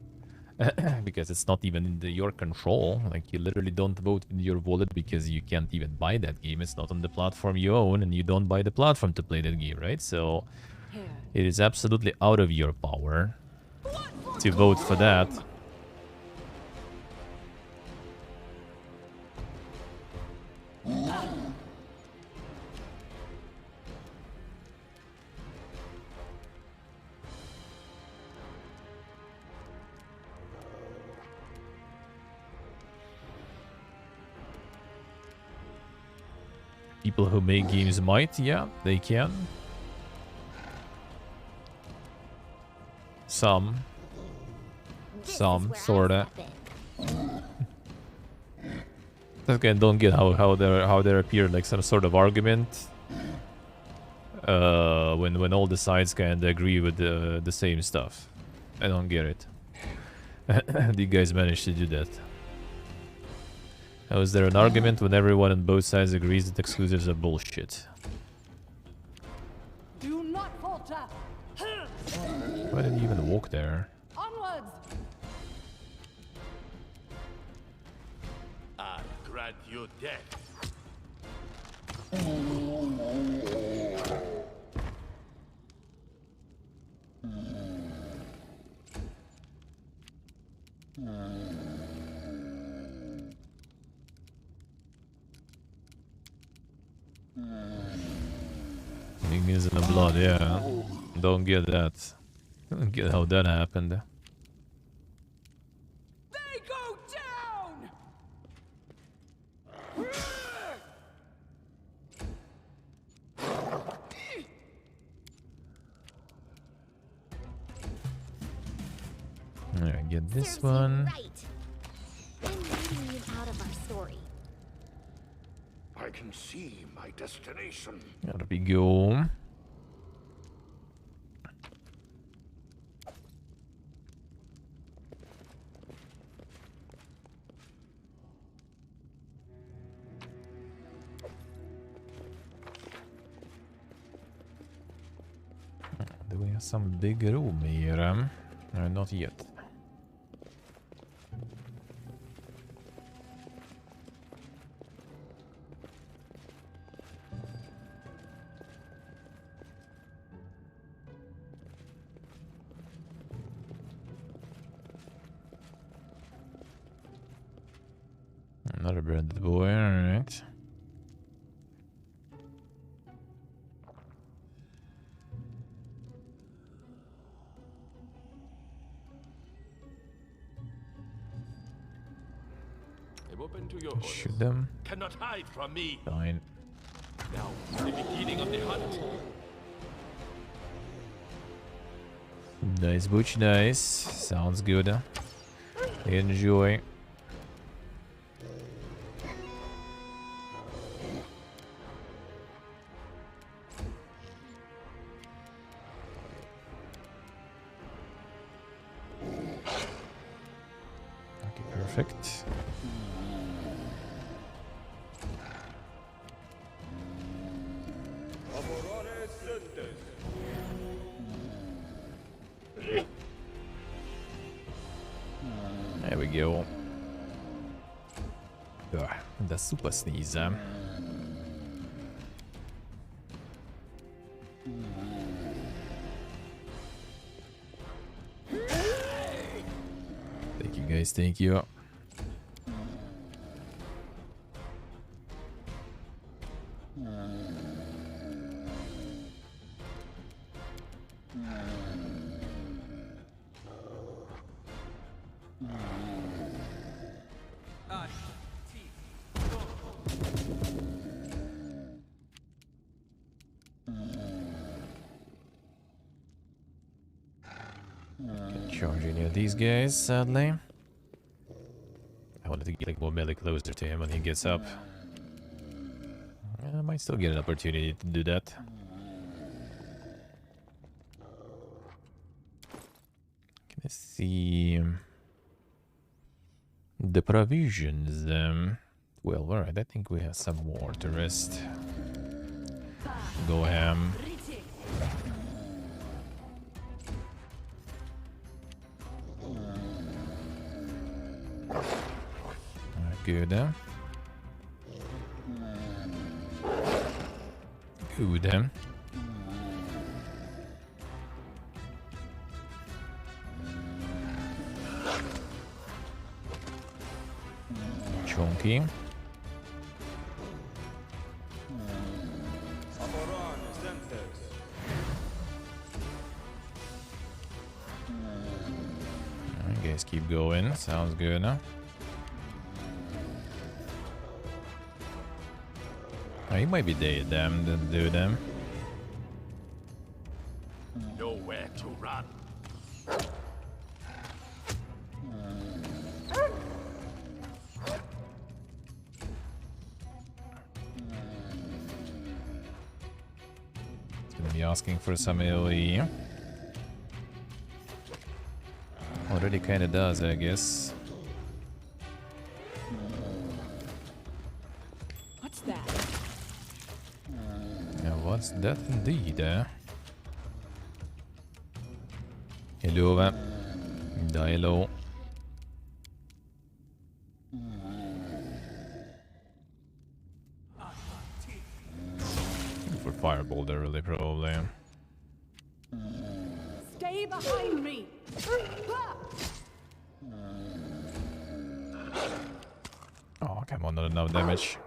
Because it's not even in your control. Like, you literally don't vote with your wallet because you can't even buy that game. It's not on the platform you own, and you don't buy the platform to play that game, right? So, it is absolutely out of your power to vote for that. People who make games might, yeah, they can. Some, sorta. Again, don't get how there appeared like some sort of argument. When all the sides kind of agree with the same stuff. I don't get it. You guys managed to do that. How is there an argument when everyone on both sides agrees that exclusives are bullshit? Do not falter. Why did you even walk there? Onwards. I grant you death. Fingers in the blood, yeah. Don't get that. Don't get how that happened. They go down. Alright, get this Serves you one. right. I'm leaving you out of our story. I can see my destination. Gotta be go. Do we have some big room here? Not yet. Another branded boy, alright. I'm open to your orders. Shoot them. Cannot hide from me. Fine. Now, the beginning of the hunt. Nice, Butch, nice. Sounds good. Enjoy. Okay, perfect. There we go. Ugh, the super sneeze. Thank you guys, thank you. Can't charge any of these guys, sadly. I wanted to get like more melee closer to him when he gets up. I might still get an opportunity to do that. Let's see the provisions. Well, alright, I think we have some more to rest. Go ham. Good. Good. Chunky. I guess keep going. Sounds good, huh? Oh, he might be dead, them, do them. Nowhere to run. It's gonna be asking for some AoE. Already kinda does, I guess. What's that? Yeah, what's that indeed, eh? Hello, die low. For fireball, they're really probably. Stay behind me. Oh, come on, not enough damage.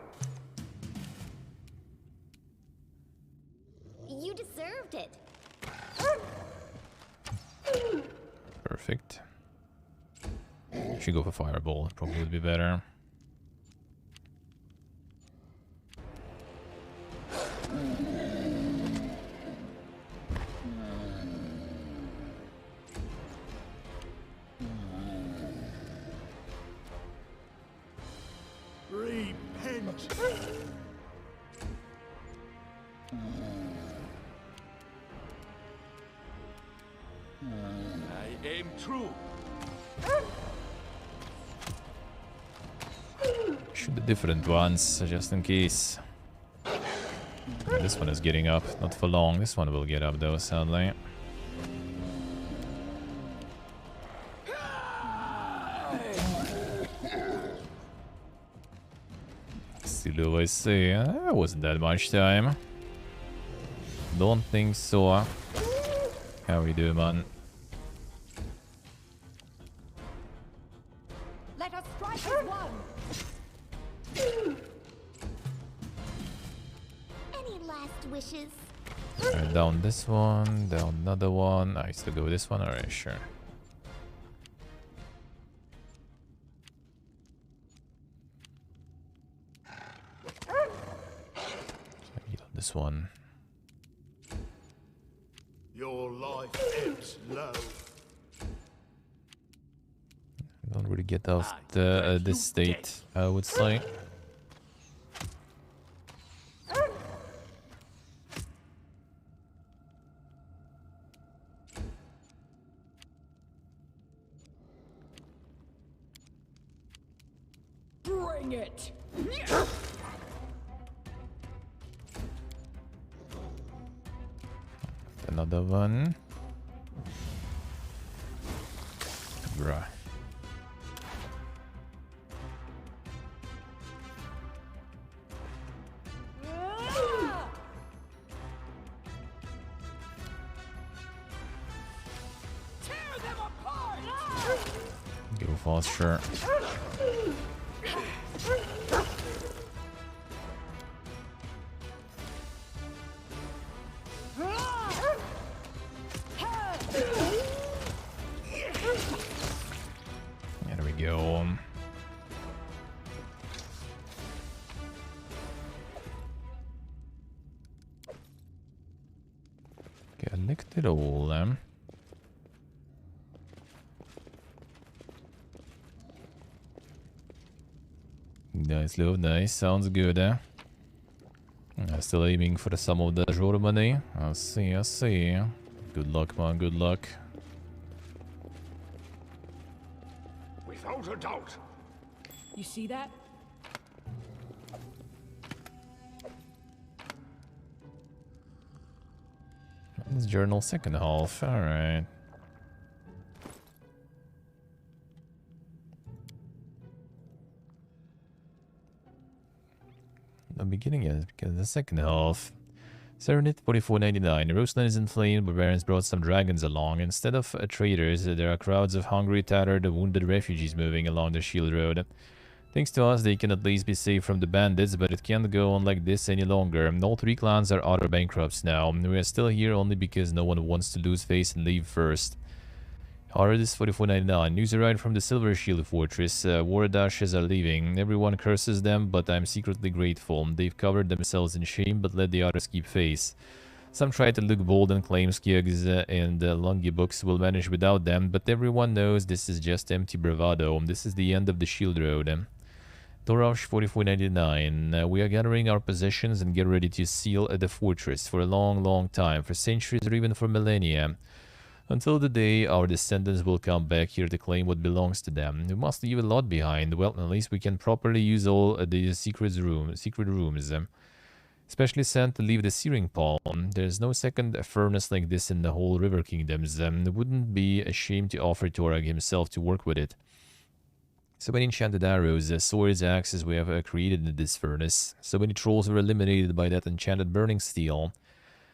You deserved it. Perfect. Should go for fireball, probably would be better. Repent. I aim true. Shoot the different ones, just in case. This one is getting up, not for long. This one will get up though, sadly. Still, I say, that wasn't that much time. Don't think so. How we do, man? Let us strike as one. Any last wishes? Alright, down this one, down another one. I still go with this one. Alright, sure. Heal on this one. Your life ebbs low. Don't really get off the this state, I would say. Bring it. Another one. Bruh. Tear them apart. Go faster. There we go. Collect it all, Nice, love, nice. Sounds good, Still aiming for some of the Jor money. I see, I see. Good luck, man, good luck. Without a doubt. You see that? This journal second half, alright. The beginning is because the second half. Serenit 44.99. Roastland is inflamed, barbarians brought some dragons along. Instead of traders, there are crowds of hungry, tattered, wounded refugees moving along the shield road. Thanks to us, they can at least be saved from the bandits, but it can't go on like this any longer. All three clans are utter bankrupts now. We are still here only because no one wants to lose face and leave first. Hard is 44.99. News arrived from the Silver Shield Fortress. War dashes are leaving. Everyone curses them, but I'm secretly grateful. They've covered themselves in shame, but let the others keep face. Some try to look bold and claim Skiegs and Lungy books will vanish without them, but everyone knows this is just empty bravado. This is the end of the Shield Road. Dorosh 44.99. We are gathering our possessions and get ready to seal the fortress for a long, long time, for centuries or even for millennia. Until the day our descendants will come back here to claim what belongs to them. We must leave a lot behind. Well, at least we can properly use all the secret rooms. Especially sent to leave the Searing Palm. There's no second furnace like this in the whole River Kingdoms. It wouldn't be a shame to offer Torag himself to work with it. So many enchanted arrows, swords, axes we have created in this furnace. So many trolls were eliminated by that enchanted burning steel.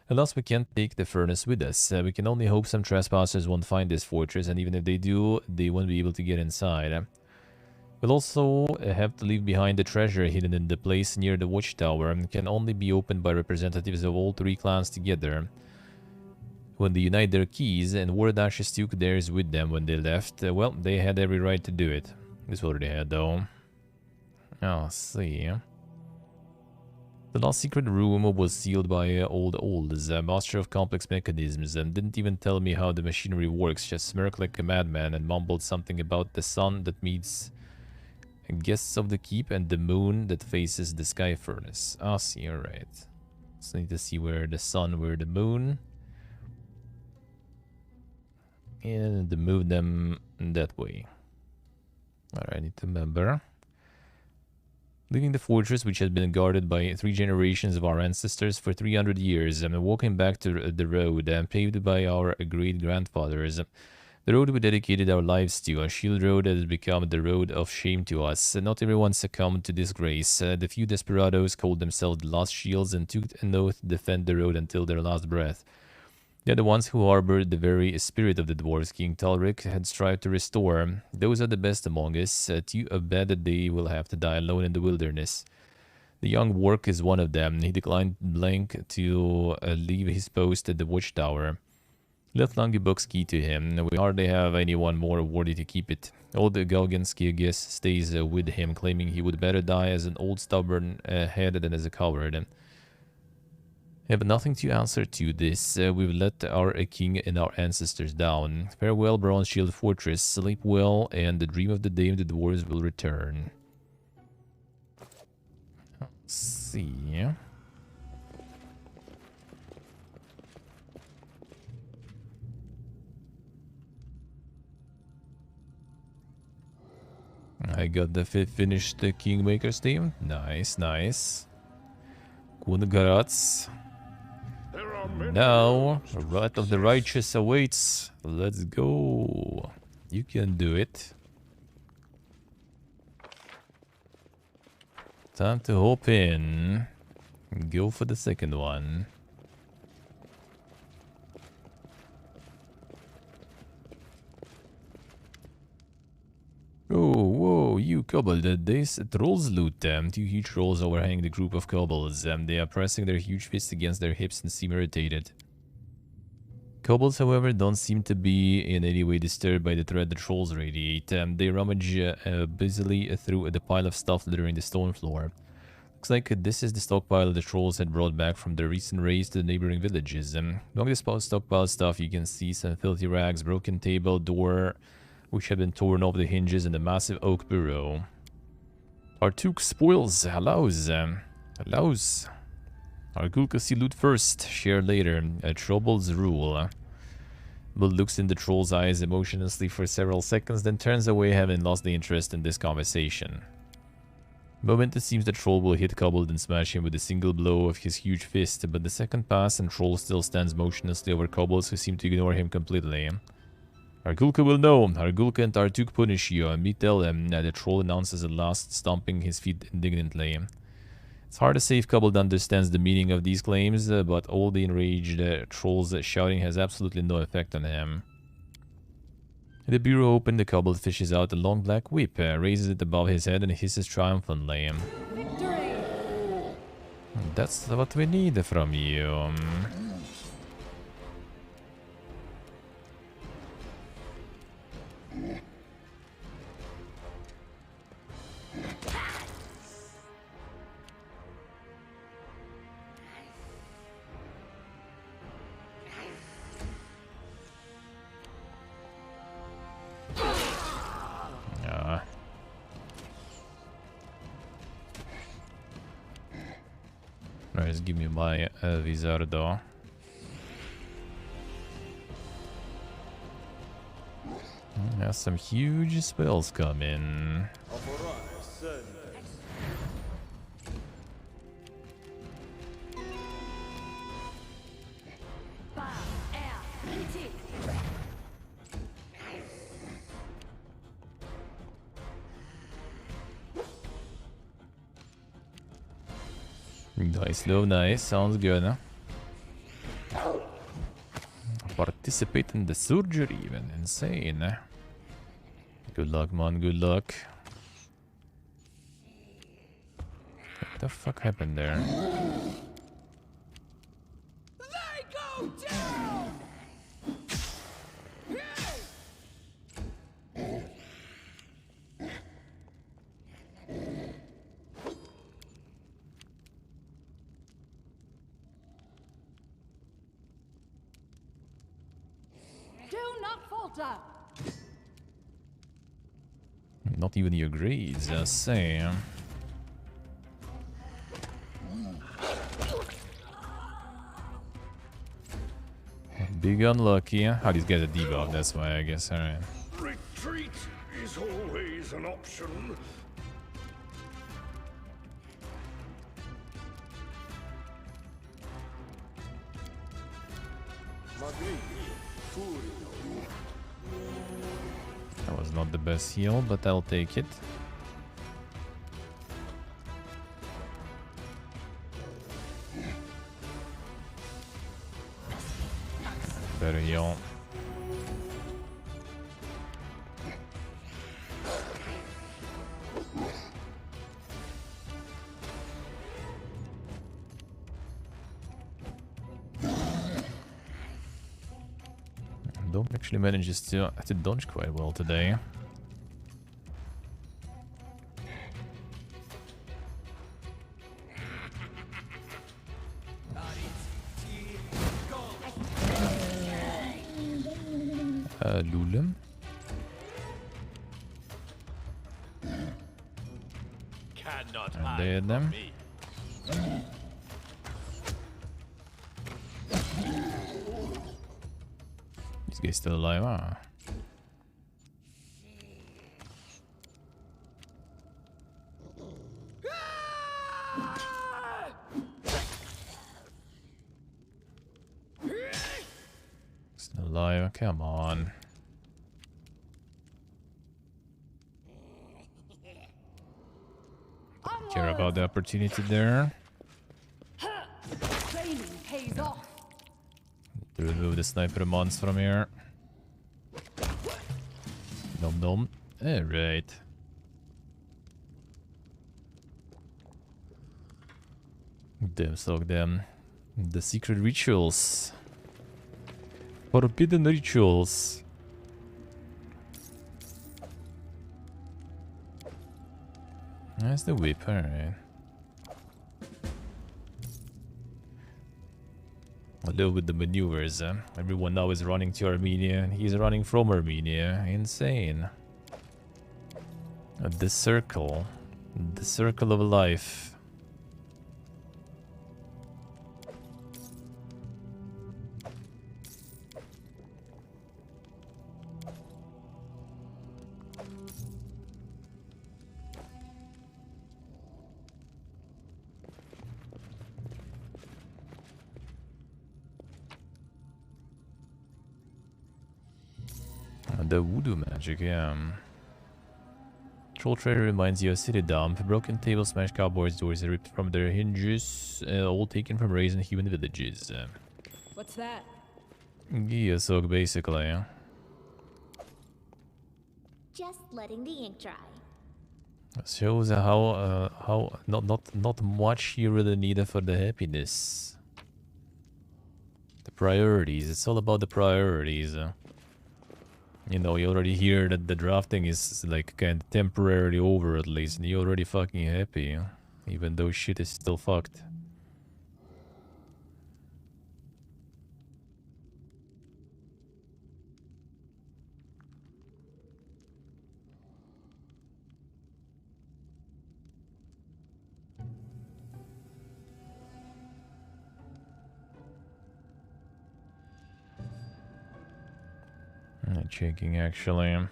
Alas, we can't take the furnace with us. We can only hope some trespassers won't find this fortress, and even if they do, they won't be able to get inside. We'll also have to leave behind the treasure hidden in the place near the watchtower, and can only be opened by representatives of all three clans together. When they unite their keys, and Wardashes took theirs with them when they left, well, they had every right to do it. This already had, though. Oh, see. The last secret room was sealed by Old Olds, a master of complex mechanisms, and didn't even tell me how the machinery works, just smirked like a madman and mumbled something about the sun that meets guests of the keep and the moon that faces the sky furnace. Ah, see, alright. So I need to see where the sun, where the moon. And to move them that way. Alright, I need to remember. Leaving the fortress, which had been guarded by 3 generations of our ancestors for 300 years, and walking back to the road paved by our great-grandfathers. The road we dedicated our lives to, a shield road that has become the road of shame to us. Not everyone succumbed to disgrace. The few desperados called themselves the Lost Shields and took an oath to defend the road until their last breath. They're the ones who harbored the very spirit of the dwarves King Talric had strived to restore. Those are the best among us. Too bad that they will have to die alone in the wilderness. The young Wark is one of them. He declined blank to leave his post at the watchtower. Left Langibuk's key to him. We hardly have anyone more worthy to keep it. Old Galgenskirgis stays with him, claiming he would better die as an old stubborn head than as a coward. We have nothing to answer to this. We've let our king and our ancestors down. Farewell, Bronze Shield Fortress. Sleep well, and the dream of the day the dwarves will return. Let's see. I got the finished Kingmaker's team. Nice, nice. Congrats. Now, Wrath of the Righteous awaits. Let's go. You can do it. Time to hop in. Go for the second one. Oh, whoa, you kobold, these trolls loot them. 2 huge trolls overhang the group of kobolds. They are pressing their huge fists against their hips and seem irritated. Kobolds, however, don't seem to be in any way disturbed by the threat the trolls radiate. They rummage busily through the pile of stuff littering the stone floor. Looks like this is the stockpile the trolls had brought back from their recent raids to the neighboring villages. Among the stockpile stuff, you can see some filthy rags, broken table, door, which had been torn off the hinges, and a massive oak bureau. Artuk spoils allows. Argulka see loot first, share later. A trouble's rule. Bull looks in the troll's eyes emotionlessly for several seconds, then turns away, having lost the interest in this conversation. The moment it seems the troll will hit Kobold and smash him with a single blow of his huge fist, but the second pass and troll still stands motionlessly over kobolds who seem to ignore him completely. Argulka will know. Argulka and Tartuk punish you, and we tell them that the troll announces at last, stomping his feet indignantly. It's hard to say if Kobold understands the meaning of these claims, but all the enraged trolls shouting has absolutely no effect on him. The bureau open, the kobold fishes out a long black whip, raises it above his head and hisses triumphantly. Victory! That's what we need from you. Nice, give me my Vizardo. Has some huge spells coming. Nice, low, nice. Sounds good, huh? Participate in the surgery, even. Insane. Good luck, man. Good luck. What the fuck happened there? They go down! Do not falter! Not even your grades, I say. Big unlucky. Oh, these guys are debuffed, that's why I guess. Alright. Retreat is always an option. That was not the best heal, but I'll take it. Better heal. Dom actually manages to dodge quite well today. Lulem. Cannot And they had them. This guy's still alive, huh? Still alive, come on. Care about the opportunity there. Training pays off. To remove the sniper mons from here. Nom nom. Alright. Damn, so them. The secret rituals. Forbidden rituals. That's the whip, alright. Although with the maneuvers, everyone now is running to Armenia, and he's running from Armenia. Insane. The circle of life. The voodoo magic, yeah. Troll trader reminds you of city dump. Broken tables, smashed cupboards, doors ripped from their hinges, all taken from raisin human villages. What's that? Geosog, basically. Just letting the ink dry. Shows how not much you really need for the happiness. The priorities. It's all about the priorities. You know, you already hear that the drafting is like kind of temporarily over at least, and you're already fucking happy, even though shit is still fucked. Checking actually.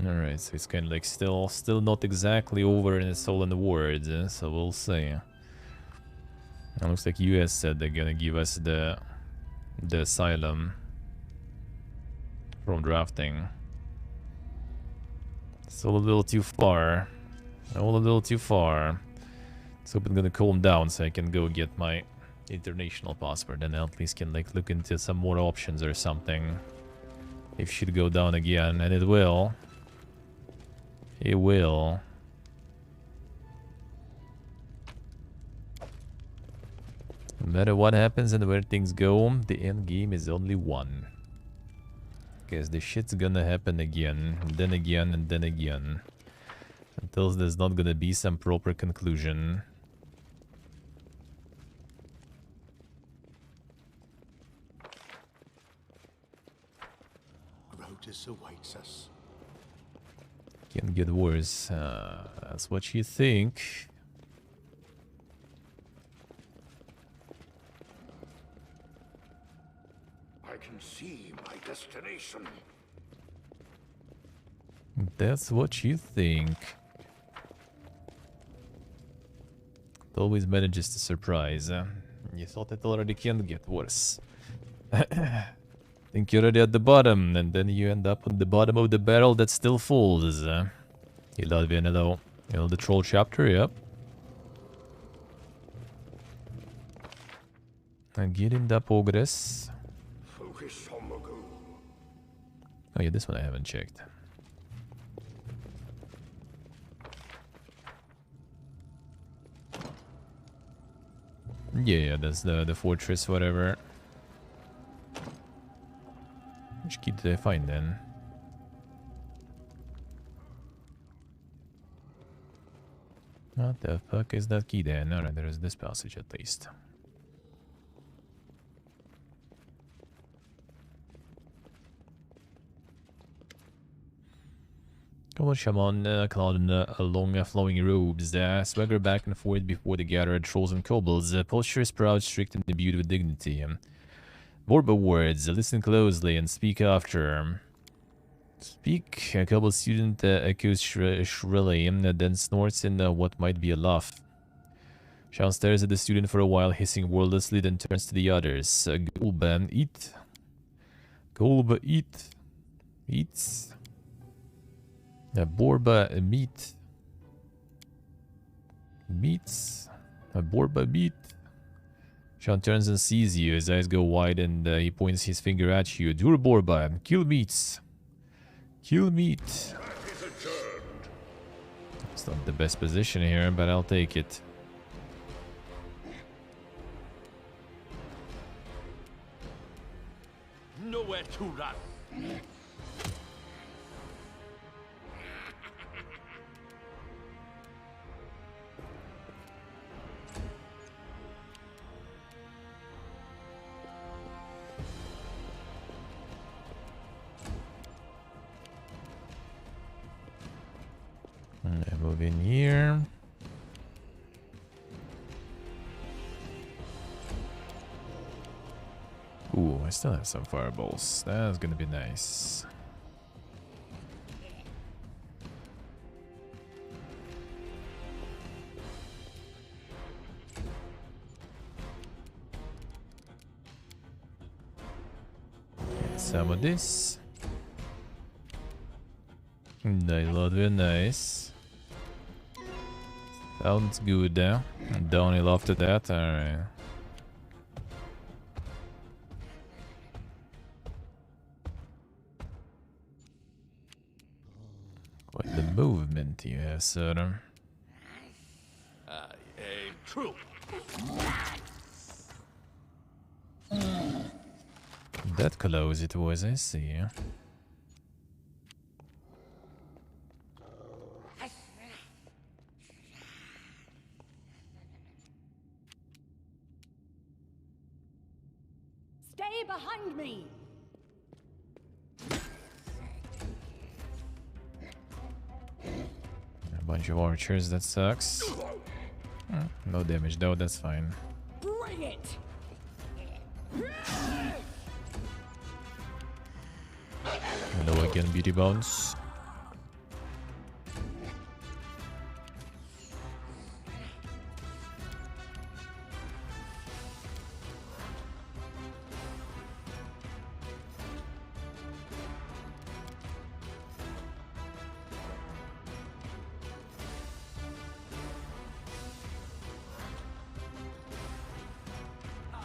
Alright, so it's kind of like still not exactly over in its all in the words, so we'll see. It looks like US said they're gonna give us the asylum from drafting. It's all a little too far. All a little too far. Let's hope it's gonna calm down so I can go get my international passport, and I at least can like look into some more options or something. If shit go down again, and it will. It will. No matter what happens and where things go, the end game is only one. Because the shit's gonna happen again, and then again, and then again. Until there's not gonna be some proper conclusion. Grotus awaits us. Can get worse. That's what you think. I can see my destination. That's what you think. It always manages to surprise. You thought it already can't get worse. Think you're already at the bottom, and then you end up on the bottom of the barrel that still falls. You love hello. You know the troll chapter, yep. And get in the progress. Focus on the goal. Oh yeah, this one I haven't checked. Yeah, that's the fortress, whatever. Which key did I find then? What the fuck is that key then? Alright, there is this passage at least. Come on, shaman, clad in long flowing robes, swagger back and forth before the gathered trolls and kobolds, posture is proud, strict, and imbued with dignity. Borba words, listen closely and speak after. Speak, a kobold student echoes shrilly, then snorts in what might be a laugh. Shaman stares at the student for a while, hissing wordlessly, then turns to the others. Golba, eat. Golba, eat. Eats. Borba meat. Meats. Borba meat. Sean turns and sees you. His eyes go wide and he points his finger at you. Dur Borba. Kill meats. Kill meat. It's not the best position here, but I'll take it. nowhere to run. Move in here. Ooh, I still have some fireballs. That's gonna be nice. Get some of this. Nice, very nice. Sounds good there. Downhill after that, alright. Quite the movement you have, sir. I aim true. That close it was, I see. Stay behind me! A bunch of archers, that sucks. No damage though, that's fine. Bring it! Hello again, beauty bones.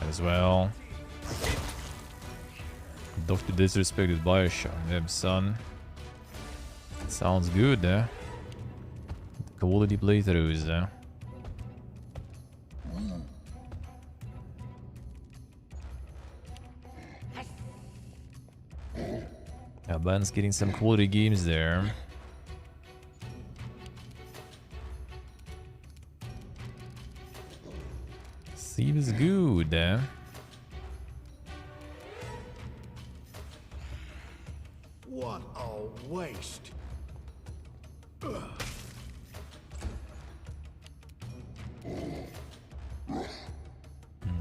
As well. Dr. Disrespected Bioshock. Damn, son. Sounds good, eh? Quality playthroughs, eh? Yeah, Ban's getting some quality games there. Seems good, eh? What a waste.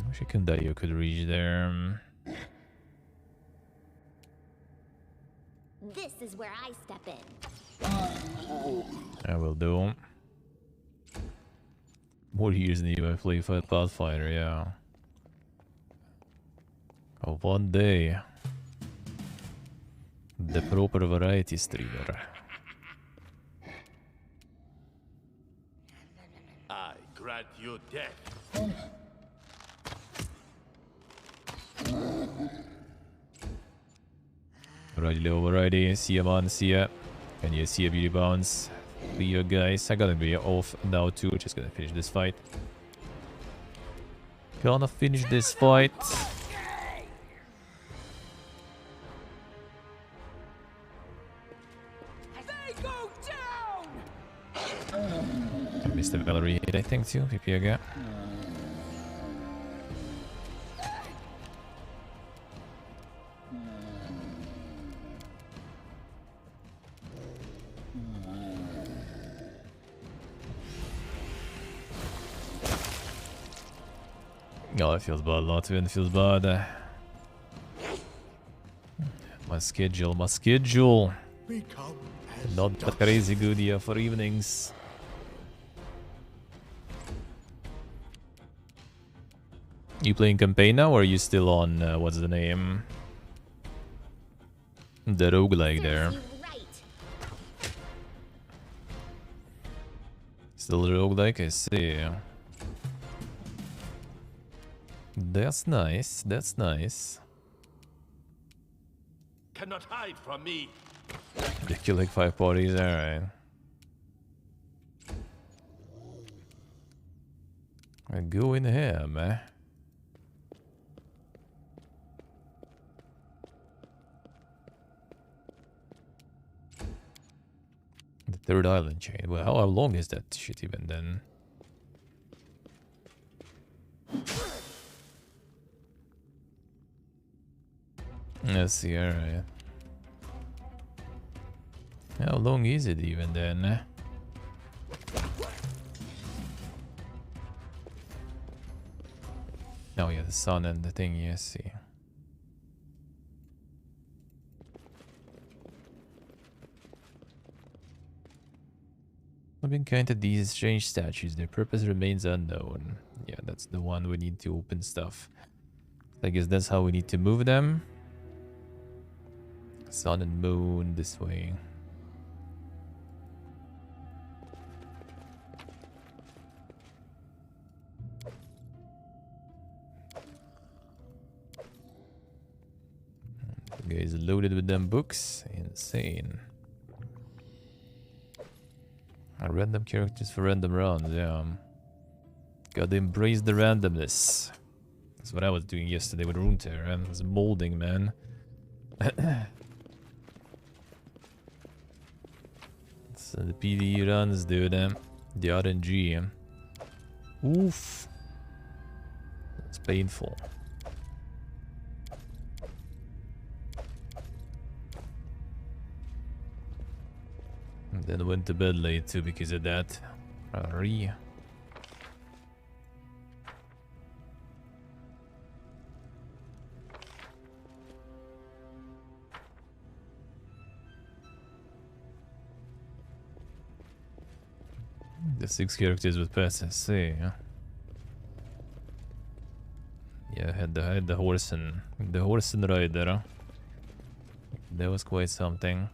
Wish Kundayo could reach there. This is where I step in. I will do. More years than you I play for Pathfinder, yeah. Oh, one day. The proper variety streamer. I grant you death. Alrighty, see ya, man, see ya. And you see ya, beauty bounce. See you guys. I gotta be off now too. Just gonna finish this fight. Gonna finish this fight. They go down! I missed the Valerie hit, I think, too. Pipiaga. Oh, it feels bad, Latvian. It feels bad. My schedule. Become as Not that dust. crazy good here for evenings. You playing campaign now, or are you still on, what's the name? The roguelike there. Serves you right. Still roguelike, I see. That's nice, that's nice. Cannot hide from me. They kill like 5 parties, alright. I go in here, man. Third island chain. Well, how long is that shit even then? Let's see, alright. How long is it even then? Oh yeah, the sun and the thing, yes, see. I've encountered these strange statues. Their purpose remains unknown. Yeah, that's the one we need to open stuff. I guess that's how we need to move them. Sun and moon this way. The guy is loaded with them books. Insane. Random characters for random rounds, yeah. Gotta embrace the randomness. That's what I was doing yesterday with Runeterra. I was molding, man. So the PD runs, dude. The RNG. Oof. It's painful. And then went to bed late too because of that. The 6 characters with passes, see. Yeah, I had the horse and rider. That was quite something.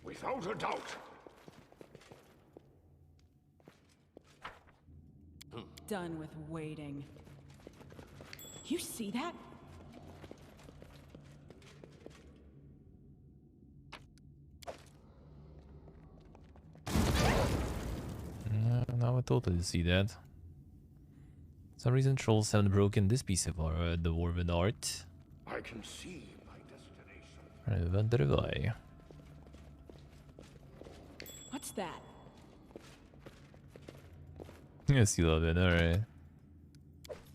Without a doubt. Done with waiting. You see that? Now I totally see that. For some reason trolls haven't broken this piece of our dwarven art. I can see my destination. I wonder why. What's that? Yes, you love it, alright.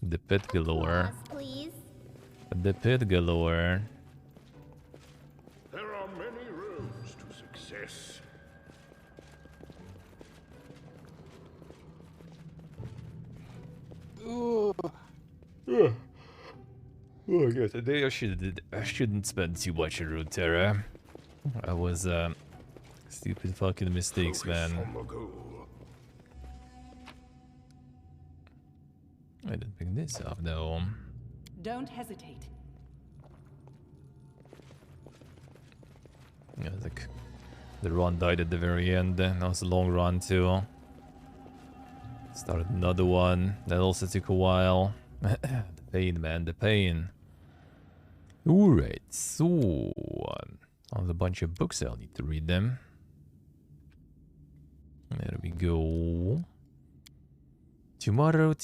The pit galore. Pause, please. The pit galore. There are many roads to success. Oh my god, today I shouldn't spend too much on Runeterra. I was stupid fucking mistakes, man. I didn't pick this up though. Don't hesitate. Yeah, like the run died at the very end. That was a long run too. Started another one. That also took a while. The pain, man, the pain. Alright, so there's a bunch of books. I'll need to read them. There we go. Tomorrow.